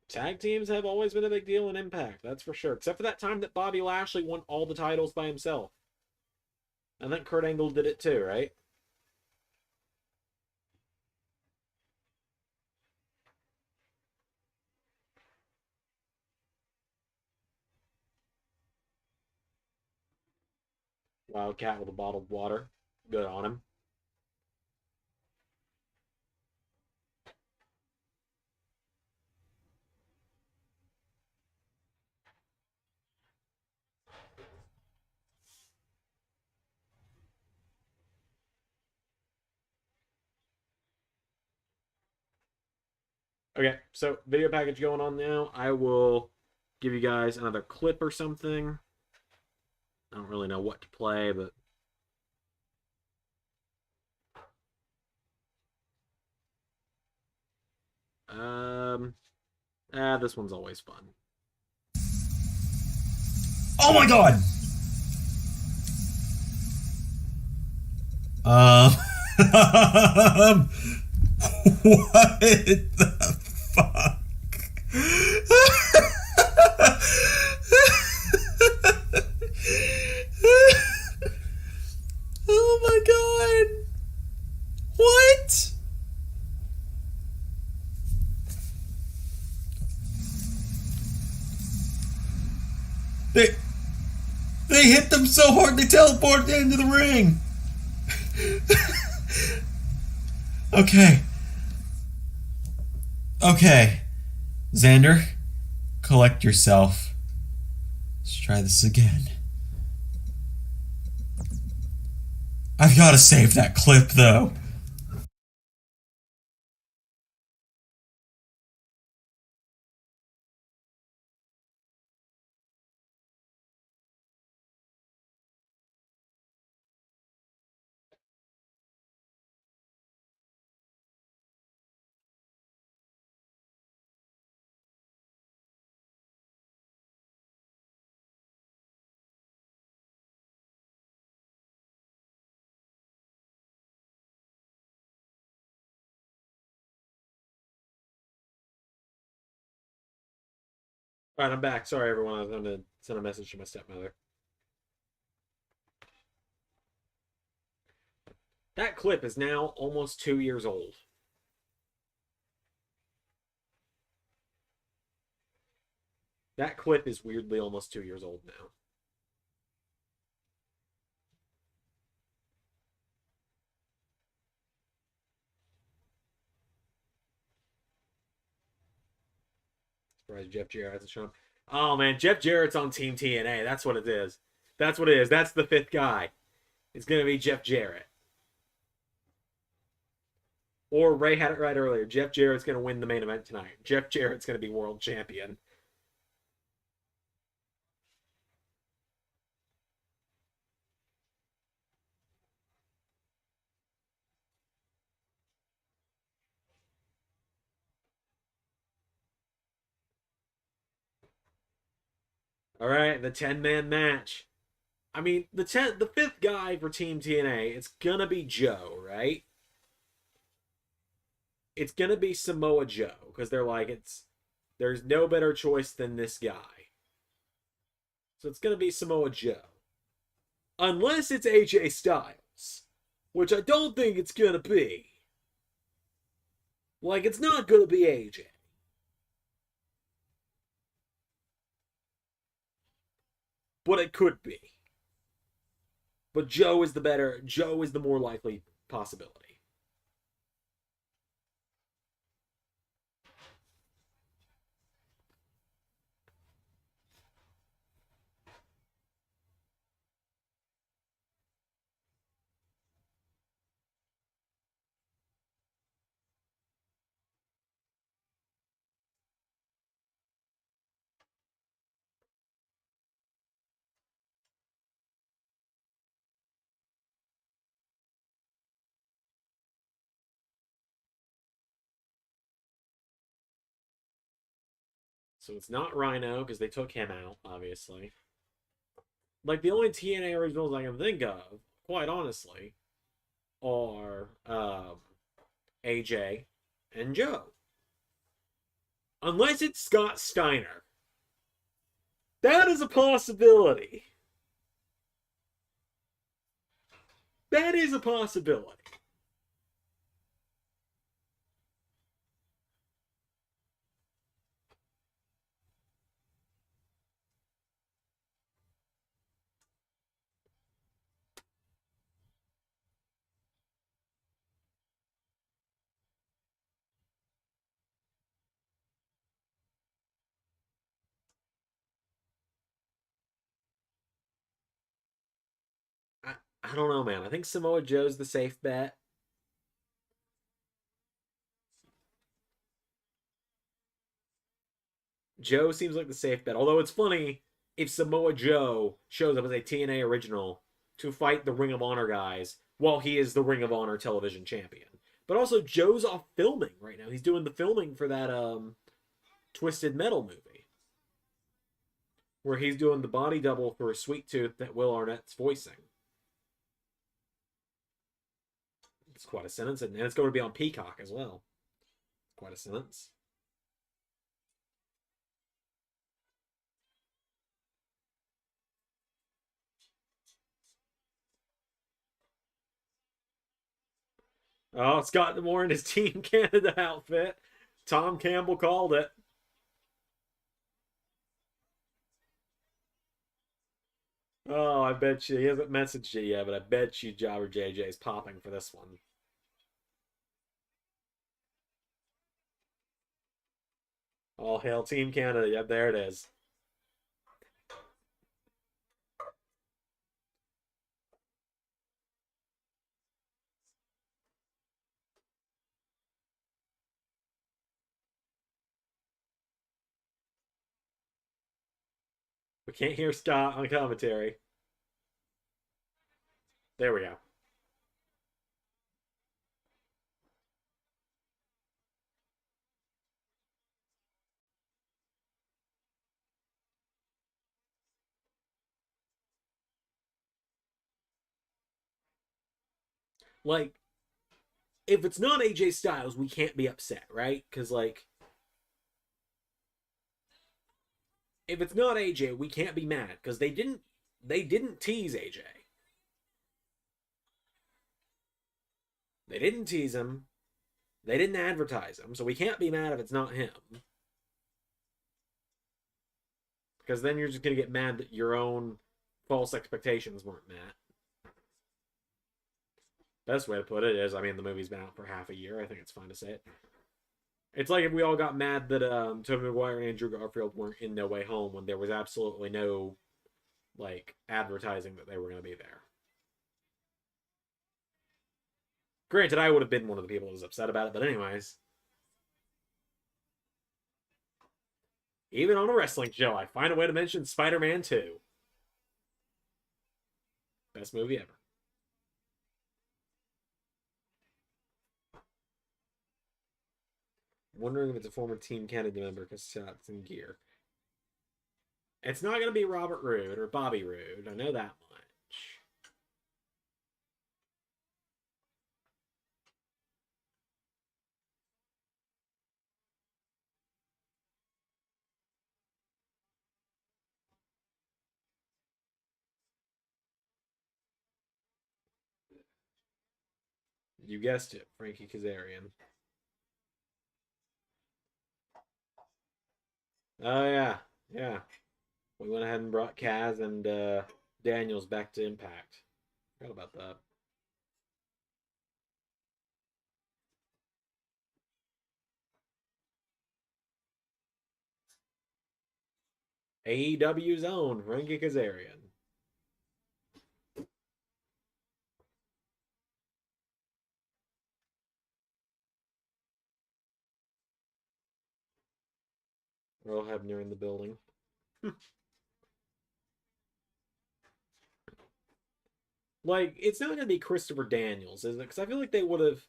Tag teams have always been a big deal in Impact, that's for sure. Except for that time that Bobby Lashley won all the titles by himself. I think Kurt Angle did it too, right? Wildcat with a bottle of water. Good on him. Okay, so video package going on now. I will give you guys another clip or something. I don't really know what to play, but this one's always fun. Oh my God! What the fuck? Oh my God! What? They hit them so hard they teleported into the ring. Okay. Okay. Zander, collect yourself. Let's try this again. I've got to save that clip, though. All right, I'm back. Sorry, everyone. I was going to send a message to my stepmother. That clip is now almost 2 years old. That clip is weirdly almost 2 years old now. Surprised Jeff Jarrett hasn't shown up. Oh, man. Jeff Jarrett's on Team TNA. That's what it is. That's what it is. That's the fifth guy. It's going to be Jeff Jarrett. Or Ray had it right earlier. Jeff Jarrett's going to win the main event tonight. Jeff Jarrett's going to be world champion. All right, the 10-man match. I mean, the fifth guy for Team TNA, it's going to be Joe, right? It's going to be Samoa Joe because they're like, there's no better choice than this guy. So it's going to be Samoa Joe. Unless it's AJ Styles, which I don't think it's going to be. Like, it's not going to be AJ. But it could be. But Joe is the more likely possibility. So it's not Rhino, because they took him out, obviously. Like, the only TNA originals I can think of, quite honestly, are AJ and Joe. Unless it's Scott Steiner. That is a possibility. That is a possibility. I don't know, man. I think Samoa Joe's the safe bet. Joe seems like the safe bet. Although it's funny if Samoa Joe shows up as a TNA original to fight the Ring of Honor guys while he is the Ring of Honor television champion. But also, Joe's off filming right now. He's doing the filming for that Twisted Metal movie. Where he's doing the body double for Sweet Tooth that Will Arnett's voicing. It's quite a sentence, and it's going to be on Peacock as well. Quite a sentence. Oh, Scott Moore in his Team Canada outfit. Tom Campbell called it. I bet you he hasn't messaged you yet, but I bet you Jobber JJ is popping for this one. All hail Team Canada. Yep, there it is. We can't hear Scott on commentary. There we go. Like, if it's not AJ Styles, we can't be upset, right? Because, like, if it's not AJ, we can't be mad because they didn't tease AJ. They didn't tease him. They didn't advertise him, so we can't be mad if it's not him. Because then you're just gonna get mad that your own false expectations weren't met. Best way to put it is, I mean, the movie's been out for half a year. I think it's fine to say it. It's like if we all got mad that Tobey Maguire and Andrew Garfield weren't in No Way Home when there was absolutely no, like, advertising that they were going to be there. Granted, I would have been one of the people who was upset about it, but anyways. Even on a wrestling show, I find a way to mention Spider-Man 2. Best movie ever. Wondering if it's a former Team Canada member because shots in gear. It's not going to be Robert Roode or Bobby Roode. I know that much. You guessed it, Frankie Kazarian. Oh, yeah. Yeah. We went ahead and brought Kaz and Daniels back to Impact. Forgot about that. AEW's own Frankie Kazarian. Earl Hebner in the building. Like, it's not going to be Christopher Daniels, is it? Because I feel like they would have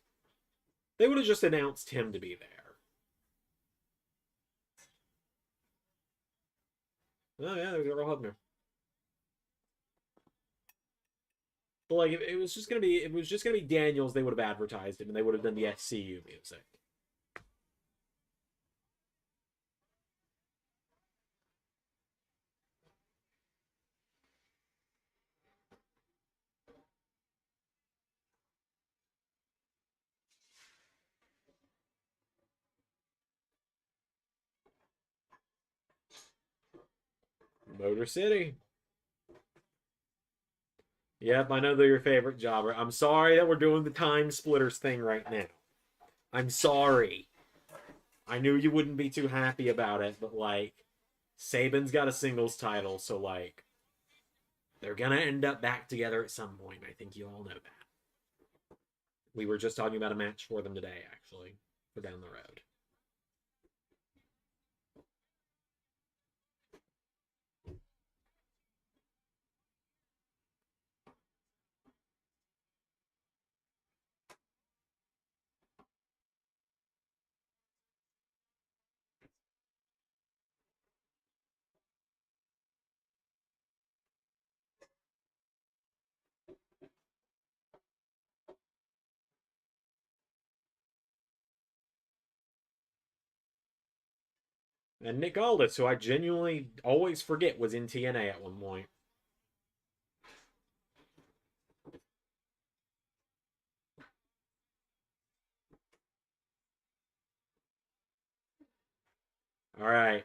just announced him to be there. Oh yeah, there's Earl Hebner. But like, if it was just gonna be Daniels, they would have advertised him and they would have done the SCU music. Motor City. Yep, I know they're your favorite, Jobber. I'm sorry that we're doing the time splitters thing right now. I'm sorry. I knew you wouldn't be too happy about it, but like, Saban's got a singles title, so like, they're gonna end up back together at some point. I think you all know that. We were just talking about a match for them today, actually, for down the road. And Nick Aldis, who I genuinely always forget was in TNA at one point. All right.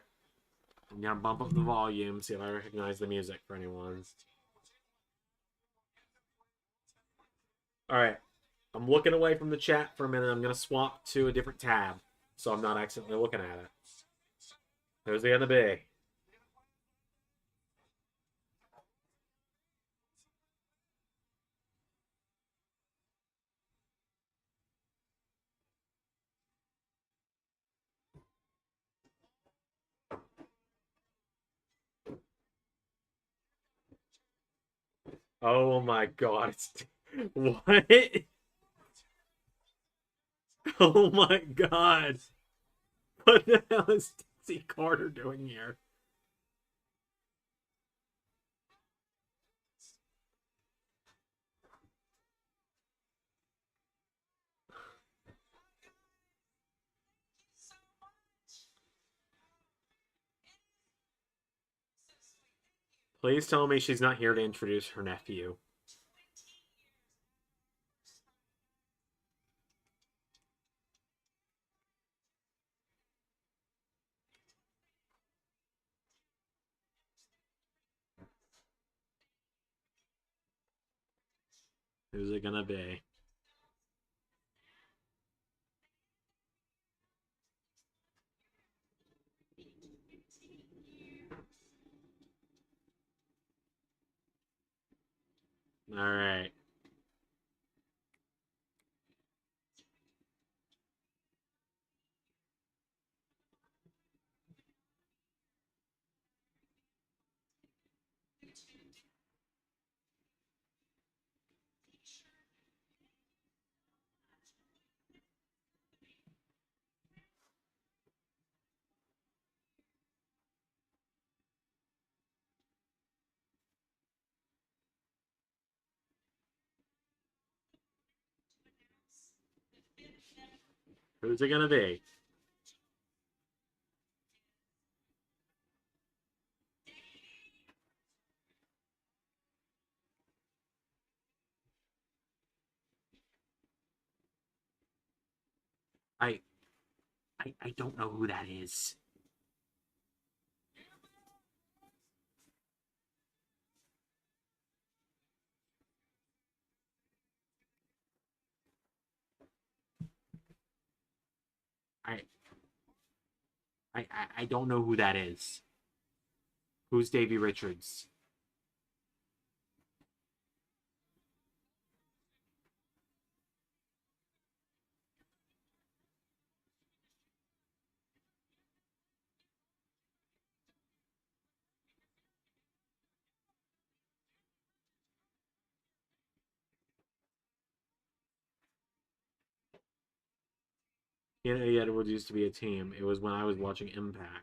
I'm going to bump up the volume, see if I recognize the music for anyone. All right. I'm looking away from the chat for a minute. I'm going to swap to a different tab so I'm not accidentally looking at it. Who's it going to be? Oh my god. It's... What? Oh my god. What the hell is Dixie Carter doing here? Please tell me she's not here to introduce her nephew. Who's it gonna be? Alright. Who's it gonna be? I I don't know who that is. I I don't know who that is. Who's Davy Richards? Yeah, Edwards used to be a team. It was when I was watching Impact.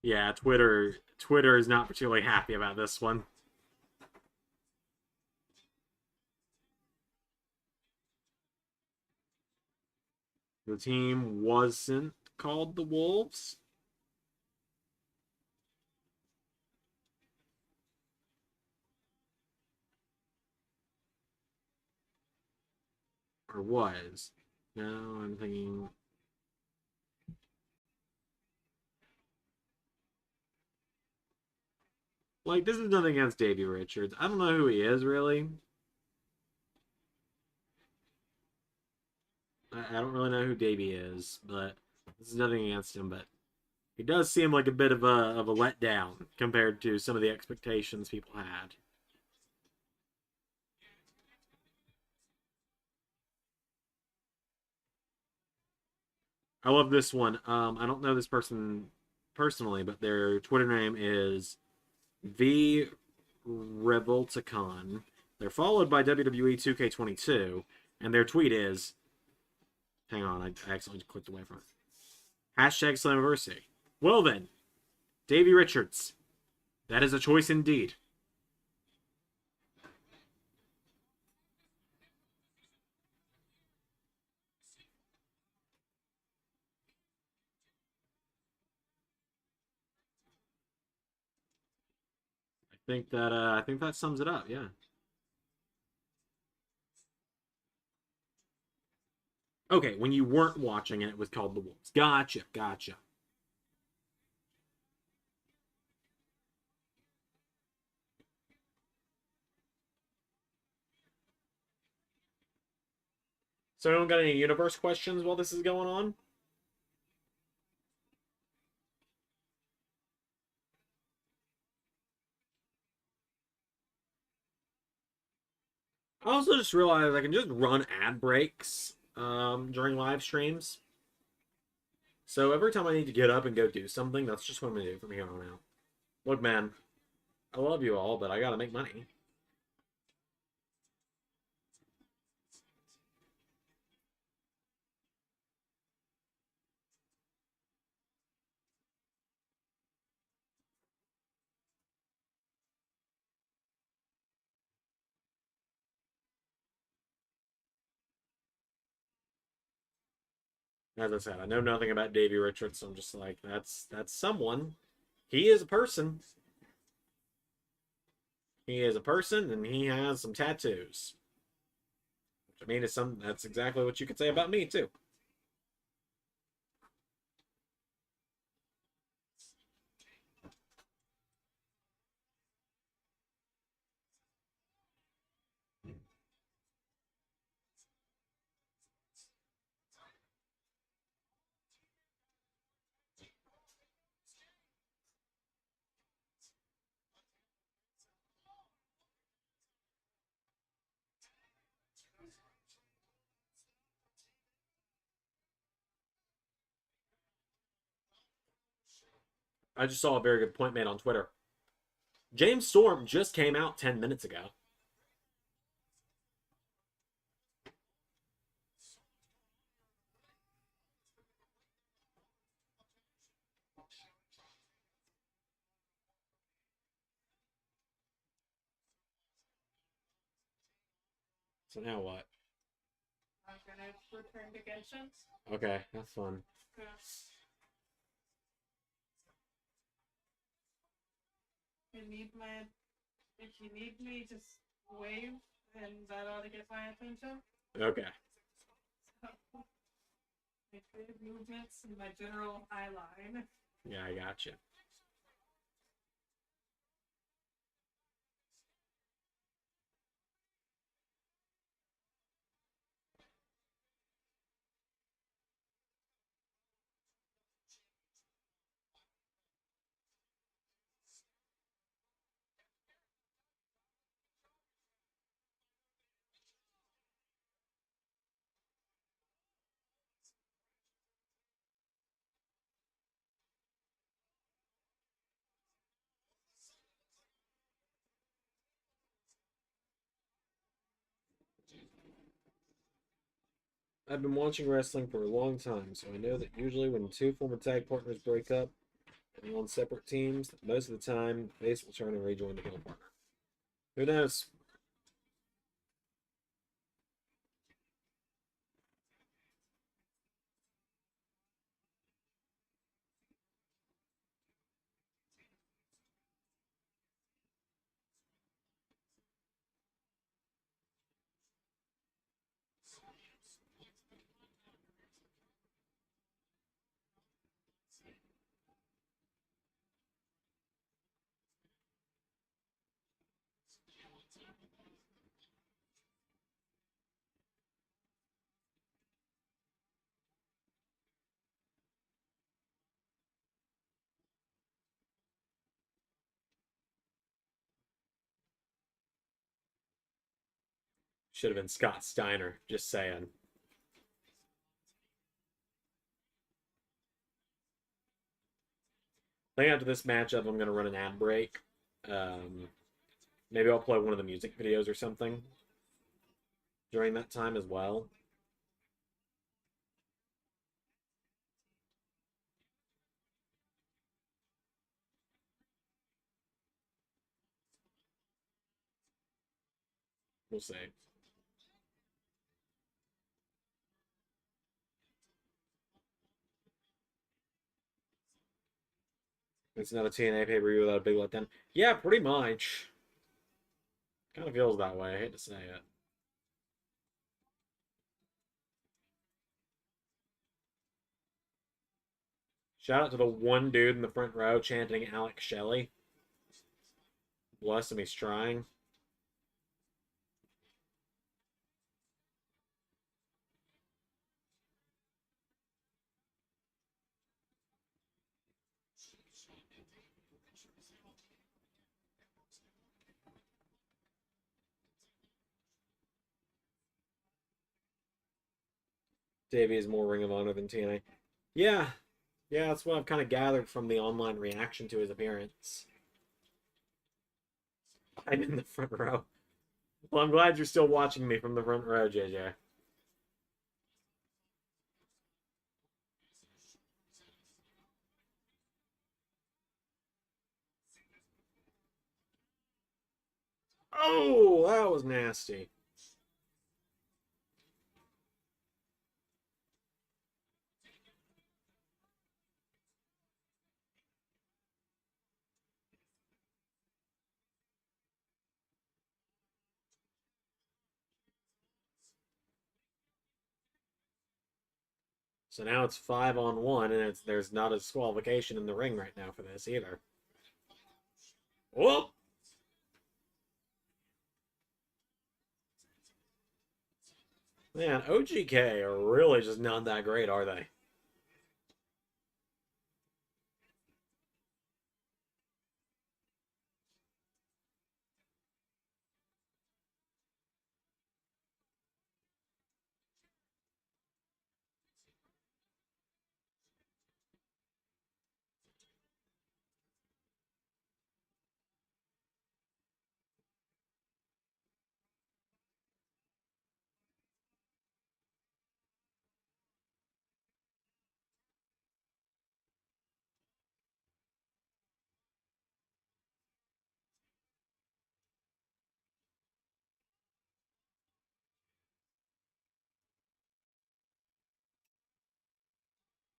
Yeah, Twitter is not particularly happy about this one. The team wasn't called the Wolves. Or was. No, I'm thinking. Like, this is nothing against Davy Richards. I don't know who he is, really. I don't really know who Davy is, but this is nothing against him, but he does seem like a bit of a letdown compared to some of the expectations people had. I love this one. I don't know this person personally, but their Twitter name is V Revolticon. They're followed by WWE 2K22, and their tweet is, hang on, I accidentally clicked away from it. Hashtag Slammiversary. Well then, Davy Richards. That is a choice indeed. I think that sums it up. Yeah. Okay, when you weren't watching it, it was called The Wolves. Gotcha, gotcha. So, anyone got any universe questions while this is going on? I also just realized I can just run ad breaks during live streams. So every time I need to get up and go do something, that's just what I'm gonna do from here on out. Look, man, I love you all, but I gotta make money. As I said, I know nothing about Davy Richards, so I'm just like, that's someone. He is a person. He is a person, and he has some tattoos. Which I mean, that's exactly what you could say about me too. I just saw a very good point made on Twitter. James Storm just came out 10 minutes ago. So now what? I'm gonna return to Genshin. Okay, that's fun. Yeah. If you need me, just wave, and that ought to get my attention. Okay. So, my creative movements and my general eye line. Yeah, I gotcha. I've been watching wrestling for a long time, so I know that usually when two former tag partners break up and are on separate teams, most of the time, the face will turn and rejoin the heel partner. Who knows? Should have been Scott Steiner, just saying. I think after this matchup, I'm going to run an ad break. Maybe I'll play one of the music videos or something during that time as well. We'll see. It's not a TNA pay-per-view without a big letdown. Yeah, pretty much. Kind of feels that way. I hate to say it. Shout out to the one dude in the front row chanting Alex Shelley. Bless him, he's trying. Davey is more Ring of Honor than TNA. Yeah. Yeah, that's what I've kind of gathered from the online reaction to his appearance. I'm in the front row. Well, I'm glad you're still watching me from the front row, JJ. Oh, that was nasty. So now it's 5-on-1, and there's not a disqualification in the ring right now for this either. Whoop! Man, OGK are really just not that great, are they?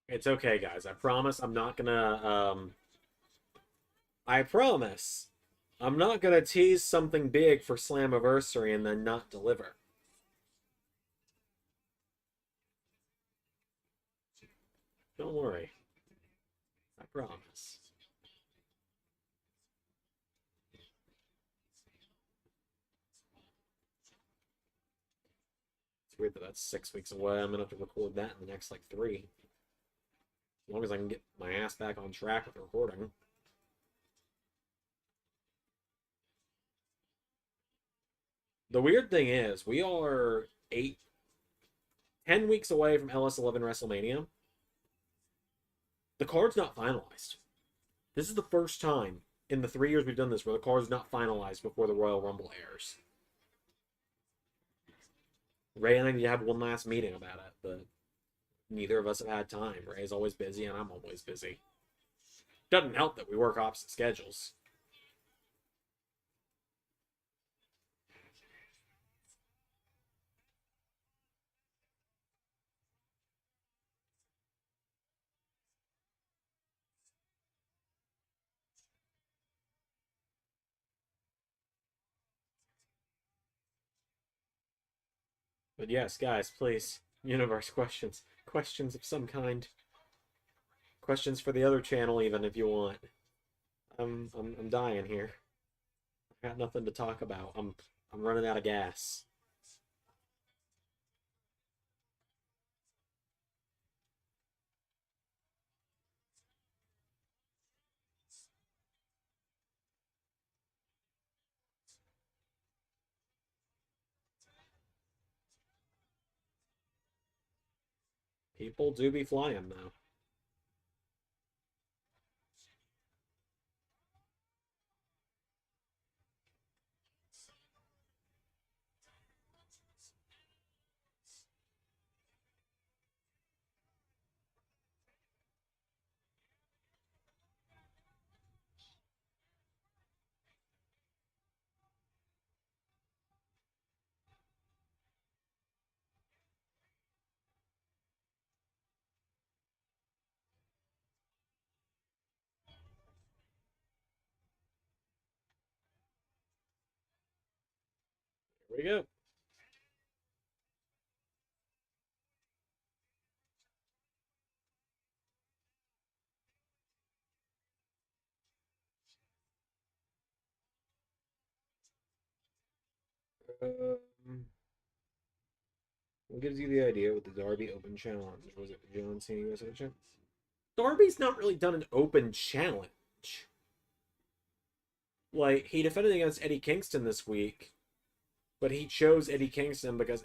It's okay, guys. I promise I'm not gonna, I promise I'm not gonna tease something big for Slammiversary and then not deliver. Don't worry. I promise. It's weird that that's 6 weeks away. I'm gonna have to record that in the next, like, 3. As long as I can get my ass back on track with recording. The weird thing is, we are 10 weeks away from LS11 WrestleMania. The card's not finalized. This is the first time in the 3 years we've done this where the card's not finalized before the Royal Rumble airs. Ray and I need to have one last meeting about it, but neither of us have had time. Ray's always busy, and I'm always busy. Doesn't help that we work opposite schedules. But yes, guys, please, universe questions. Questions of some kind. Questions for the other channel, even, if you want. I'm dying here. I got nothing to talk about. I'm running out of gas. People do be flying, though. we go. What gives you the idea with the Darby Open Challenge? Was it the John Cena US Open? Darby's not really done an open challenge. Like, he defended against Eddie Kingston this week, but he chose Eddie Kingston because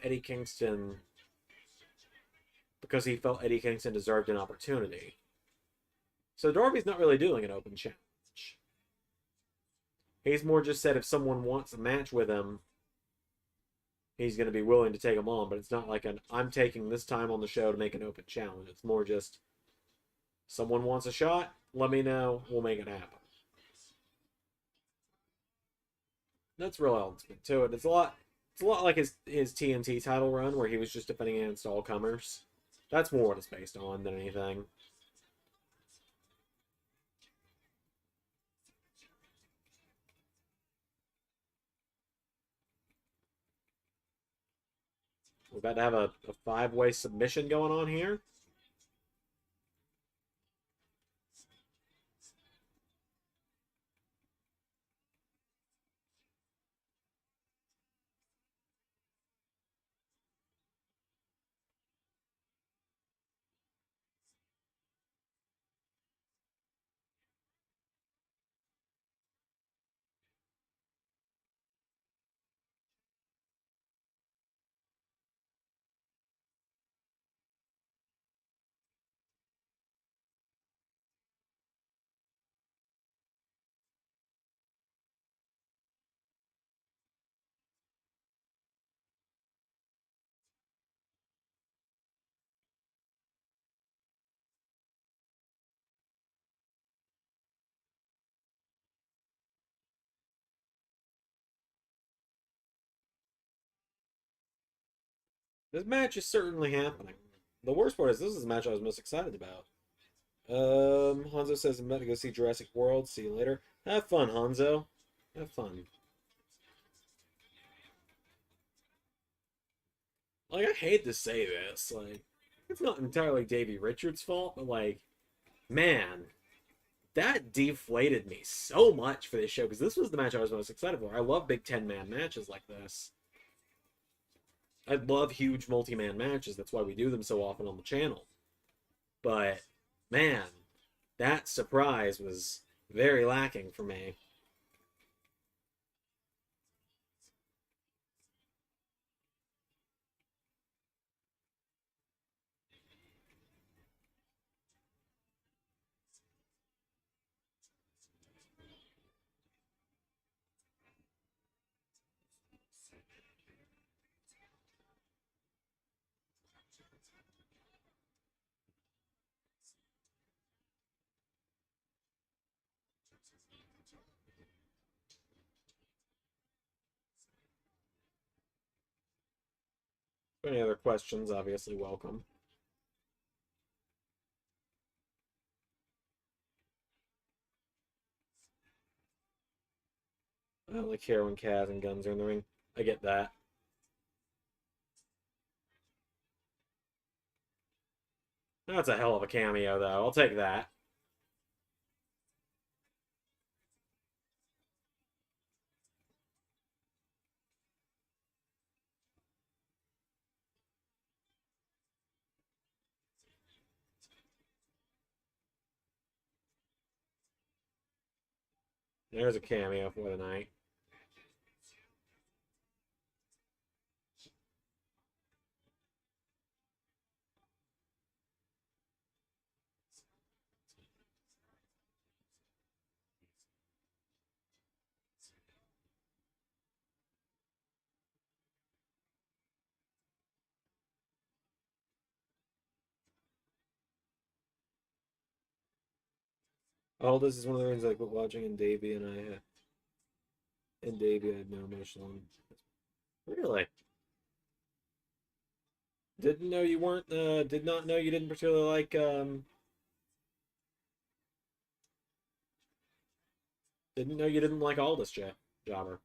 he felt Eddie Kingston deserved an opportunity. So Darby's not really doing an open challenge. He's more just said if someone wants a match with him, he's going to be willing to take them on, but it's not like I'm taking this time on the show to make an open challenge. It's more just someone wants a shot, let me know, we'll make it happen. That's real element to it. It's a lot like his TNT title run where he was just defending against all comers. That's more what it's based on than anything. We're about to have a 5-way submission going on here. This match is certainly happening. The worst part is this is the match I was most excited about. Hanzo says I'm about to go see Jurassic World. See you later. Have fun, Hanzo. Have fun. Like, I hate to say this. Like, it's not entirely Davey Richards' fault, but, like, man, that deflated me so much for this show, because this was the match I was most excited for. I love big 10-man matches like this. I love huge multi-man matches. That's why we do them so often on the channel. But, man, that surprise was very lacking for me. Any other questions, obviously welcome. I don't like hair when Kaz and Guns are in the ring. I get that. That's a hell of a cameo, though. I'll take that. There's a cameo for the night. All this is one of the things I quit watching, and Davey and I had no emotional. Really? Didn't know you weren't. Did not know you didn't particularly like. Didn't know you didn't like Aldous Jobber.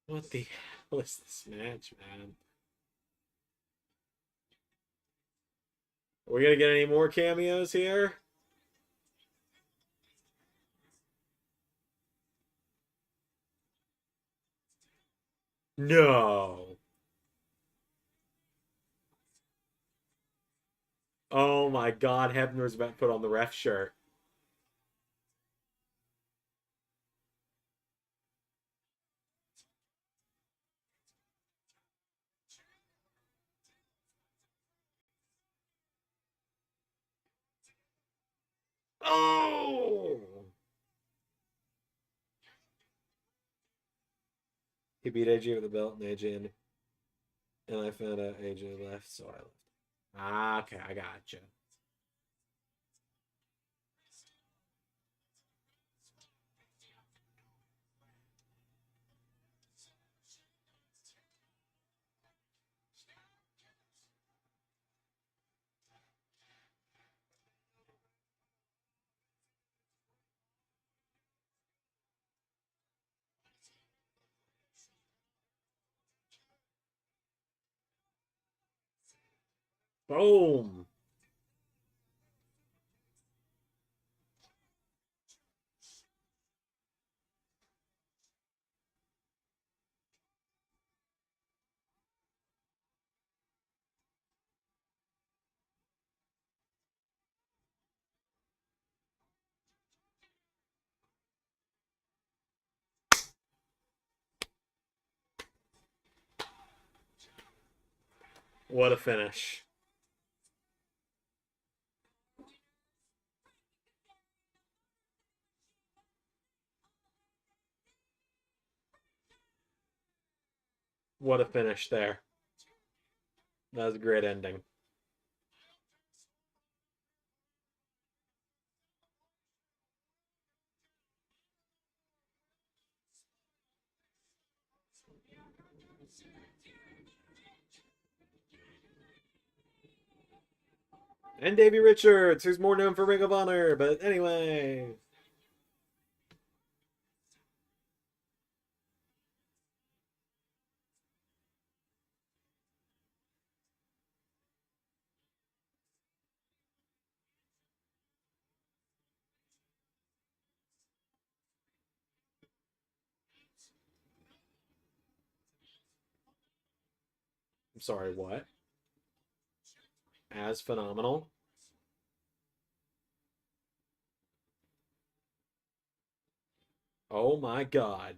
What the hell is this match, man? Are we gonna get any more cameos here? No. Oh my god, Hebner's about to put on the ref shirt. Oh! He beat AJ with the belt, and and I found out AJ left, so I left. Ah, okay, I gotcha. Boom! What a finish. What a finish there. That was a great ending. And Davey Richards, who's more known for Ring of Honor, but anyway. I'm sorry, what? As phenomenal. Oh my god.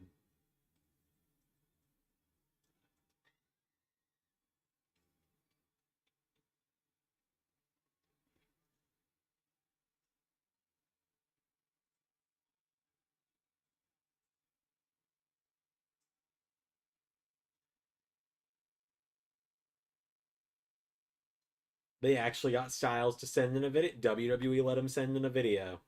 They actually got Styles to send in a video. WWE let him send in a video.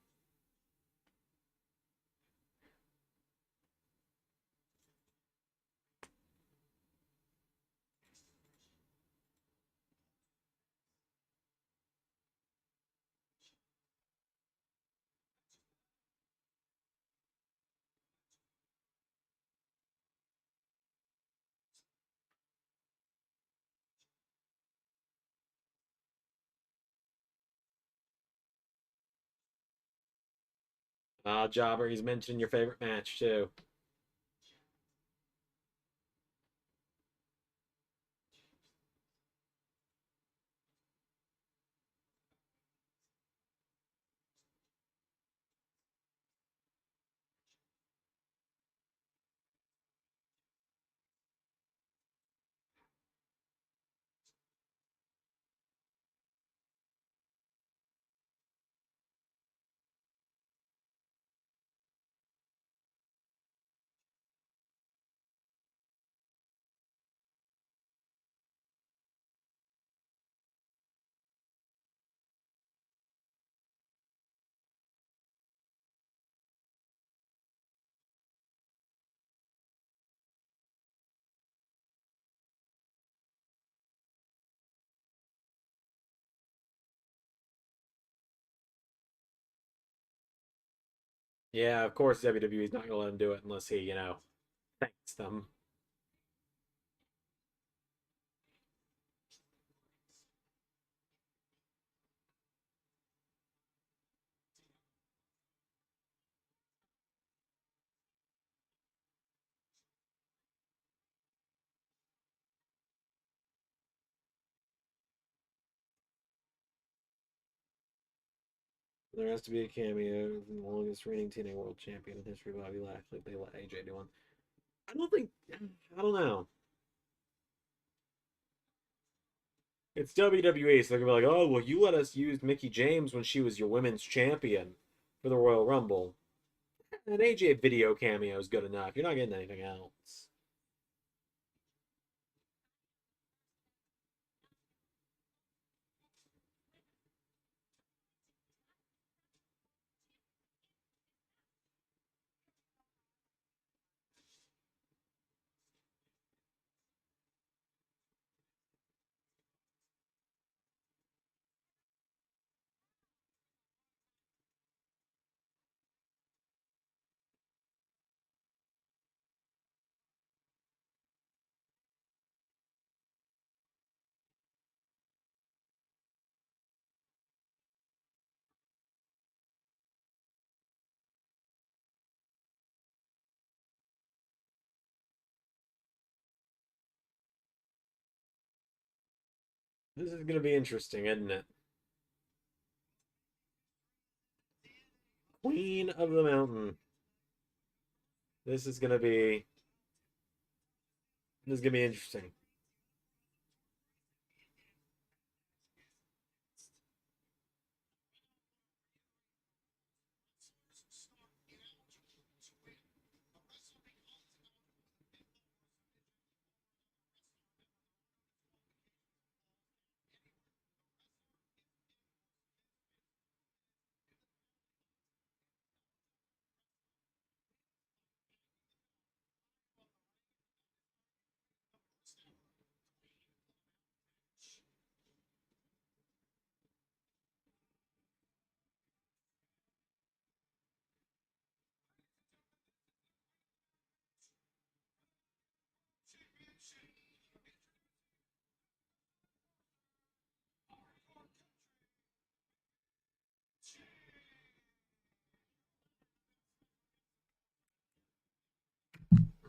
Jobber, he's mentioned your favorite match too. Yeah, of course WWE's not gonna let him do it unless he, thanks them. There has to be a cameo from the longest reigning TNA World Champion in history, Bobby Lashley. They let AJ do one. I don't think. I don't know. It's WWE, so they're gonna be like, "Oh, well, you let us use Mickie James when she was your women's champion for the Royal Rumble." An AJ video cameo is good enough. You're not getting anything else. This is gonna be interesting, isn't it? Queen of the Mountain. This is gonna be. This is gonna be interesting.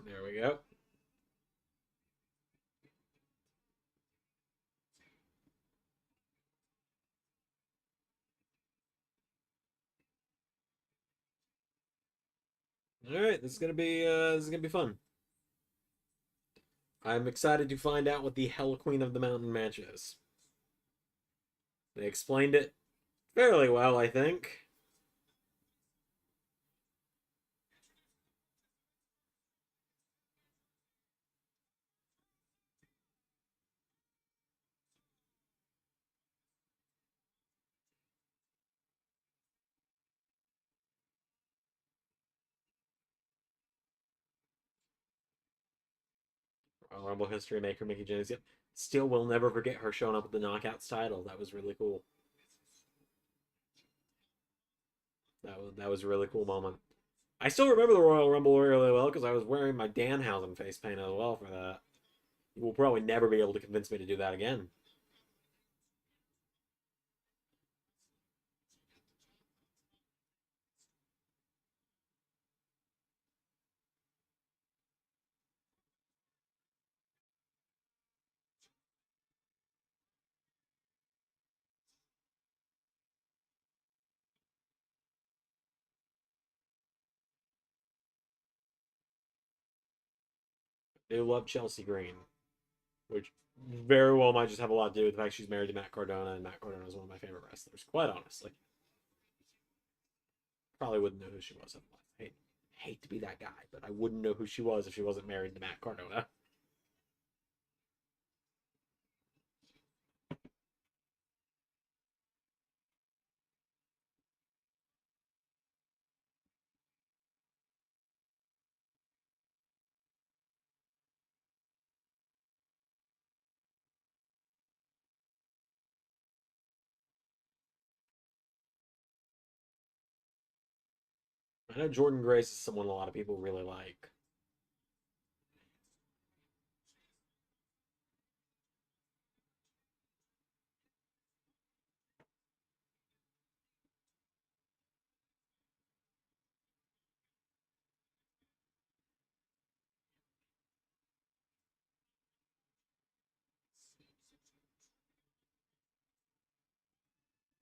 There we go. All right, this is gonna be fun. I'm excited to find out what the Hell Queen of the Mountain match is. They explained it fairly well, I think. Rumble history maker Mickey James. Yep. Still will never forget her showing up with the Knockouts title. That was really cool. That was a really cool moment. I still remember the Royal Rumble really well because I was wearing my Danhausen face paint as well for that. You will probably never be able to convince me to do that again. I do love Chelsea Green, which very well might just have a lot to do with the fact she's married to Matt Cardona, and Matt Cardona is one of my favorite wrestlers. Quite honestly, probably wouldn't know who she was otherwise. Hate to be that guy, but I wouldn't know who she was if she wasn't married to Matt Cardona. I know Jordan Grace is someone a lot of people really like.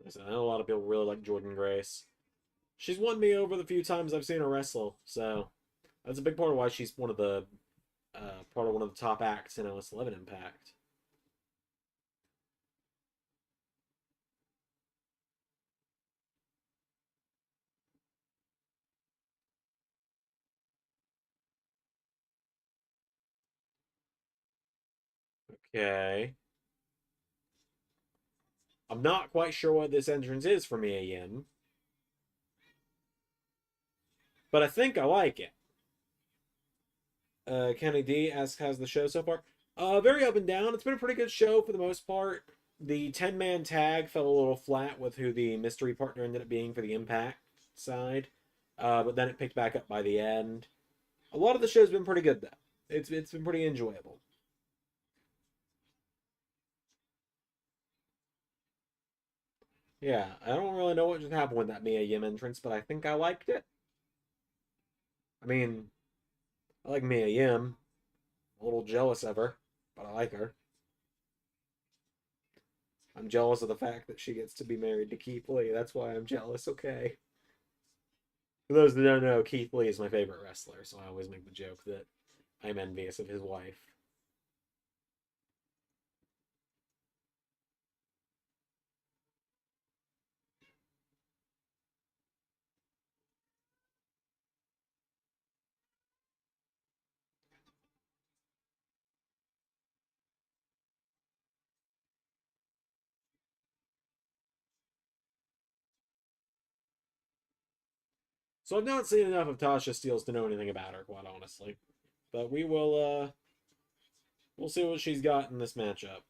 I know a lot of people really like Jordan Grace. She's won me over the few times I've seen her wrestle, so that's a big part of why she's one of the top acts in LS11 Impact. Okay. I'm not quite sure what this entrance is for Mia Yim, but I think I like it. Kenny D asks, how's the show so far? Very up and down. It's been a pretty good show for the most part. The 10-man tag fell a little flat with who the mystery partner ended up being for the Impact side, but then it picked back up by the end. A lot of the show's been pretty good though. It's been pretty enjoyable. Yeah, I don't really know what just happened with that Mia Yim entrance, but I think I liked it. I mean, I like Mia Yim. A little jealous of her, but I like her. I'm jealous of the fact that she gets to be married to Keith Lee. That's why I'm jealous, okay? For those that don't know, Keith Lee is my favorite wrestler, so I always make the joke that I'm envious of his wife. So I've not seen enough of Tasha Steelz to know anything about her, quite honestly. But we'll see what she's got in this matchup.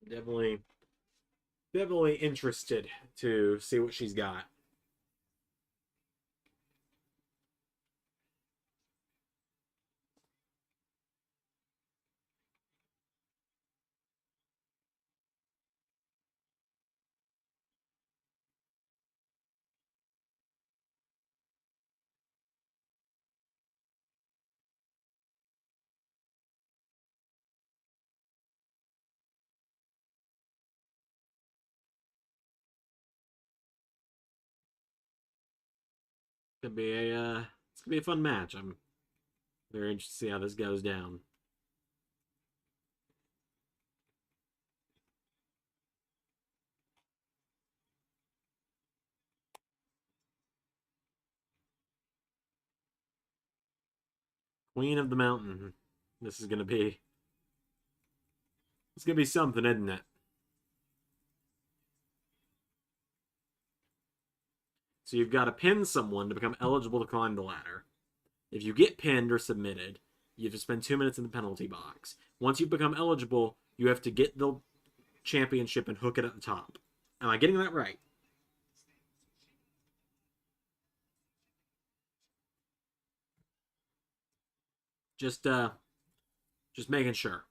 Definitely interested to see what she's got. It's gonna be a fun match. I'm very interested to see how this goes down. Queen of the Mountain. This is gonna be it's gonna be something, isn't it? So you've got to pin someone to become eligible to climb the ladder. If you get pinned or submitted, you have to spend 2 minutes in the penalty box. Once you become eligible, you have to get the championship and hook it at the top. Am I getting that right? Just making sure.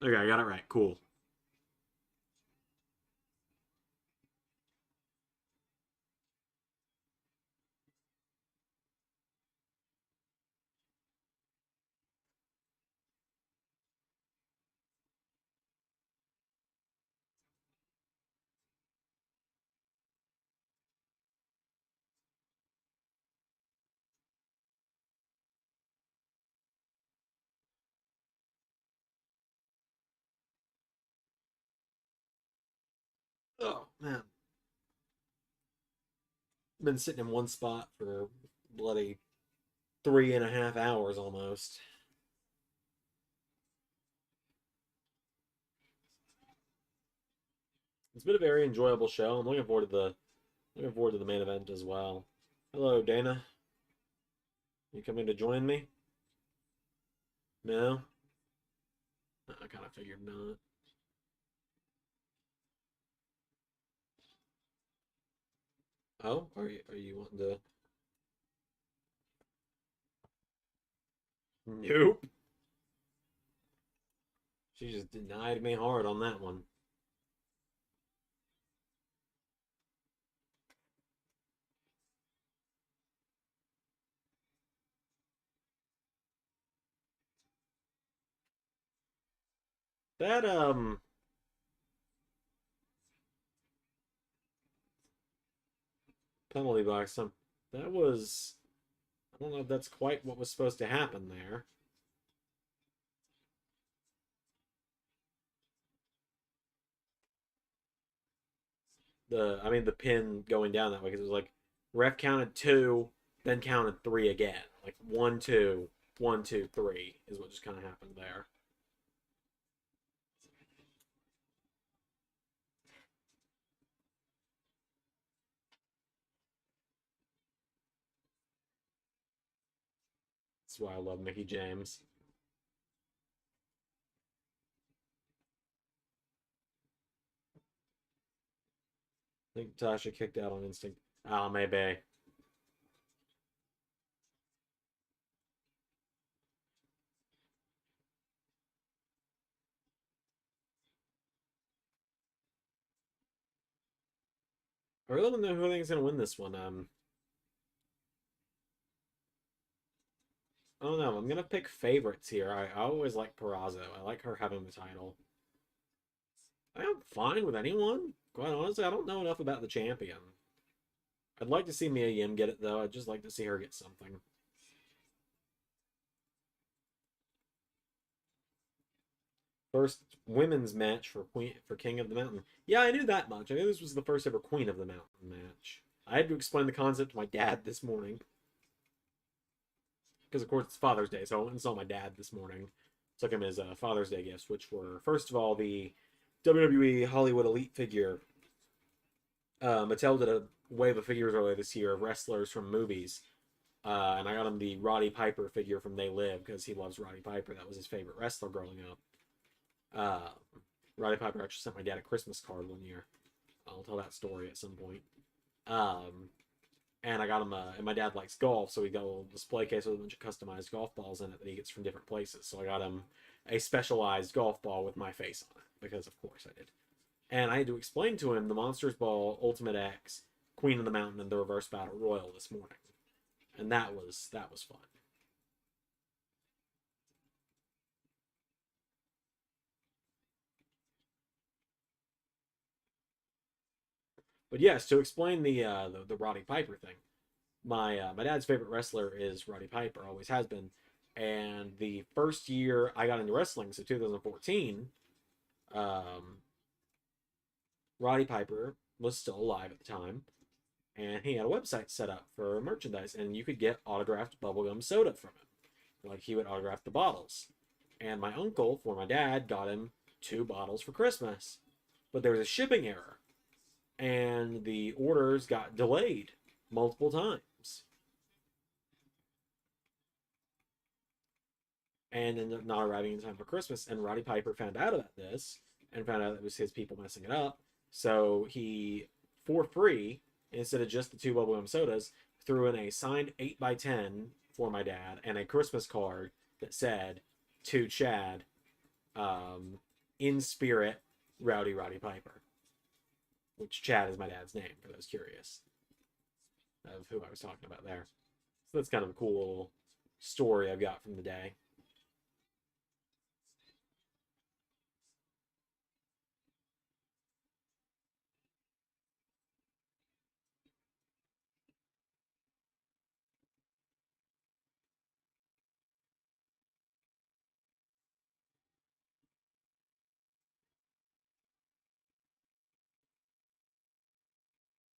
Okay, I got it right. Cool. Oh, man. Been sitting in one spot for bloody 3.5 hours almost. It's been a very enjoyable show. I'm looking forward to the main event as well. Hello, Dana. You coming to join me? No? I kind of figured not. Oh, are you wanting to? Nope. She just denied me hard on that one. That penalty box, that was, I don't know if that's quite what was supposed to happen there. The pin going down that way, because it was like ref counted 2, then counted 3 again, like 1 2 1 2 3 is what just kind of happened there. That's why I love Mickey James. I think Tasha kicked out on instinct. Ah, maybe. I really don't know who I think is going to win this one. I don't know. I'm going to pick favorites here. I always like Perazzo. I like her having the title. I'm fine with anyone. Quite honestly, I don't know enough about the champion. I'd like to see Mia Yim get it, though. I'd just like to see her get something. First women's match for King of the Mountain. Yeah, I knew that much. I knew this was the first ever Queen of the Mountain match. I had to explain the concept to my dad this morning. Because, of course, it's Father's Day, so I went and saw my dad this morning. Took him his Father's Day gifts, which were, first of all, the WWE Hollywood Elite figure. Mattel did a wave of figures earlier this year of wrestlers from movies. And I got him the Roddy Piper figure from They Live because he loves Roddy Piper. That was his favorite wrestler growing up. Roddy Piper actually sent my dad a Christmas card one year. I'll tell that story at some point. And I got him and my dad likes golf, so he got a little display case with a bunch of customized golf balls in it that he gets from different places. So I got him a specialized golf ball with my face on it, because of course I did. And I had to explain to him the Monsters Ball, Ultimate X, Queen of the Mountain, and the Reverse Battle Royal this morning. And that was fun. But yes, to explain the Roddy Piper thing, my dad's favorite wrestler is Roddy Piper, always has been. And the first year I got into wrestling, so 2014, Roddy Piper was still alive at the time, and he had a website set up for merchandise, and you could get autographed bubblegum soda from him. Like, he would autograph the bottles. And my uncle, for my dad, got him 2 bottles for Christmas. But there was a shipping error, and the orders got delayed multiple times. And ended up not arriving in time for Christmas. And Roddy Piper found out about this and found out it was his people messing it up. So he, for free, instead of just the 2 bubblegum sodas, threw in a signed 8x10 for my dad and a Christmas card that said, to Chad, in spirit, Roddy Piper. Which Chad is my dad's name, for those curious of who I was talking about there. So that's kind of a cool little story I've got from the day.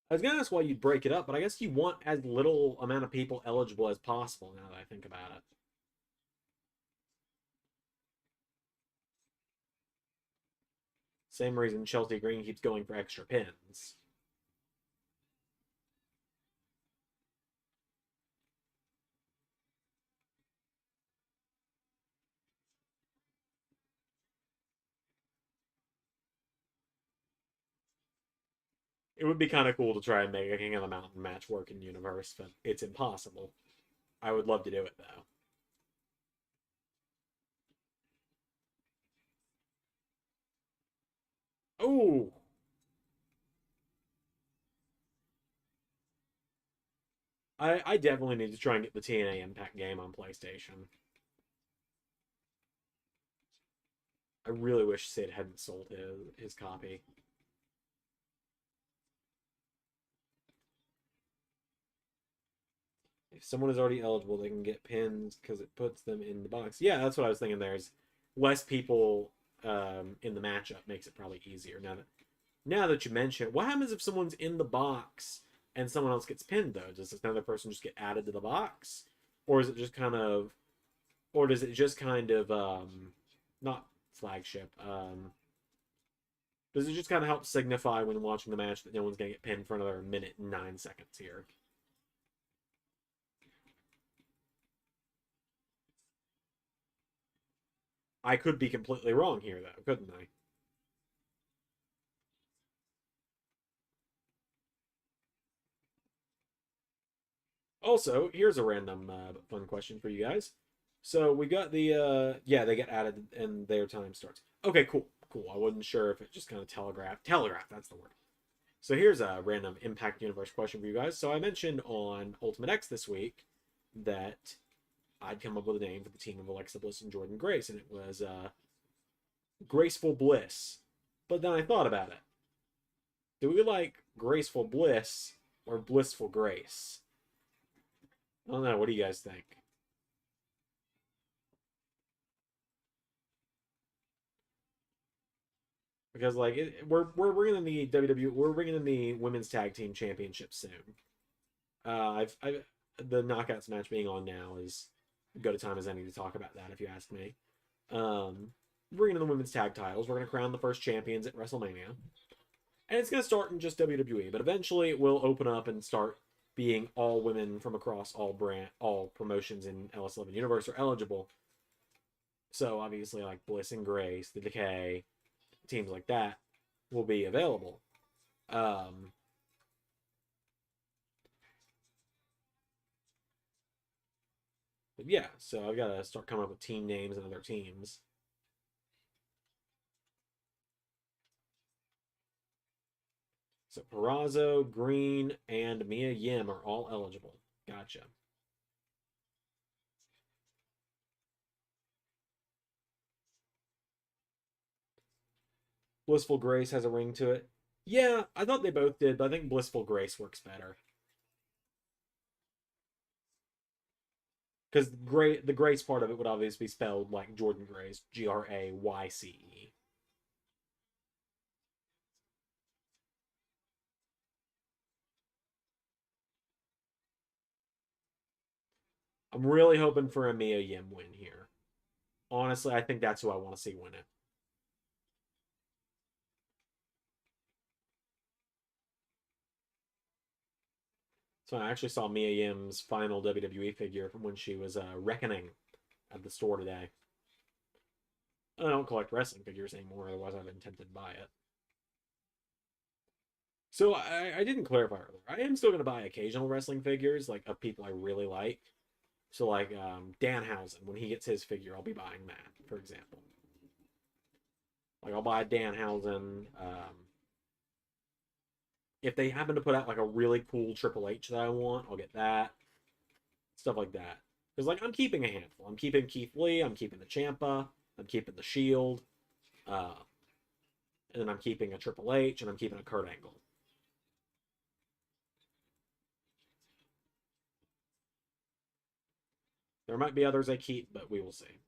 I was gonna ask why you'd break it up, but I guess you want as little amount of people eligible as possible now that I think about it. Same reason Chelsea Green keeps going for extra pins. It would be kind of cool to try and make a King of the Mountain match work in universe, but it's impossible. I would love to do it though. Oh, I definitely need to try and get the TNA Impact game on PlayStation. I really wish Sid hadn't sold his copy. If someone is already eligible, they can get pins because it puts them in the box. Yeah, that's what I was thinking. There's less people in the matchup makes it probably easier. Now that you mention it, what happens if someone's in the box and someone else gets pinned though? Does another person just get added to the box, or is it just kind of, or does it just kind of not flagship? Does it just kind of help signify when watching the match that no one's gonna get pinned for another minute and 9 seconds here? I could be completely wrong here, though, couldn't I? Also, here's a random fun question for you guys. So we got the yeah, they get added and their time starts. Okay, cool, cool. I wasn't sure if it just kind of telegraphed. That's the word. So here's a random Impact Universe question for you guys. So I mentioned on Ultimate X this week that I'd come up with a name for the team of Alexa Bliss and Jordan Grace, and it was Graceful Bliss. But then I thought about it. Do we like Graceful Bliss or Blissful Grace? I don't know. What do you guys think? Because like we're bringing in the WWE, we're bringing in the women's tag team championship soon. I've the knockouts match being on now is a good a time as any to talk about that if you ask me. Bringing in the women's tag titles, we're gonna crown the first champions at WrestleMania, and it's gonna start in just WWE, but eventually it will open up and start being all women from across all promotions in LS11 Universe are eligible. So obviously, like Bliss and Grace, the Decay, teams like that will be available. Um, but yeah, so I've got to start coming up with team names and other teams. So Perazo, Green, and Mia Yim are all eligible. Gotcha. Blissful Grace has a ring to it. Yeah, I thought they both did, but I think Blissful Grace works better. Because the Grace part of it would obviously be spelled like Jordan Grace, Grayce. I'm really hoping for a Mia Yim win here. Honestly, I think that's who I want to see win it. So I actually saw Mia Yim's final WWE figure from when she was Reckoning at the store today. I don't collect wrestling figures anymore, otherwise I've been tempted to buy it. So I didn't clarify earlier. I am still going to buy occasional wrestling figures, like of people I really like. So like Danhausen, when he gets his figure, I'll be buying that, for example. Like I'll buy Danhausen. If they happen to put out like a really cool Triple H that I want, I'll get that. Stuff like that. Because like I'm keeping a handful. I'm keeping Keith Lee. I'm keeping the Ciampa. I'm keeping the Shield. And then I'm keeping a Triple H, and I'm keeping a Kurt Angle. There might be others I keep, but we will see.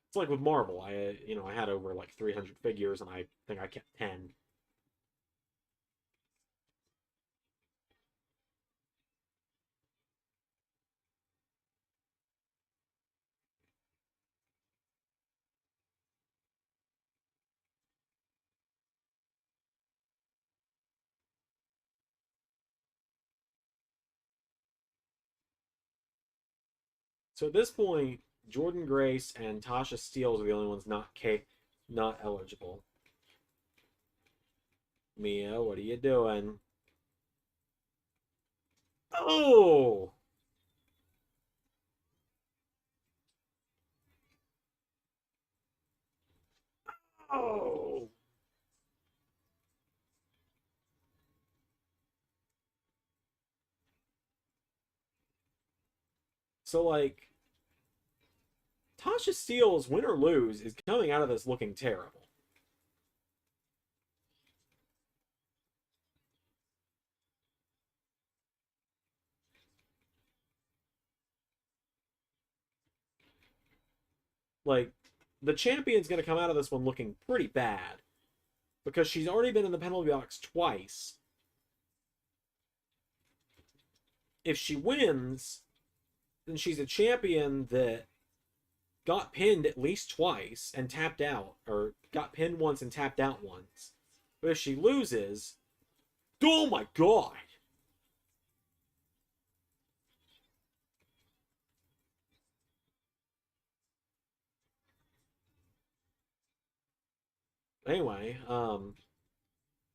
It's like with Marvel. I had over like 300 figures, and I think I kept 10. So at this point, Jordan Grace and Tasha Steelz are the only ones not eligible. Mia, what are you doing? Oh! Oh! So, like, Tasha Steelz, win or lose, is coming out of this looking terrible. Like, the champion's going to come out of this one looking pretty bad because she's already been in the penalty box twice. If she wins, then she's a champion that got pinned at least twice and tapped out, or got pinned once and tapped out once. But if she loses, oh my god! Anyway,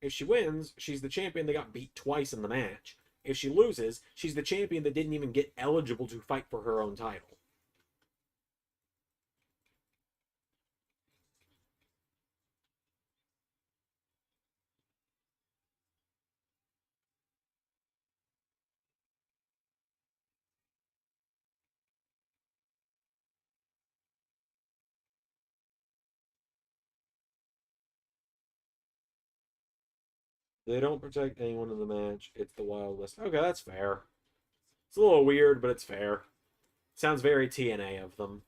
if she wins, she's the champion that got beat twice in the match. If she loses, she's the champion that didn't even get eligible to fight for her own title. They don't protect anyone in the match. It's the Wild West. Okay, that's fair. It's a little weird, but it's fair. Sounds very TNA of them.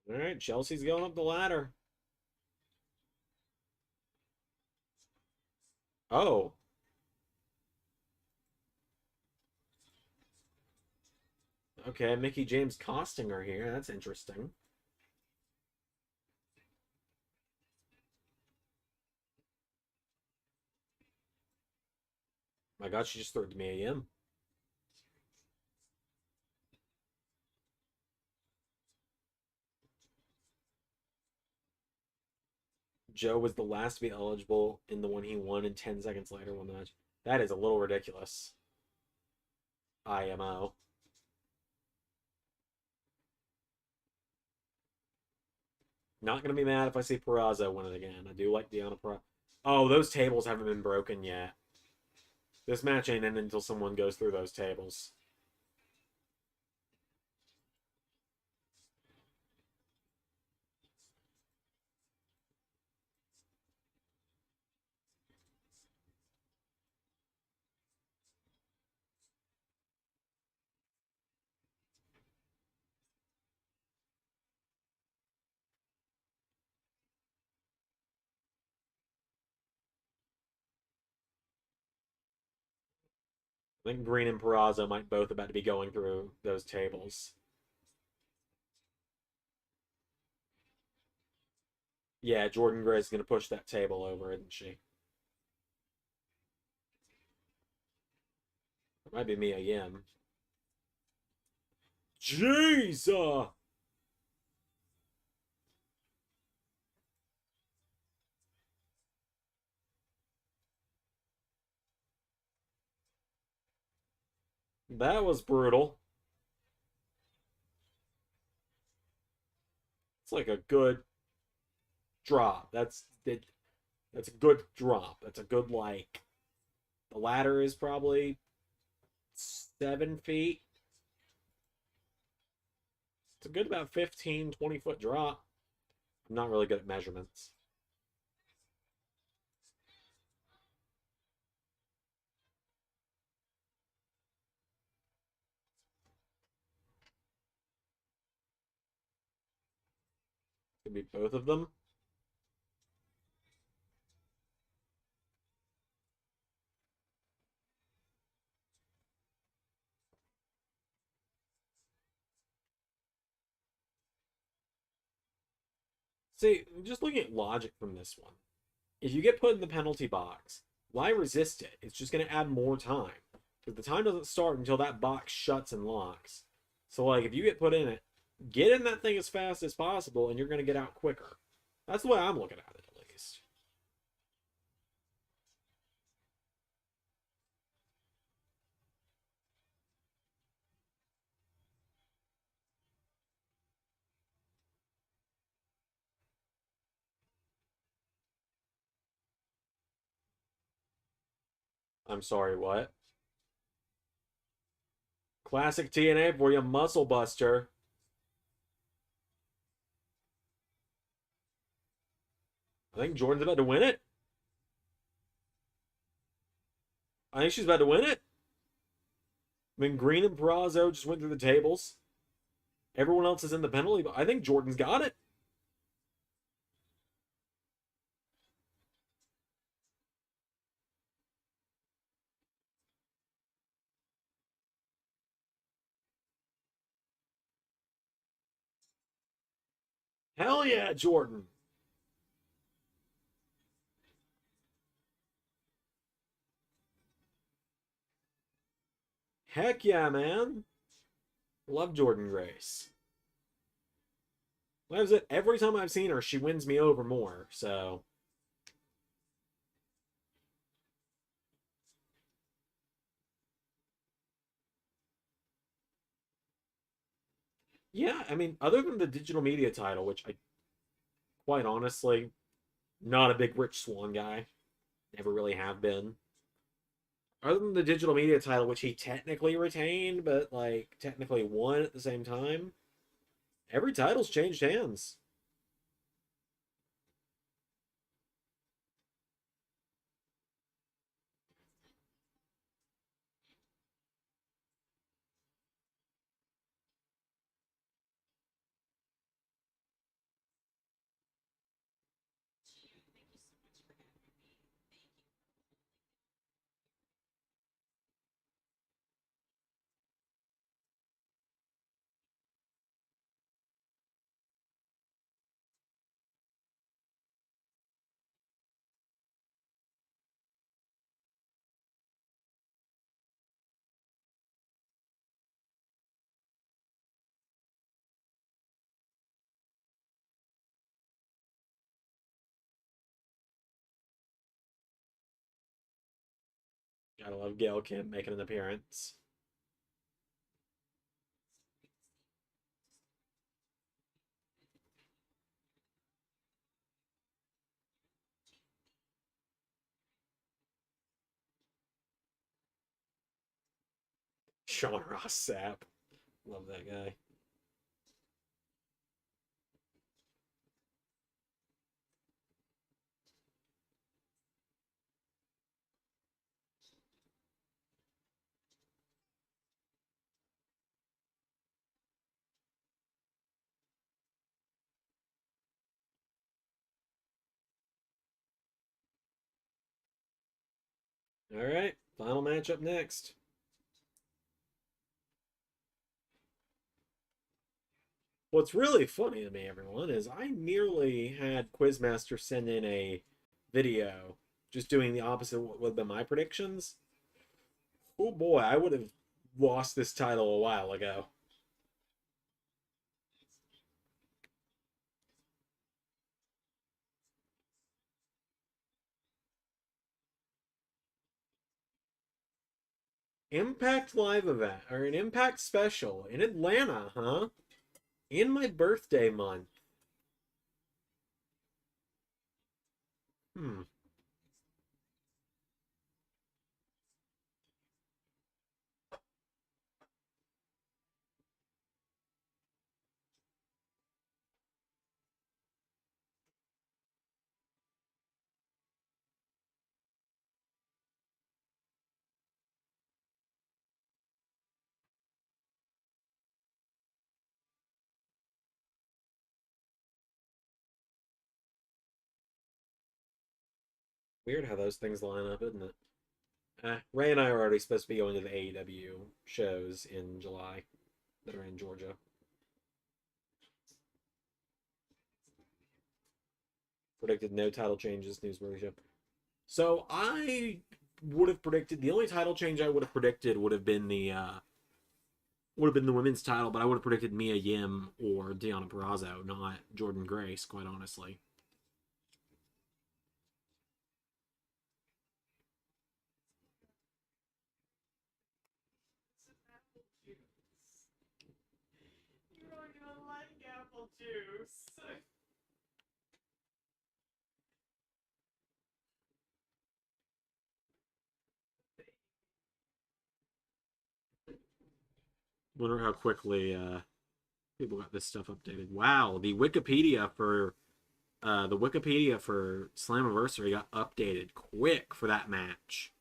All right, Chelsea's going up the ladder. Oh. Okay, Mickey James costing her here. That's interesting. My god, she just threw it to me AM. Joe was the last to be eligible in the one he won, and 10 seconds later won the match. That is a little ridiculous. IMO. Not going to be mad if I see Peraza win it again. I do like Deanna Peraza. Oh, those tables haven't been broken yet. This match ain't ending until someone goes through those tables. I think Green and Peraza might both about to be going through those tables. Yeah, Jordan Gray's going to push that table over, isn't she? It might be Mia Yim. Jeez! That was brutal. It's like a good drop. That's a good drop. That's a good, like, the ladder is probably 7 feet. It's a good about 15, 20-foot drop. I'm not really good at measurements. Could be both of them. See, just looking at logic from this one, if you get put in the penalty box, why resist it? It's just going to add more time. Because the time doesn't start until that box shuts and locks. So, like, if you get put in it, get in that thing as fast as possible, and you're going to get out quicker. That's the way I'm looking at it, at least. I'm sorry, what? Classic TNA for you, Muscle Buster. I think Jordan's about to win it. I think she's about to win it. I mean, Green and Perazo just went through the tables. Everyone else is in the penalty, but I think Jordan's got it. Hell yeah, Jordan. Heck yeah, man. Love Jordan Grace. What was it? Every time I've seen her, she wins me over more, so. Yeah, I mean, other than the digital media title, which I, quite honestly, not a big Rich Swann guy. Never really have been. Other than the digital media title, which he technically retained, but, like, technically won at the same time, every title's changed hands. Gotta love Gail Kim making an appearance. Sean Ross Sapp. Love that guy. All right, final match up next. What's really funny to me, everyone, is I nearly had Quizmaster send in a video just doing the opposite of what would have been my predictions. Oh boy, I would have lost this title a while ago. Impact Live event, or an Impact special in Atlanta, huh? In my birthday month. Hmm. Weird how those things line up, isn't it? Ray and I are already supposed to be going to the AEW shows in July that are in Georgia. predicted no title changes, Newsworthy Show. So I would have predicted the only title change I would have predicted would have been the women's title, but I would have predicted Mia Yim or Deonna Purrazzo, not Jordan Grace, quite honestly. You don't even like apple juice. Wonder how quickly people got this stuff updated. Wow, the Wikipedia for Slammiversary got updated quick for that match.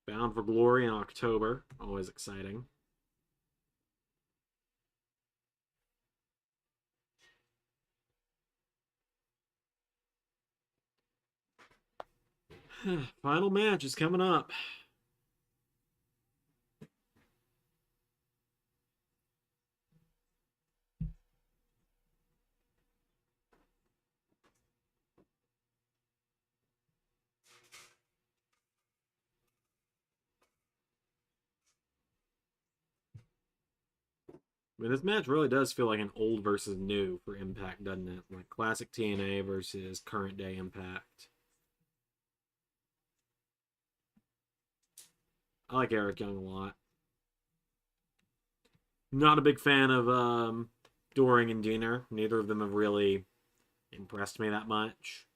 Bound for Glory in October, always exciting. Final match is coming up. I mean, this match really does feel like an old versus new for Impact, doesn't it? Like classic TNA versus current day Impact. I like Eric Young a lot. Not a big fan of Doring and Diener. Neither of them have really impressed me that much.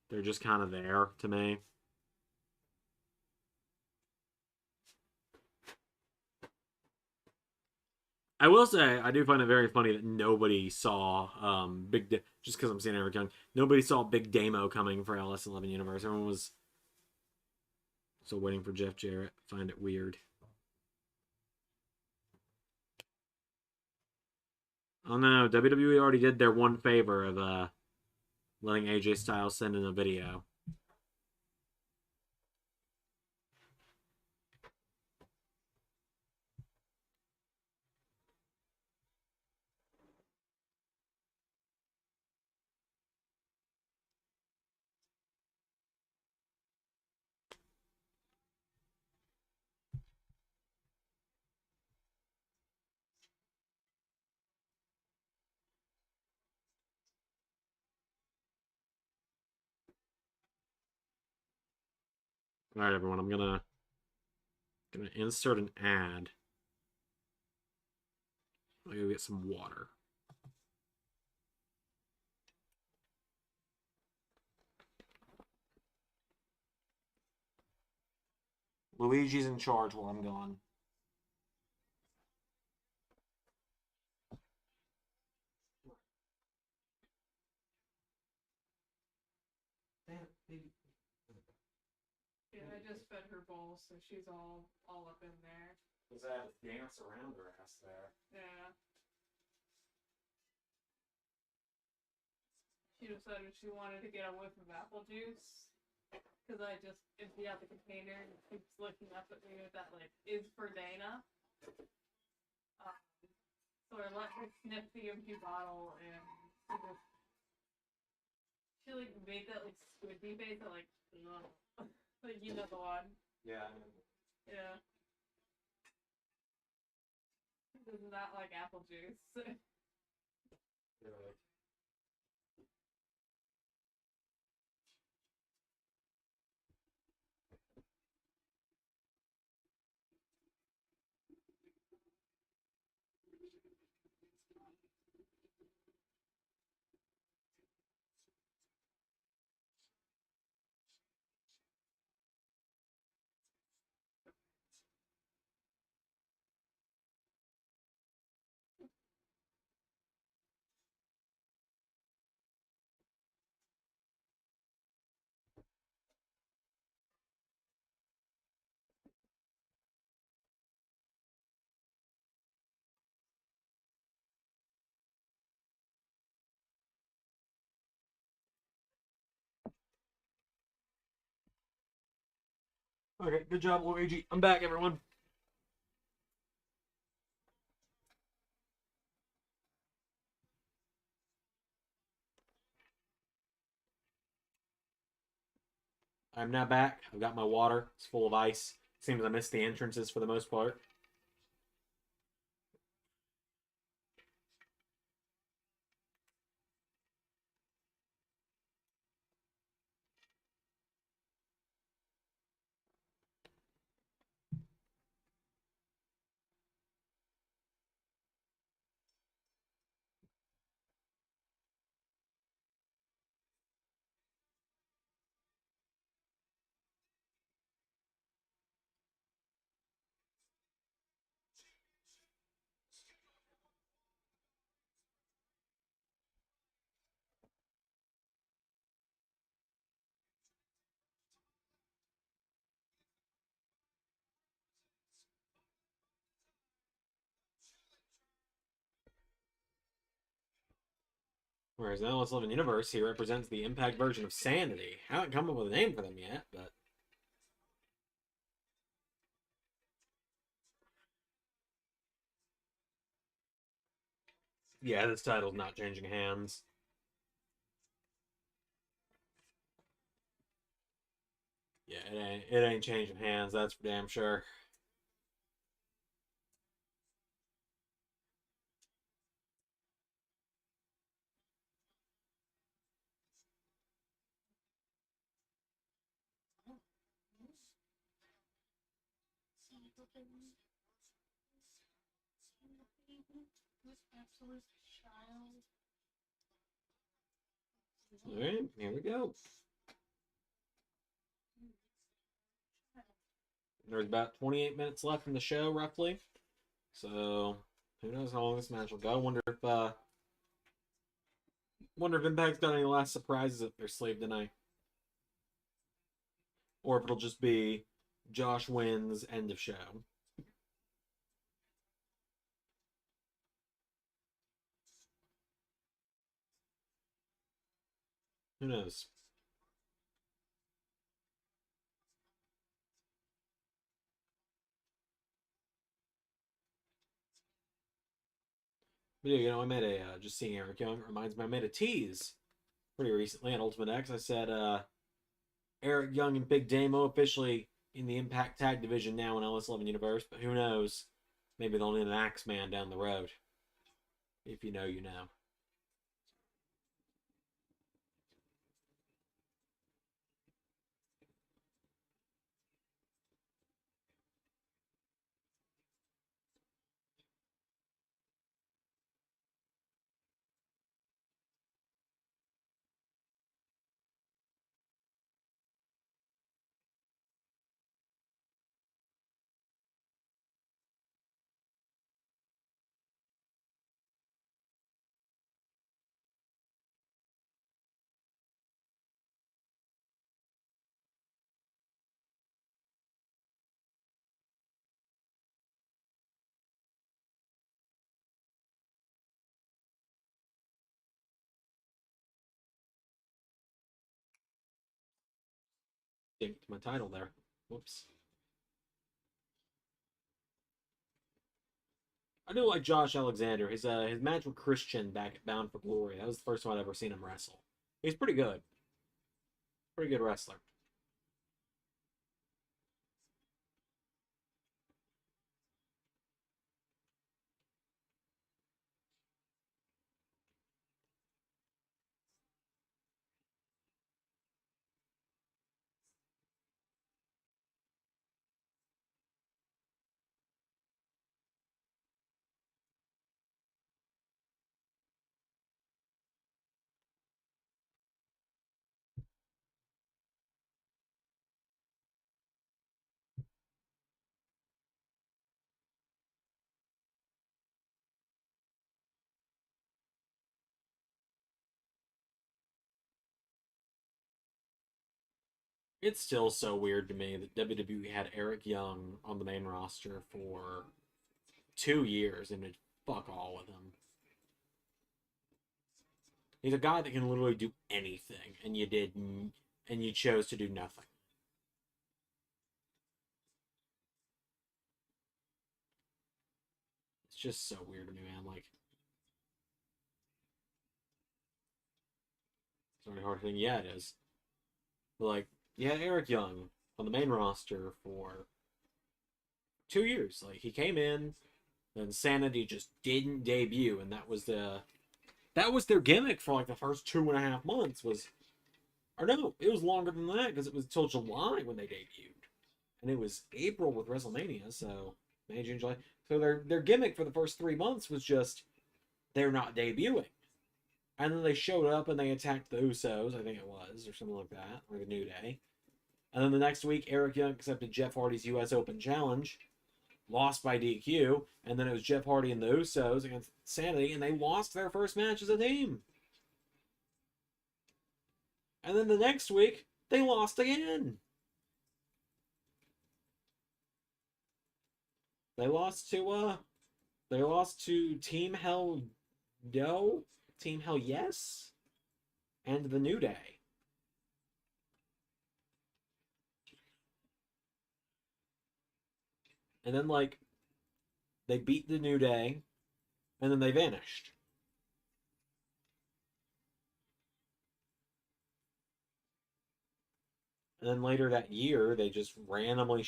They're just kind of there to me. I will say, I do find it very funny that nobody saw just because I'm seeing Eric Young, nobody saw Big Damo coming for LS11 Universe. Everyone was still waiting for Jeff Jarrett. Find it weird. Oh no, WWE already did their one favor of letting AJ Styles send in a video. All right, everyone, I'm gonna insert an ad. I'll go get some water. Luigi's in charge while I'm gone. Yeah, I just fed her bowl, so she's all up in there. Does that dance around her ass there? Yeah. She decided she wanted to get a whiff of apple juice. Because I just emptied out the container and keeps looking up at me with that, like, is for Dana. So I let her sniff the empty bottle and she like made that like squidgy face that like, ugh. Like, you know the one. Yeah. Yeah. Does not like apple juice. Really. Okay, good job, Luigi. I'm back, everyone. I'm now back. I've got my water. It's full of ice. Seems I missed the entrances for the most part. Whereas in LS11 Universe, he represents the Impact version of Sanity. I haven't come up with a name for them yet, but... yeah, this title's not changing hands. Yeah, it ain't changing hands, that's for damn sure. Alright, here we go. There's about 28 minutes left in the show, roughly. So, who knows how long this match will go. Wonder if Impact's got any last surprises up their sleeve tonight. Or if it'll just be Josh wins, end of show. Who knows? But yeah, you know, I made a, just seeing Eric Young reminds me, I made a tease pretty recently on Ultimate X. I said, Eric Young and Big Damo officially in the Impact Tag Division now in LS11 Universe, but who knows? Maybe they'll need an Axeman down the road. If you know, you know. Dinked my title there. Whoops. I do like Josh Alexander. His match with Christian back at Bound for Glory. That was the first time I'd ever seen him wrestle. He's pretty good. Pretty good wrestler. It's still so weird to me that WWE had Eric Young on the main roster for 2 years and did fuck all with him. He's a guy that can literally do anything, and you chose to do nothing. just so weird to me, man. Like, it's already hard thing. Yeah, it is. But, like, you had Eric Young on the main roster for 2 years. Like, he came in, and Sanity just didn't debut, and that was their gimmick for like the first 2.5 months. Or no, it was longer than that because it was till July when they debuted, and it was April with WrestleMania. So May, June, July. So their gimmick for the first 3 months was just they're not debuting, and then they showed up and they attacked the Usos, I think it was, or something like that, or the New Day. And then the next week, Eric Young accepted Jeff Hardy's U.S. Open Challenge, lost by DQ, and then it was Jeff Hardy and the Usos against Sanity, and they lost their first match as a team. And then the next week, they lost again. They lost to Team Hell No, Team Hell Yes, and the New Day. And then, like, they beat the New Day, and then they vanished. And then later that year, they just randomly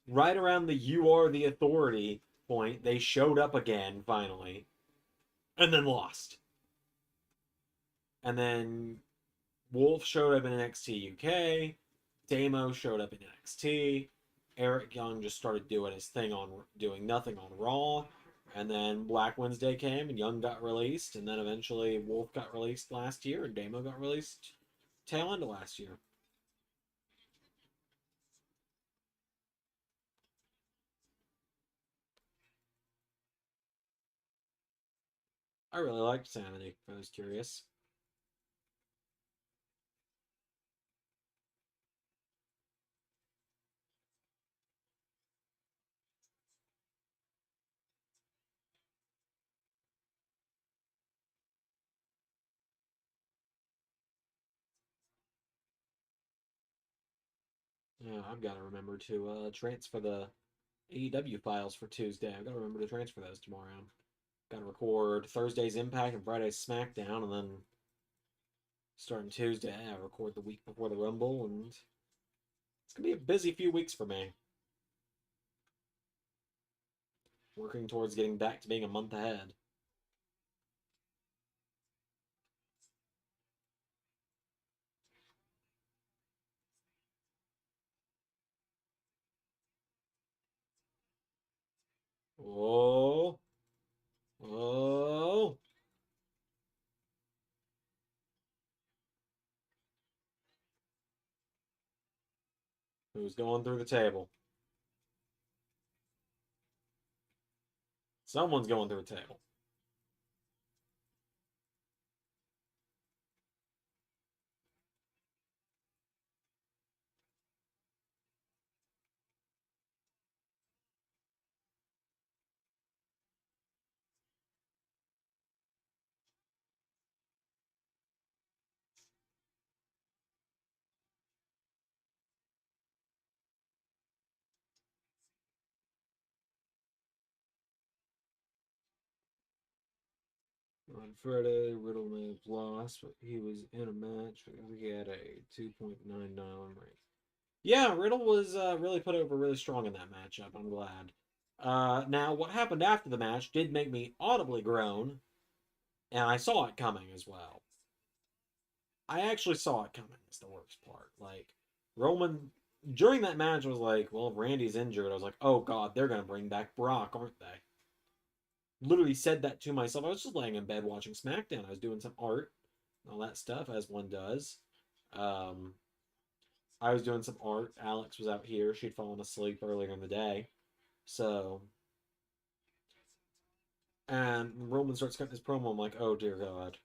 right around the "You Are the Authority" point, they showed up again, finally, and then lost. And then Wolf showed up in NXT UK, Damo showed up in NXT, Eric Young just started doing his thing doing nothing on Raw, and then Black Wednesday came and Young got released, and then eventually Wolf got released last year and Damo got released tail end of last year. I really liked Sanity. I was curious. Yeah, I've got to remember to transfer the AEW files for Tuesday. I've got to remember to transfer those tomorrow. Got to record Thursday's Impact and Friday's SmackDown, and then starting Tuesday, I record the week before the Rumble, and it's going to be a busy few weeks for me. Working towards getting back to being a month ahead. Oh. Oh. Who's going through the table? Someone's going through a table. On Friday, Riddle may have lost, but he was in a match. He had a 2.99 rate. Yeah, Riddle was really put over really strong in that matchup. I'm glad. Now, what happened after the match did make me audibly groan, and I saw it coming as well. I actually saw it coming, is the worst part. Like, Roman, during that match, was like, well, if Randy's injured, I was like, oh god, they're going to bring back Brock, aren't they? Literally said that to myself. I was just laying in bed watching SmackDown. I was doing some art, all that stuff, as one does. I was doing some art. Alex was out here. She'd fallen asleep earlier in the day. So, and Roman starts cutting his promo. I'm like, oh dear God.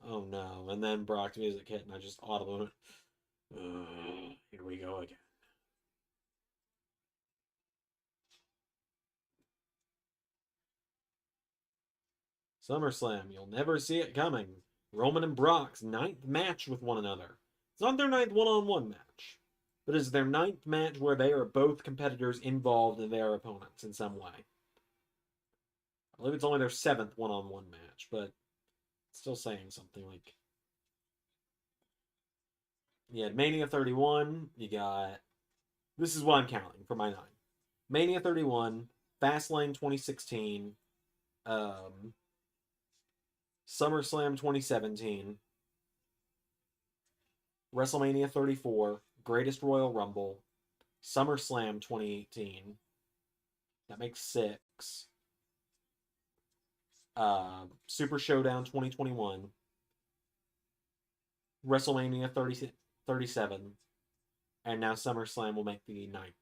Oh no. And then Brock's music hit, and I just audibly went, here we go again. SummerSlam, you'll never see it coming. Roman and Brock's 9th match with one another. It's not their 9th one-on-one match, but it's their 9th match where they are both competitors involved in their opponents in some way. believe it's only their 7th one-on-one match, but still saying something. Like, you had Mania 31, you got, this is what I'm counting for my 9. Mania 31, Fastlane 2016, SummerSlam 2017, WrestleMania 34, Greatest Royal Rumble, SummerSlam 2018. That makes 6. Super Showdown 2021, WrestleMania 37, and now SummerSlam will make the 9th.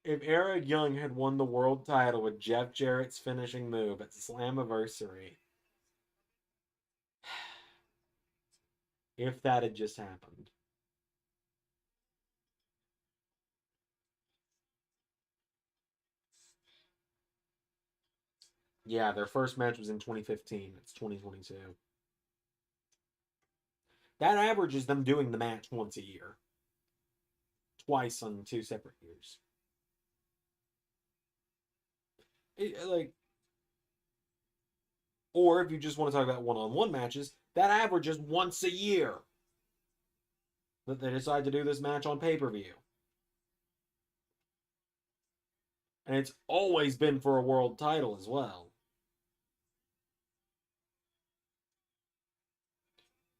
If Eric Young had won the world title with Jeff Jarrett's finishing move at Slammiversary, if that had just happened. Yeah, their first match was in 2015. It's 2022. That averages them doing the match once a year. Twice on 2 separate years. Or if you just want to talk about one-on-one matches, that averages once a year that they decide to do this match on pay-per-view. And it's always been for a world title as well.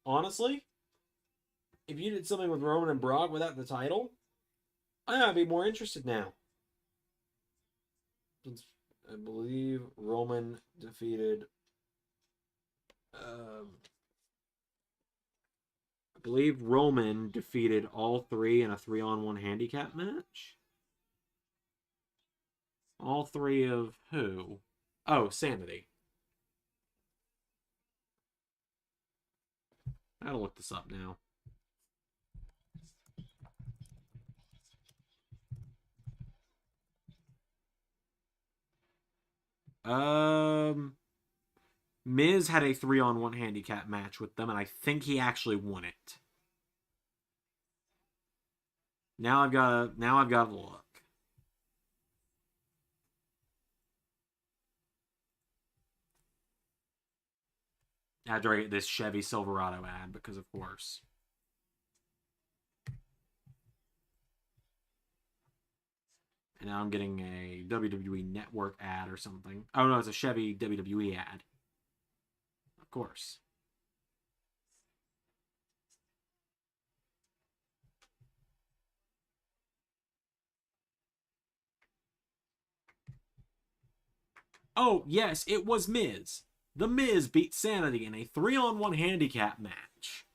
Honestly, if you did something with Roman and Brock without the title, I might be more interested now. I believe Roman defeated... I believe Roman defeated all 3 in a 3-on-1 handicap match. All 3 of who? Oh, Sanity. I gotta look this up now. Miz had a 3-on-1 handicap match with them, and I think he actually won it. Now I've got to look. After I get this Chevy Silverado ad, because of course. And now I'm getting a WWE Network ad or something. Oh no, it's a Chevy WWE ad. Of course. Oh, yes, it was Miz. The Miz beat Sanity in a 3-on-1 handicap match.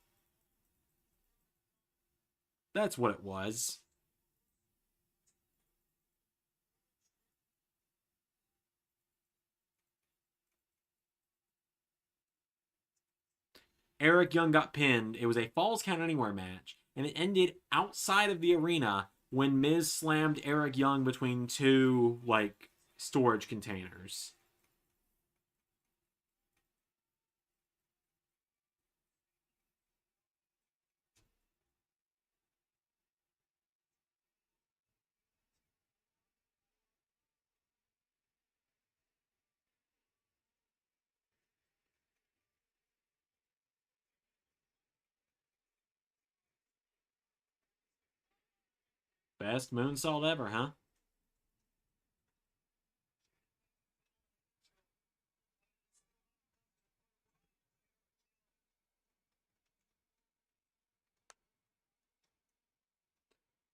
That's what it was. Eric Young got pinned. It was a Falls Count Anywhere match, and it ended outside of the arena when Miz slammed Eric Young between 2, storage containers. Best moonsault ever, huh?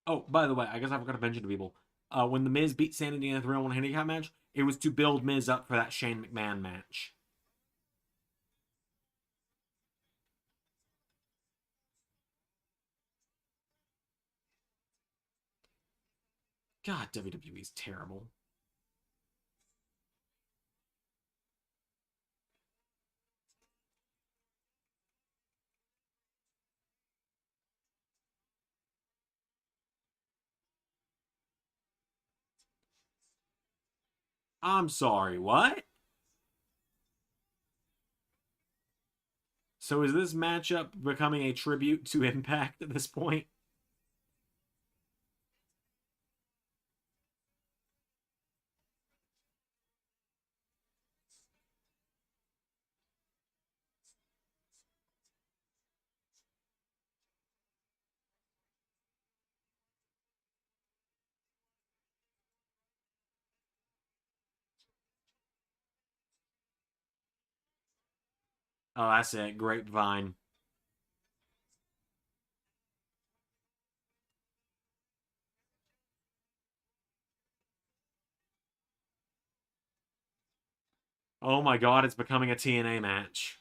Oh, by the way, I guess I forgot to mention to people. When The Miz beat Sanity in a 3-on-1 handicap match, it was to build Miz up for that Shane McMahon match. God, WWE's terrible. I'm sorry, what? So is this matchup becoming a tribute to Impact at this point? Oh, that's it. Grapevine. Oh my god, it's becoming a TNA match.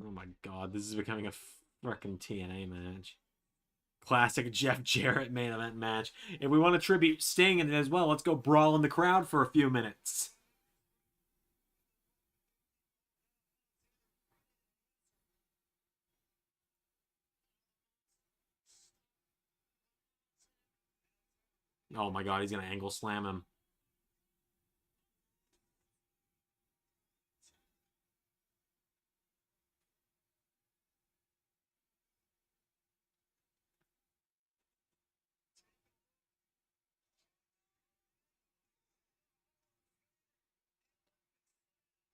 Oh my god, this is becoming a freaking TNA match. Classic Jeff Jarrett main event match. If we want to tribute Sting in it as well, let's go brawl in the crowd for a few minutes. Oh my god, he's gonna angle slam him.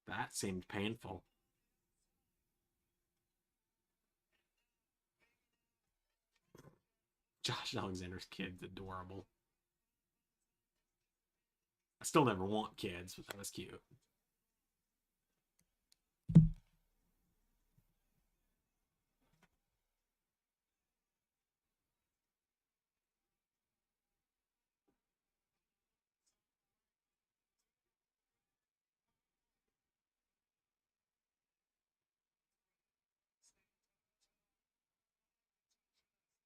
That seemed painful. Josh Alexander's kid's adorable. I still never want kids, but that was cute.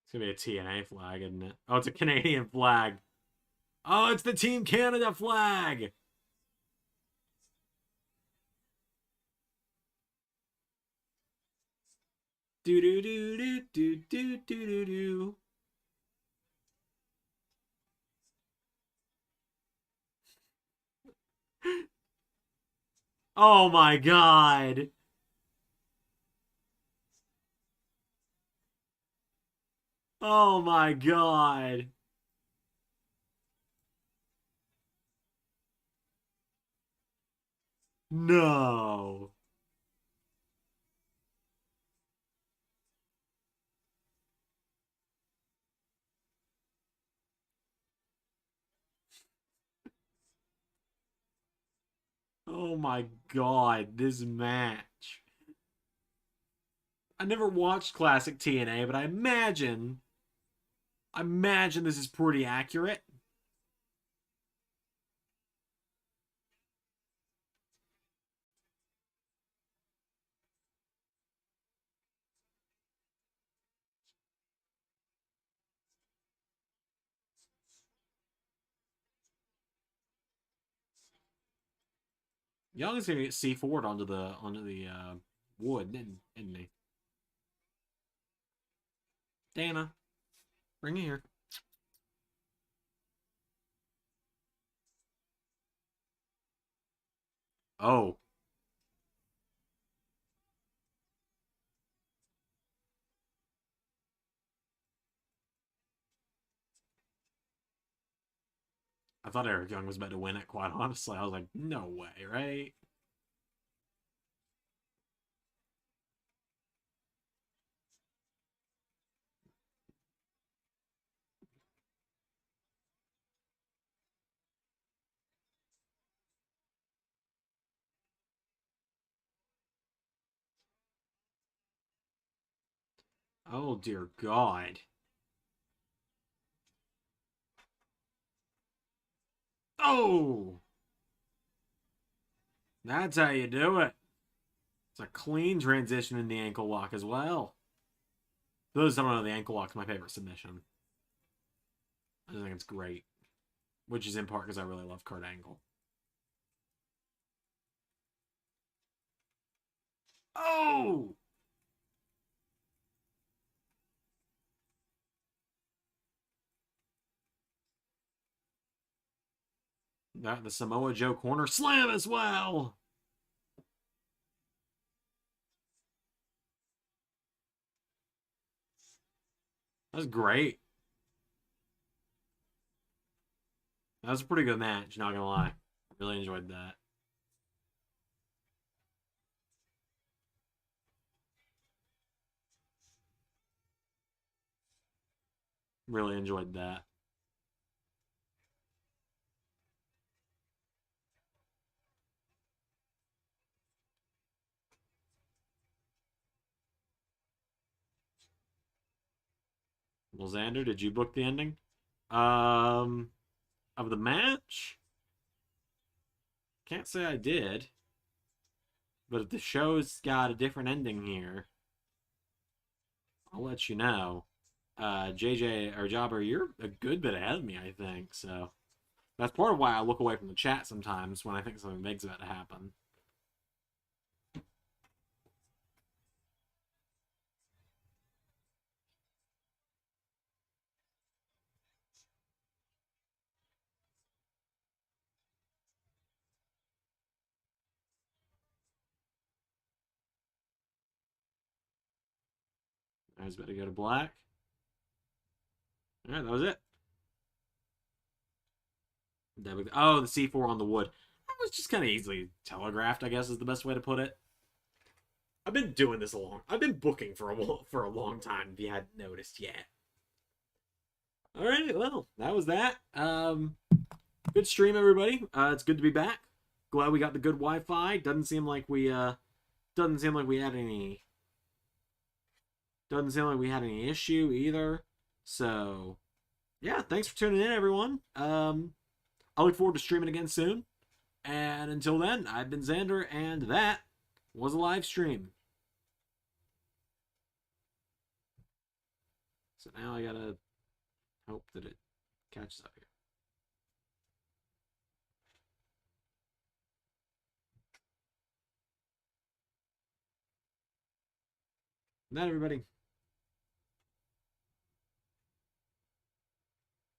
It's gonna be a TNA flag, isn't it? Oh, it's a Canadian flag. Oh, it's the Team Canada flag. Do do do do do do do do do. Oh my god. Oh my god. No. Oh my god, this match. I never watched classic TNA, but I imagine this is pretty accurate. Young is gonna get C4'd onto the wood, isn't he? Dana, bring it here. Oh. I thought Eric Young was about to win it, quite honestly. I was like, no way, right? Oh, dear God. Oh! That's how you do it. It's a clean transition in the ankle lock as well. For those who don't know, the ankle lock is my favorite submission. I just think it's great. Which is in part because I really love Kurt Angle. Oh! That the Samoa Joe corner slam as well. That was great. That was a pretty good match, not gonna lie. Really enjoyed that. Really enjoyed that. Well, Zander, did you book the ending? Um, of the match? Can't say I did. But if the show's got a different ending here, I'll let you know. JJ or Jobber, you're a good bit ahead of me, I think. So that's part of why I look away from the chat sometimes when I think something big's about to happen. I was about to go to black. All right, that was it. Oh, the C4 on the wood. That was just kind of easily telegraphed, I guess is the best way to put it. I've been doing this I've been booking for a long time. If you hadn't noticed yet. All right, well, that was that. Good stream, everybody. It's good to be back. Glad we got the good Wi-Fi. Doesn't seem like we had any. Doesn't seem like we had any issue either. So, yeah, thanks for tuning in, everyone. I look forward to streaming again soon. And until then, I've been Zander, and that was a live stream. So now I gotta hope that it catches up here. Good night, everybody.